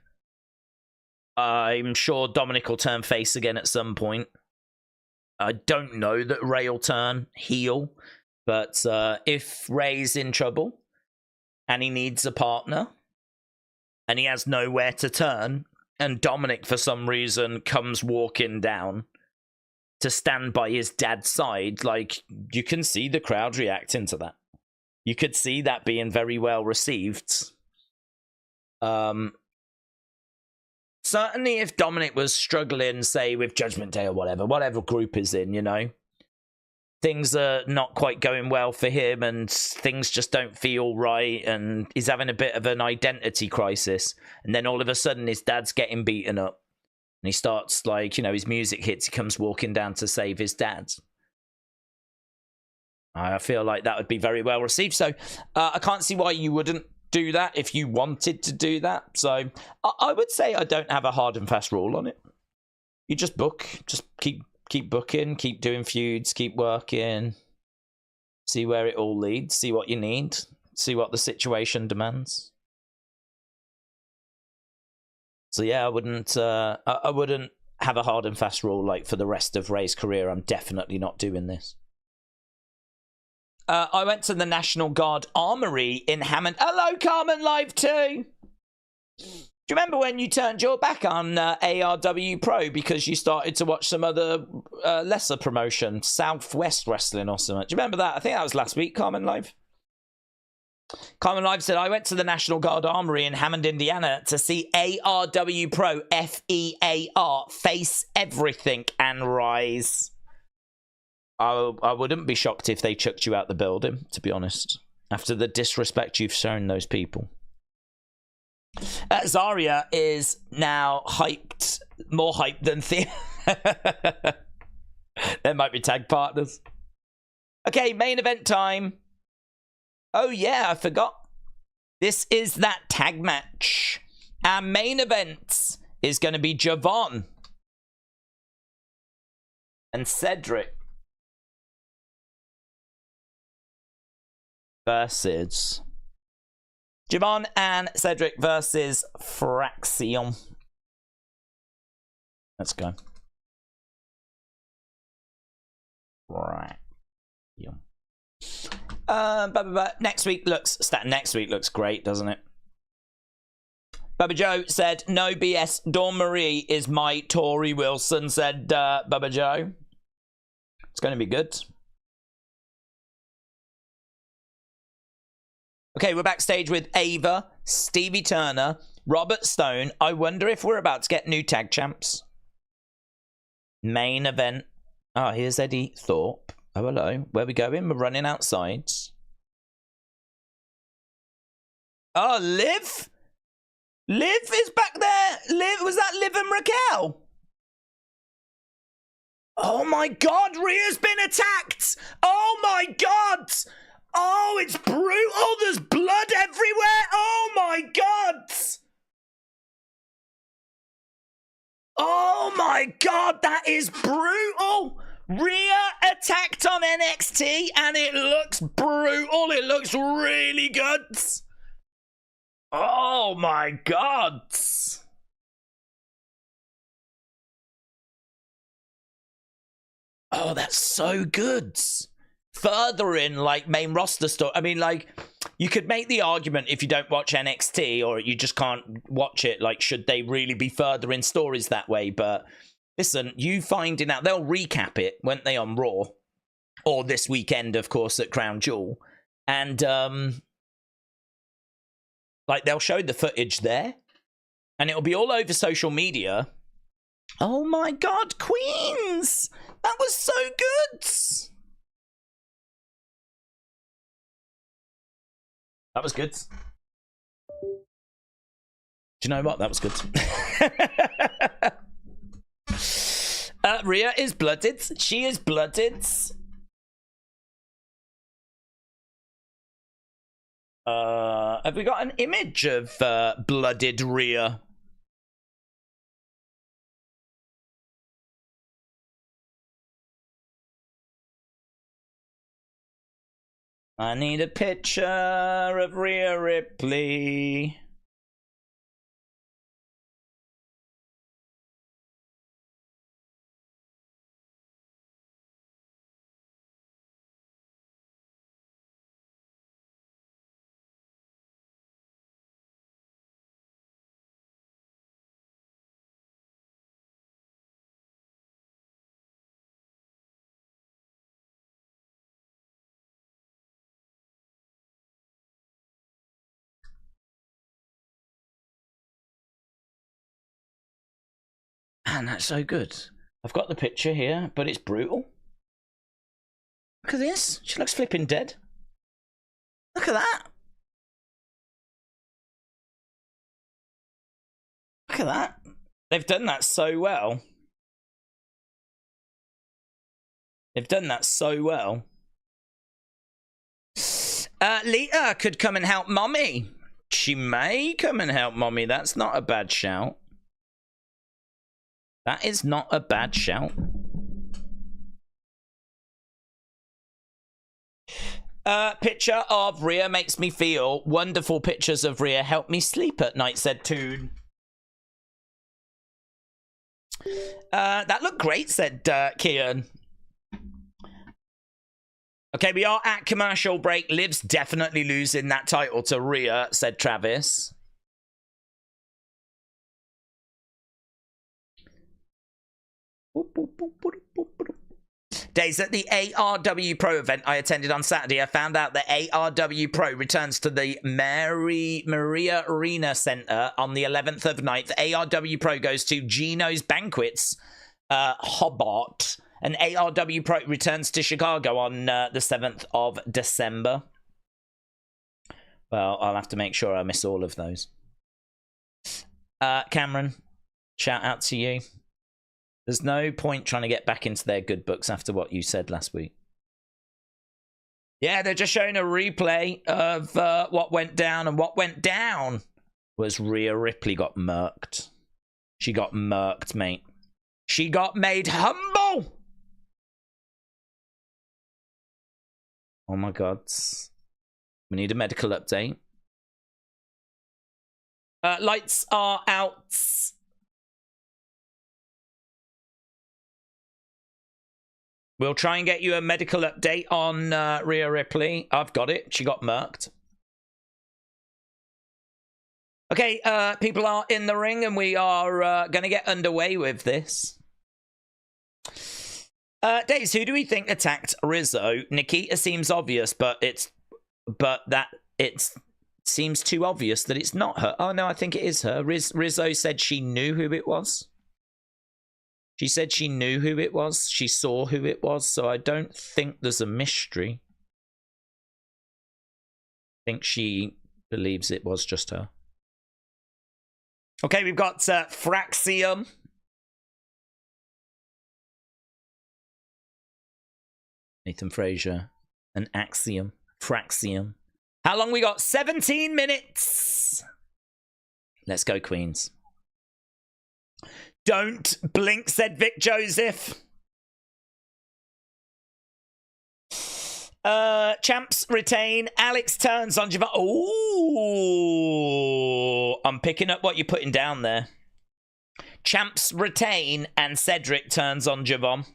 I'm sure Dominic will turn face again at some point. I don't know that Ray will turn heel, but if Ray's in trouble and he needs a partner and he has nowhere to turn, and Dominic, for some reason, comes walking down to stand by his dad's side, like, you can see the crowd reacting to that. You could see that being very well received. Certainly if Dominic was struggling, say, with Judgment Day or whatever group is in, you know, things are not quite going well for him and things just don't feel right and he's having a bit of an identity crisis. And then all of a sudden his dad's getting beaten up and he starts, like, you know, his music hits, he comes walking down to save his dad. I feel like that would be very well received. So I can't see why you wouldn't do that if you wanted to do that. So I would say I don't have a hard and fast rule on it. You just book, just keep booking, keep doing feuds, keep working, see where it all leads, see what you need, see what the situation demands. So yeah, I wouldn't have a hard and fast rule like for the rest of Ray's career. I'm definitely not doing this. I went to the National Guard Armory in Hammond. Hello, Carmen Live 2. Do you remember when you turned your back on ARW Pro because you started to watch some other lesser promotion, Southwest Wrestling or something? Do you remember that? I think that was last week, Carmen Live. Carmen Live said, I went to the National Guard Armory in Hammond, Indiana to see ARW Pro, FEAR, Face Everything and Rise. I wouldn't be shocked if they chucked you out the building, to be honest, after the disrespect you've shown those people. Zaria is now hyped, more hyped than Thea. There might be tag partners. Okay, main event time. Oh yeah, I forgot. This is that tag match. Our main event is going to be Javon and Cedric versus Javon and Cedric versus Fraxion. Let's go. Fraxion. Next week looks great, doesn't it? Bubba Joe said, no BS, Dawn Marie is my Tori Wilson, said Bubba Joe. It's going to be good. Okay, we're backstage with Ava, Stevie Turner, Robert Stone. I wonder if we're about to get new tag champs. Main event. Oh, here's Eddie Thorpe. Oh, hello. Where are we going? We're running outside. Oh, Liv? Liv is back there. Liv, was that Liv and Raquel? Oh my God, Rhea's been attacked. Oh my God. Oh, it's brutal. There's blood everywhere. Oh my God. Oh my God, that is brutal. Rhea attacked on NXT and it looks brutal. It looks really good. Oh my God. Oh, that's so good. Furthering, like, main roster stuff. I mean, like, you could make the argument if you don't watch NXT or you just can't watch it, like, should they really be furthering stories that way? But listen, you finding out, they'll recap it, won't they, on Raw? Or this weekend, of course, at Crown Jewel. And, like, they'll show the footage there. And it'll be all over social media. Oh my God, Queens! That was so good! That was good. Do you know what? That was good. Ria is blooded. She is blooded. Have we got an image of blooded Ria? I need a picture of Ria Ripley. Man, that's so good. I've got the picture here, but it's brutal. Look at this. She looks flipping dead. Look at that. Look at that. They've done that so well. They've done that so well. Lita could come and help Mommy. She may come and help Mommy. That's not a bad shout. That is not a bad shout. Picture of Ria makes me feel. Wonderful pictures of Ria help me sleep at night, said Toon. That looked great, said Kian. Okay, we are at commercial break. Liv's definitely losing that title to Ria, said Travis. Days at the ARW Pro event I attended on Saturday, I found out that ARW Pro returns to the Maria Arena Center on the 11th of 9th. ARW Pro goes to Gino's Banquets, Hobart, and ARW Pro returns to Chicago on the 7th of December. Well, I'll have to make sure I miss all of those. Cameron, shout out to you. There's no point trying to get back into their good books after what you said last week. Yeah, they're just showing a replay of what went down, and what went down was Ria Ripley got murked. She got murked, mate. She got made humble. Oh my God. We need a medical update. Lights are out. We'll try and get you a medical update on Ria Ripley. I've got it. She got murked. Okay, people are in the ring, and we are going to get underway with this. Daze, who do we think attacked Rizzo? Nikita seems obvious, but it seems too obvious that it's not her. Oh no, I think it is her. Rizzo said she knew who it was. She said she knew who it was. She saw who it was. So I don't think there's a mystery. I think she believes it was just her. Okay, we've got Fraxium. Nathan Frazier. An Axiom. Fraxium. How long we got? 17 minutes. Let's go, Queens. Don't blink, said Vic Joseph. Champs retain. Alex turns on Javon. Ooh. I'm picking up what you're putting down there. Champs retain and Cedric turns on Javon.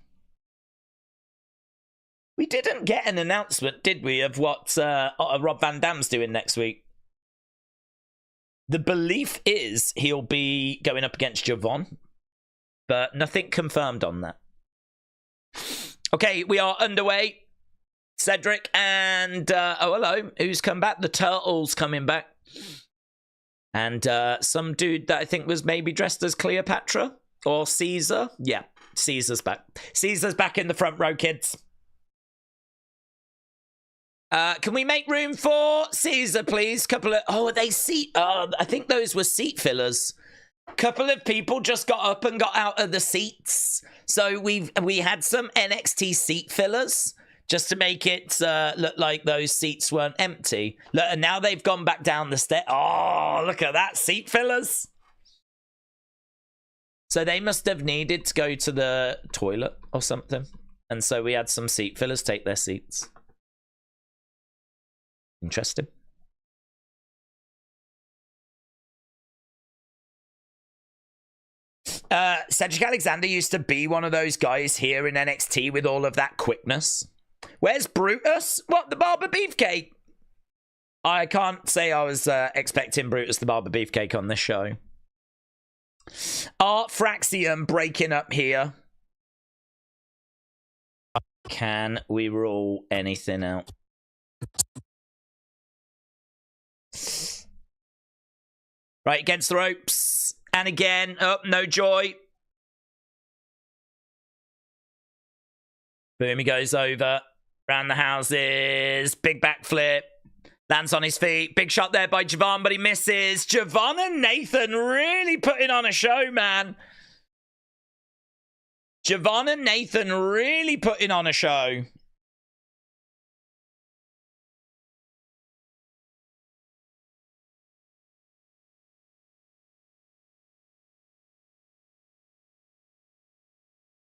We didn't get an announcement, did we, of what Rob Van Dam's doing next week? The belief is he'll be going up against Javon, but nothing confirmed on that. Okay, we are underway. Cedric and... oh, hello. Who's come back? The Turtle's coming back. And some dude that I think was maybe dressed as Cleopatra or Caesar. Yeah, Caesar's back. Caesar's back in the front row, kids. Can we make room for Caesar, please? Couple of... Oh, are they seat... I think those were seat fillers. Couple of people just got up and got out of the seats. So we had some NXT seat fillers just to make it look like those seats weren't empty. Look, and now they've gone back down the stairs. Oh, look at that, seat fillers. So they must have needed to go to the toilet or something. And so we had some seat fillers take their seats. Interesting. Cedric Alexander used to be one of those guys here in NXT with all of that quickness. Where's Brutus? What, the Barber Beefcake? I can't say I was expecting Brutus the Barber Beefcake on this show. Art Fraxium breaking up here. Can we rule anything out? Right, against the ropes. And again, oh, no joy. Boom, he goes over. Round the houses. Big backflip. Lands on his feet. Big shot there by Javon, but he misses. Javon and Nathan really putting on a show, man. Javon and Nathan really putting on a show.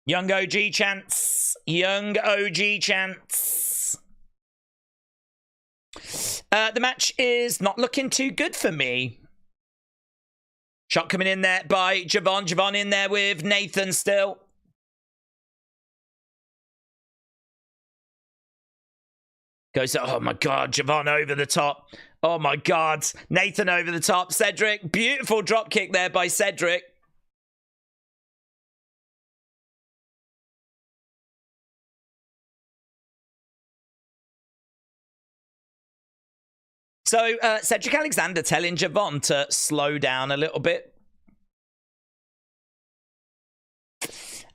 Young OG chance. Young OG chance. The match is not looking too good for me. Shot coming in there by Javon. Javon in there with Nathan still. Goes, oh my God, Javon over the top. Oh my God, Nathan over the top. Cedric, beautiful drop kick there by Cedric. So, Cedric Alexander telling Javon to slow down a little bit.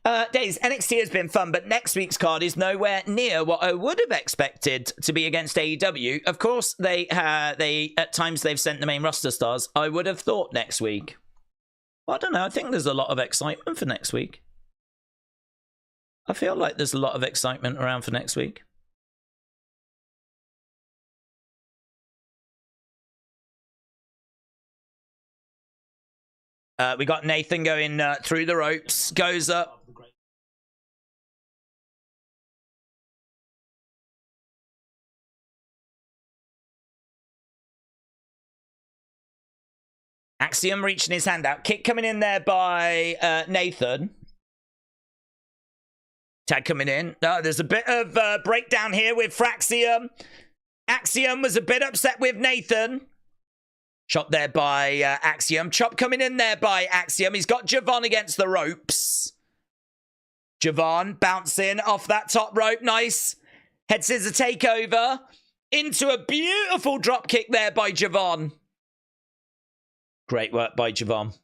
Daze, NXT has been fun, but next week's card is nowhere near what I would have expected to be against AEW. Of course, they at times they've sent the main roster stars. I would have thought next week. Well, I don't know. I think there's a lot of excitement for next week. I feel like there's a lot of excitement around for next week. We got Nathan going through the ropes. Goes up. Axiom reaching his hand out. Kick coming in there by Nathan. Tag coming in. There's a bit of breakdown here with Fraxium. Axiom was a bit upset with Nathan. Shot there by Axiom. Chop coming in there by Axiom. He's got Javon against the ropes. Javon bouncing off that top rope. Nice. Head scissor takeover. Into a beautiful drop kick there by Javon. Great work by Javon.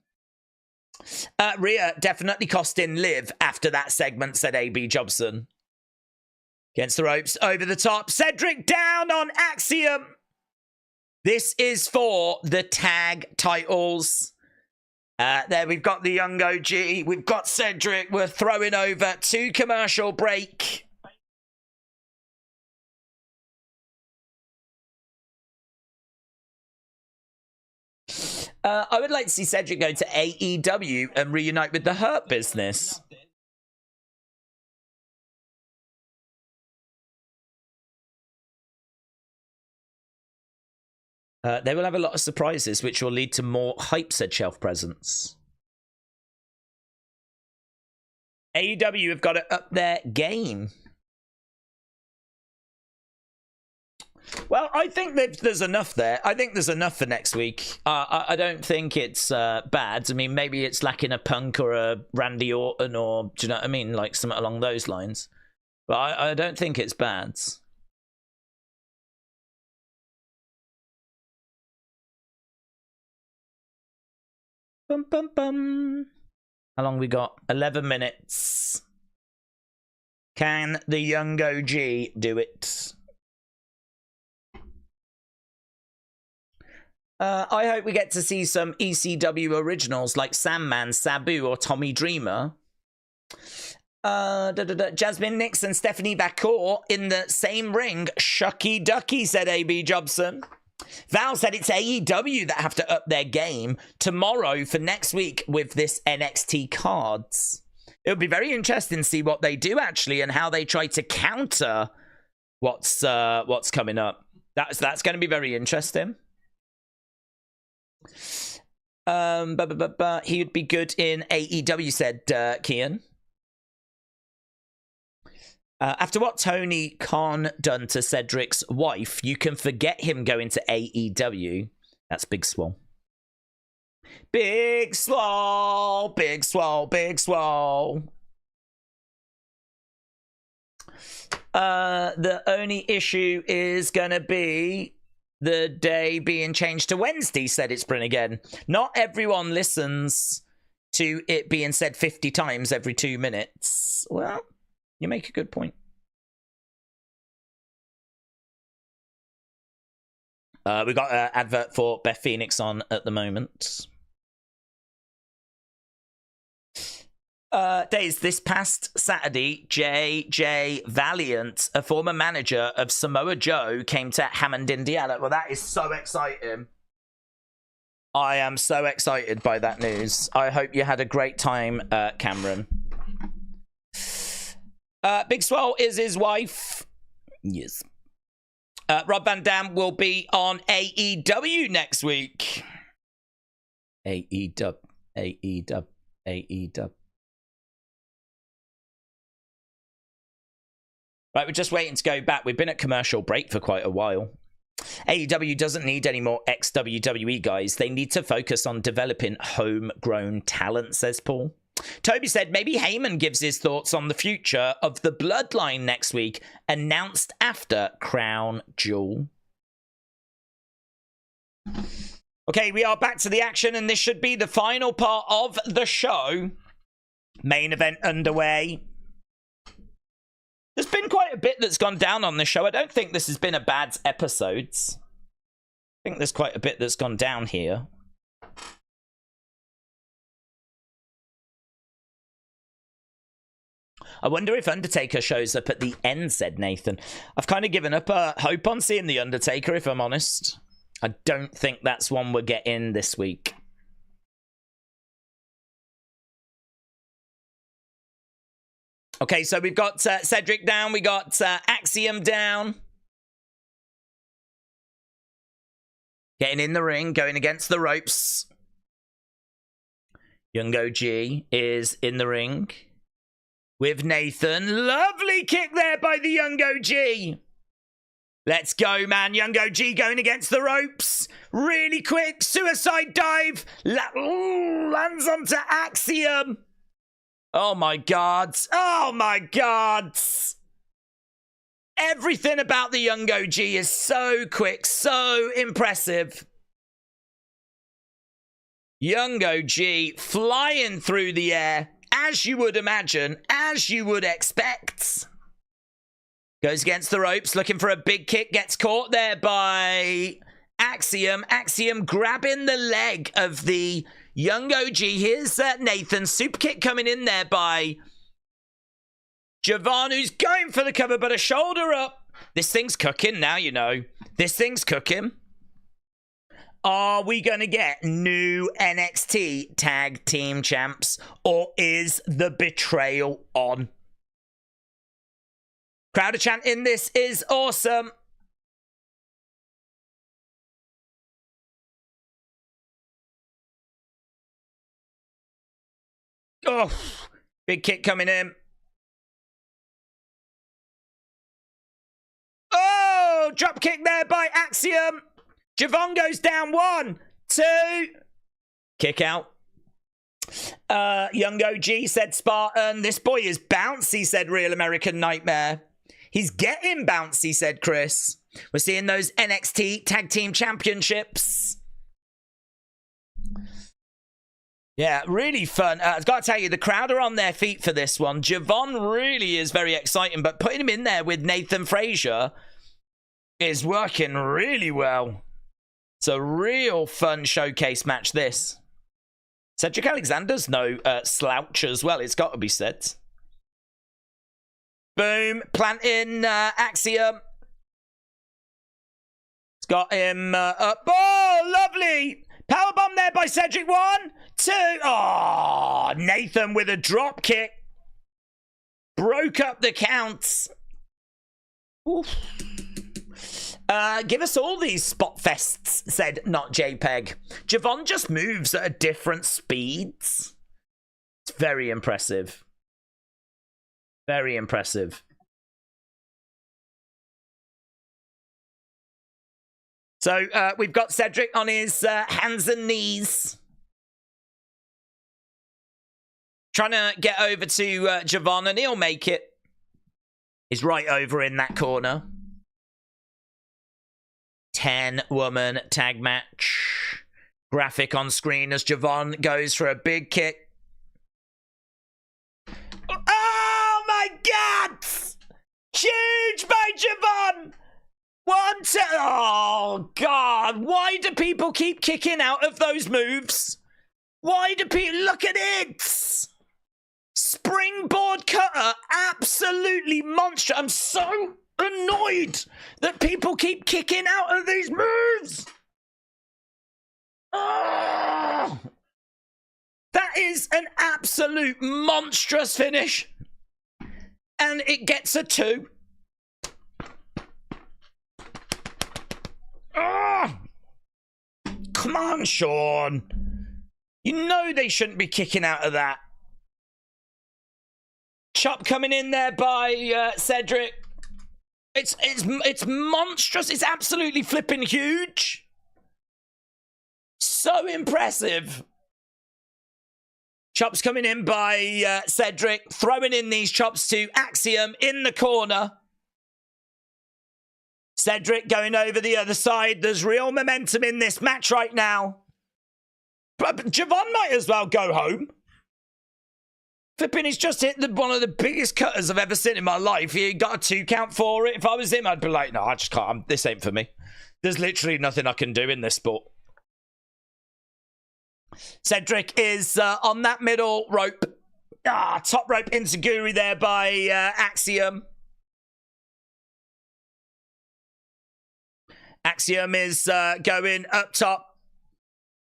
Ria definitely costing Liv after that segment, said AB Jobson. Against the ropes. Over the top. Cedric down on Axiom. This is for the tag titles. There we've got the young OG. We've got Cedric. We're throwing over to commercial break. I would like to see Cedric go to AEW and reunite with the Hurt Business. They will have a lot of surprises, which will lead to more hype, said Shelf Presence. AEW have got to up their game. Well, I think that there's enough there. I think there's enough for next week. I don't think it's bad. I mean, maybe it's lacking a Punk or a Randy Orton or, do you know what I mean? Like something along those lines. But I don't think it's bad. Bum, bum, bum. How long we got? 11 minutes. Can the young OG do it? I hope we get to see some ECW originals like Sandman, Sabu, or Tommy Dreamer. Jasmine Nix and Stephanie Vacour in the same ring. Shucky ducky, said AB Jobson. Val said it's AEW that have to up their game tomorrow for next week with this NXT cards. It'll be very interesting to see what they do actually and how they try to counter what's coming up. That's going to be very interesting. He would be good in AEW, said Kian. After what Tony Khan done to Cedric's wife, you can forget him going to AEW. That's Big Swole. Big Swole, Big Swole, Big Swole. The only issue is going to be the day being changed to Wednesday, said it's Bryn again. Not everyone listens to it being said 50 times every 2 minutes. Well, you make a good point. We got an advert for Beth Phoenix on at the moment. Days, this past Saturday, J.J. Valiant, a former manager of Samoa Joe, came to Hammond, Indiana. Well, that is so exciting. I am so excited by that news. I hope you had a great time, Cameron. Big Swell is his wife. Yes. Rob Van Dam will be on AEW next week. AEW. Right, we're just waiting to go back. We've been at commercial break for quite a while. AEW doesn't need any more ex-WWE guys. They need to focus on developing homegrown talent, says Paul. Toby said maybe Heyman gives his thoughts on the future of the Bloodline next week, announced after Crown Jewel. Okay, we are back to the action, and this should be the final part of the show. Main event underway. There's been quite a bit that's gone down on the show. I don't think this has been a bad episode. I think there's quite a bit that's gone down here. I wonder if Undertaker shows up at the end, said Nathan. I've kind of given up hope on seeing the Undertaker, if I'm honest. I don't think that's one we're getting this week. Okay, so we've got Cedric down. We got Axiom down. Getting in the ring, going against the ropes. Young OG is in the ring with Nathan. Lovely kick there by the Young OG. Let's go, man. Young OG going against the ropes. Really quick. Suicide dive. Lands onto Axiom. Oh, my God. Oh, my God. Everything about the Young OG is so quick, so impressive. Young OG flying through the air, as you would imagine, as you would expect. Goes against the ropes, looking for a big kick, gets caught there by Axiom. Axiom grabbing the leg of the Young OG. Here's Nathan. Super kick coming in there by Javon, who's going for the cover, but a shoulder up. This thing's cooking now, you know. This thing's cooking. Are we going to get new NXT Tag Team Champs, or is the betrayal on? Crowder chanting, this is awesome. Oh, big kick coming in. Oh, drop kick there by Axiom. Javon goes down. 1, 2. Kick out. Young OG said Spartan. This boy is bouncy, said Real American Nightmare. He's getting bouncy, said Chris. We're seeing those NXT Tag Team Championships. Yeah, really fun. I've got to tell you, the crowd are on their feet for this one. Javon really is very exciting, but putting him in there with Nathan Frazier is working really well. It's a real fun showcase match, this. Cedric Alexander's no slouch as well, it's got to be said. Boom, planting Axiom. It's got him up. Oh, lovely. Powerbomb there by Cedric. 1, 2. Oh, Nathan with a drop kick. Broke up the counts. Oof. Give us all these spot fests, said Not JPEG. Javon just moves at different speeds. It's very impressive. Very impressive. So we've got Cedric on his hands and knees. Trying to get over to Javon, and he'll make it. He's right over in that corner. 10-woman tag match. Graphic on screen as Javon goes for a big kick. Oh my God! Huge by Javon! 1, 2. Oh God! Why do people keep kicking out of those moves? Why do people look at it? Springboard cutter, absolutely monstrous. I'm so annoyed that people keep kicking out of these moves. Oh, that is an absolute monstrous finish. And it gets a 2. Oh, come on, Sean. You know they shouldn't be kicking out of that. Chop coming in there by Cedric. It's monstrous. It's absolutely flipping huge. So impressive. Chops coming in by Cedric. Throwing in these chops to Axiom in the corner. Cedric going over the other side. There's real momentum in this match right now. But Javon might as well go home. Flipping, he's just hit one of the biggest cutters I've ever seen in my life. He got a 2 count for it. If I was him, I'd be like, no, I just can't. This ain't for me. There's literally nothing I can do in this sport. Cedric is on that middle rope. Top rope enziguri there by Axiom. Axiom is going up top.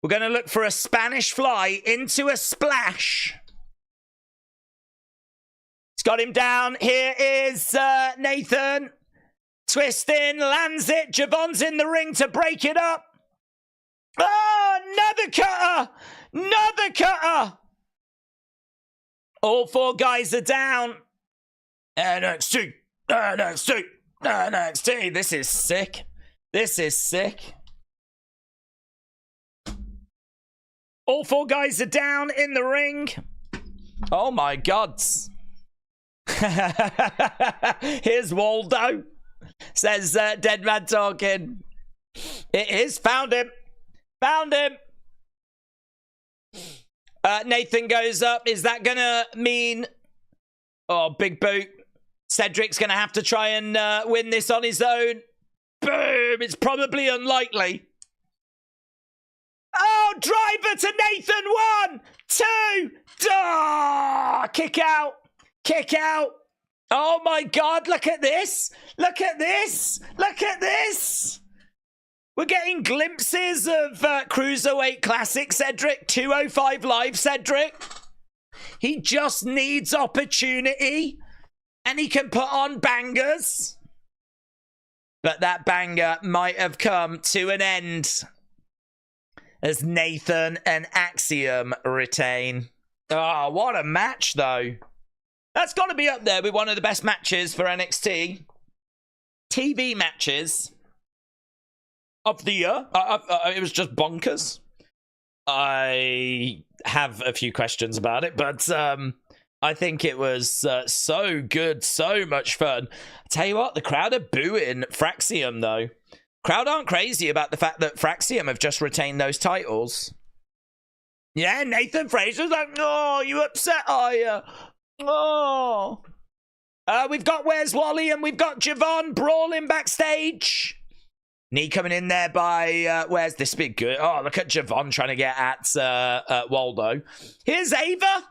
We're going to look for a Spanish fly into a splash. Got him down. Here is Nathan. Twisting, lands it. Javon's in the ring to break it up. Oh, another cutter. Another cutter. All 4 guys are down. NXT. NXT. NXT. This is sick. This is sick. All 4 guys are down in the ring. Oh, my God. Here's Waldo, says Dead Man Talking. It is. Found him. Found him. Nathan goes up. Is that gonna mean, oh, big boot, Cedric's gonna have to try and win this on his own? Boom. It's probably unlikely. Oh, driver to Nathan. 1, 2. Kick out. Kick out. Oh my God, look at this. Look at this. Look at this. We're getting glimpses of Cruiserweight Classic Cedric. 205 Live Cedric. He just needs opportunity and he can put on bangers. But that banger might have come to an end as Nathan and Axiom retain. Oh, what a match though. That's got to be up there with one of the best matches for NXT. TV matches of the year. It was just bonkers. I have a few questions about it, but I think it was so good, so much fun. I tell you what, the crowd are booing Fraxium, though. Crowd aren't crazy about the fact that Fraxium have just retained those titles. Yeah, Nathan Fraser's like, oh, you upset, are you? Oh. We've got Where's Wally and we've got Javon brawling backstage. Knee coming in there by, where's this big good? Oh, look at Javon trying to get at Waldo. Here's Ava.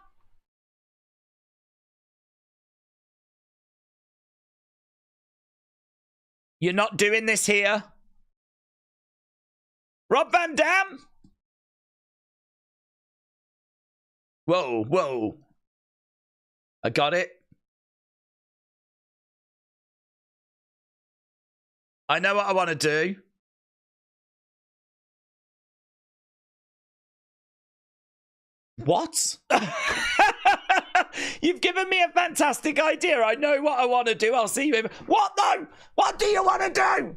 You're not doing this here. Rob Van Dam. Whoa, whoa. I got it. I know what I want to do. What? You've given me a fantastic idea. I know what I want to do. I'll see you in... What, though? What do you want to do?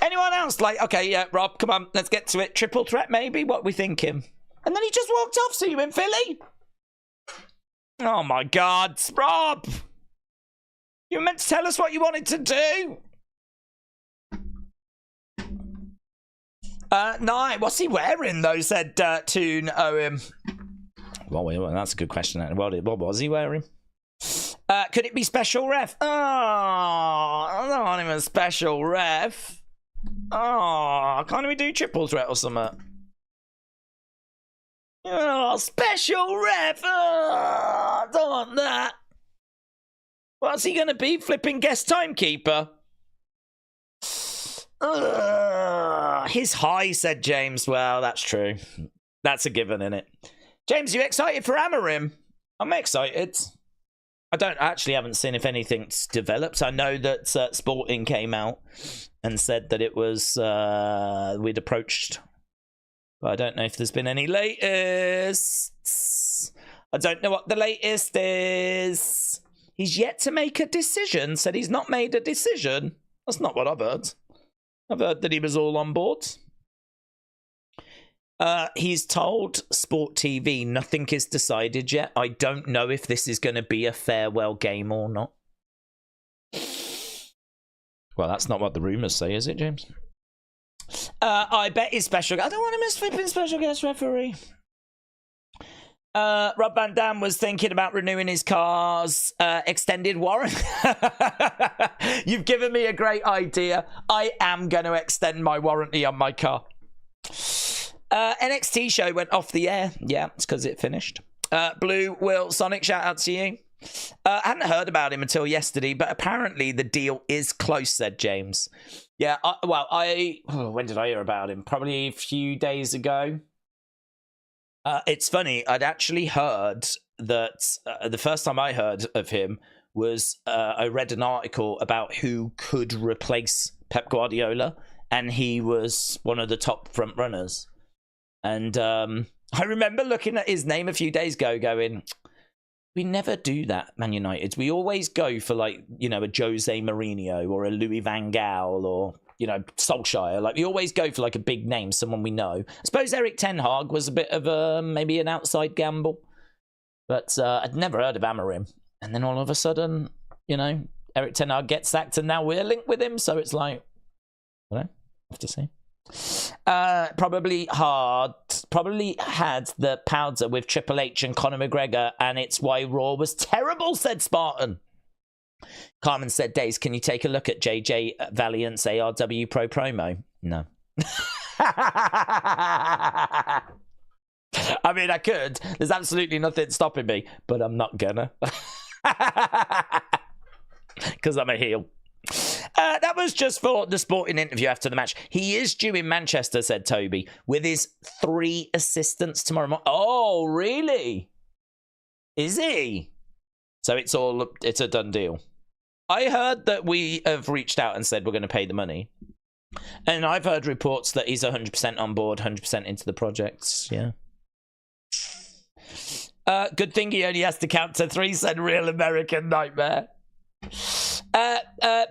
Anyone else? Like, okay, yeah, Rob, come on. Let's get to it. Triple threat, maybe? What are we thinking? And then he just walked off. See you in Philly? Oh, my God. Rob! You were meant to tell us what you wanted to do. No, what's he wearing, though, said Toon Owen. Well, that's a good question. What was he wearing? Could it be special ref? Oh, I don't want him a special ref. Oh, can't we do triple threat or something? Oh, special ref. Oh, I don't want that. What's he going to be? Flipping guest timekeeper? His high, said James. Well, that's true. That's a given, innit? James, you excited for Amarim? I'm excited. I haven't seen if anything's developed. I know that Sporting came out and said that it was, we'd approached. But I don't know if there's been any latest. I don't know what the latest is. He's yet to make a decision. Said he's not made a decision. That's not what I've heard. I've heard that he was all on board. He's told Sport TV nothing is decided yet. I don't know if this is going to be a farewell game or not. Well, that's not what the rumours say, is it, James? I bet he's special. I don't want him as flipping special guest referee. Rob Van Dam was thinking about renewing his car's extended warranty. You've given me a great idea. I am going to extend my warranty on my car. NXT show went off the air. Yeah, it's because it finished. Blue Will Sonic, shout out to you. I hadn't heard about him until yesterday, but apparently the deal is close, said James. Yeah, when did I hear about him? Probably a few days ago. It's funny, I'd actually heard that the first time I heard of him was I read an article about who could replace Pep Guardiola, and he was one of the top front runners. And I remember looking at his name a few days ago going, we never do that, Man United. We always go for, like, you know, a Jose Mourinho or a Louis van Gaal or, you know, Solskjaer. Like, we always go for, like, a big name, someone we know. I suppose Eric Ten Hag was a bit of a, maybe an outside gamble. But I'd never heard of Amarim. And then all of a sudden, you know, Eric Ten Hag gets sacked and now we're linked with him. So it's like, I don't know, have to see. Probably had the powder with Triple H and Conor McGregor, and it's why Raw was terrible, said Spartan. Carmen said, Daze, can you take a look at JJ Valiant's ARW Pro promo? No. I mean, I could. There's absolutely nothing stopping me, but I'm not gonna. Because I'm a heel. That was just for the Sporting interview after the match. He is due in Manchester, said Toby, with his 3 assistants tomorrow morning. Oh, really? Is he? So it's a done deal. I heard that we have reached out and said we're going to pay the money. And I've heard reports that he's 100% on board, 100% into the projects. Yeah. Good thing he only has to count to 3, said Real American Nightmare.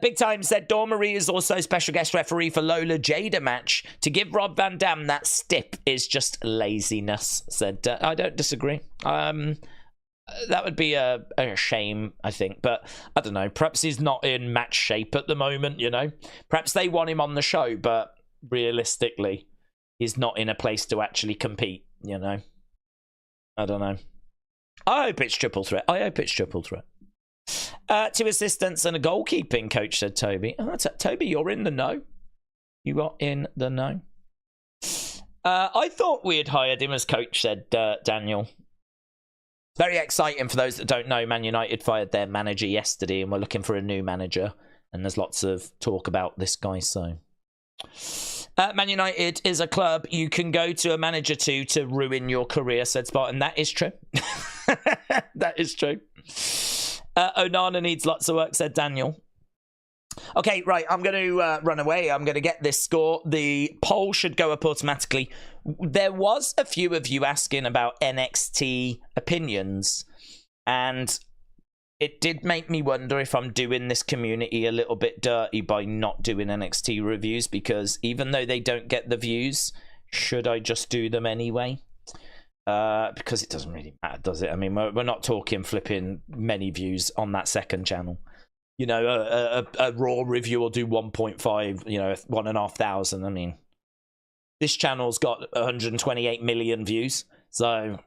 Big Time said Dawn Marie is also special guest referee for Lola Jada match. To give Rob Van Dam that stip is just laziness, said I don't disagree. That would be a shame, I think, but I don't know, perhaps he's not in match shape at the moment, you know. Perhaps they want him on the show, but realistically he's not in a place to actually compete, you know. I don't know. I hope it's triple threat. 2 assistants and a goalkeeping coach, said Toby. Oh, Toby, you're in the know. You got in the know. I thought we had hired him as coach, said Daniel. Very exciting for those that don't know. Man United fired their manager yesterday and we're looking for a new manager. And there's lots of talk about this guy, so... Man United is a club you can go to a manager to ruin your career, said Spartan. That is true. That is true. Onana needs lots of work, said Daniel. Okay, right, I'm going to run away. I'm going to get this score. The poll should go up automatically. There was a few of you asking about NXT opinions, and it did make me wonder if I'm doing this community a little bit dirty by not doing NXT reviews, because even though they don't get the views, should I just do them anyway? Because it doesn't really matter, does it? I mean, we're not talking flipping many views on that second channel. You know, a Raw review will do 1.5, you know, 1,500. I mean, this channel's got 128 million views, so...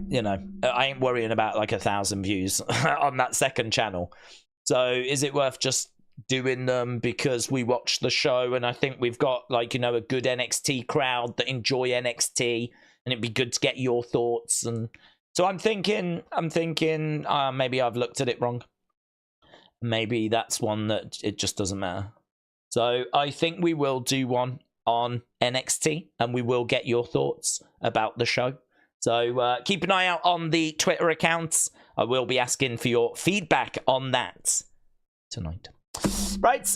You know, I ain't worrying about like 1,000 views on that second channel. So is it worth just doing them because we watch the show and I think we've got like, you know, a good NXT crowd that enjoy NXT and it'd be good to get your thoughts? And so I'm thinking maybe I've looked at it wrong. Maybe that's one that it just doesn't matter. So I think we will do one on NXT and we will get your thoughts about the show. So keep an eye out on the Twitter accounts. I will be asking for your feedback on that tonight. Right,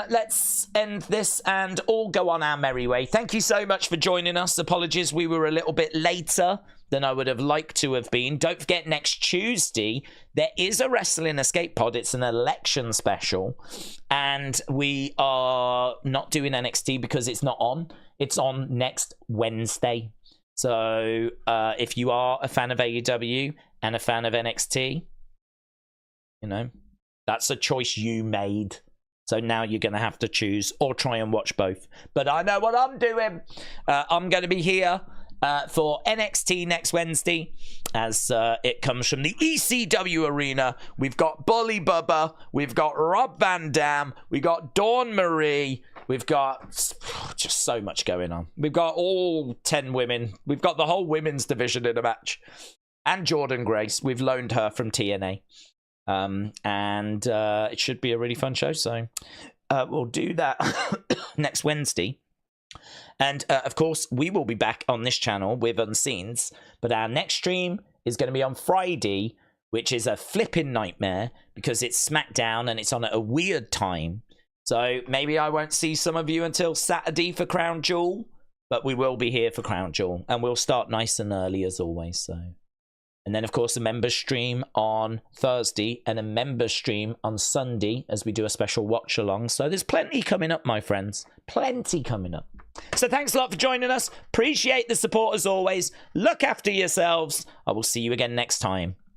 let's end this and all go on our merry way. Thank you so much for joining us. Apologies, we were a little bit later than I would have liked to have been. Don't forget, next Tuesday, there is a Wrestling Escape Pod. It's an election special. And we are not doing NXT because it's not on. It's on next Wednesday. So if you are a fan of AEW and a fan of NXT, you know, that's a choice you made. So now you're going to have to choose or try and watch both. But I know what I'm doing. I'm going to be here for NXT next Wednesday as it comes from the ECW arena. We've got Bully Bubba. We've got Rob Van Dam. We've got Dawn Marie. We've got just so much going on. We've got all 10 women. We've got the whole women's division in a match. And Jordan Grace. We've loaned her from TNA. And it should be a really fun show. So we'll do that next Wednesday. And of course, we will be back on this channel with Unseens. But our next stream is going to be on Friday, which is a flipping nightmare because it's SmackDown and it's on at a weird time. So maybe I won't see some of you until Saturday for Crown Jewel, but we will be here for Crown Jewel, and we'll start nice and early as always. So, and then of course a members stream on Thursday and a members stream on Sunday as we do a special watch along. So there's plenty coming up, my friends, plenty coming up. So thanks a lot for joining us. Appreciate the support as always. Look after yourselves. I will see you again next time.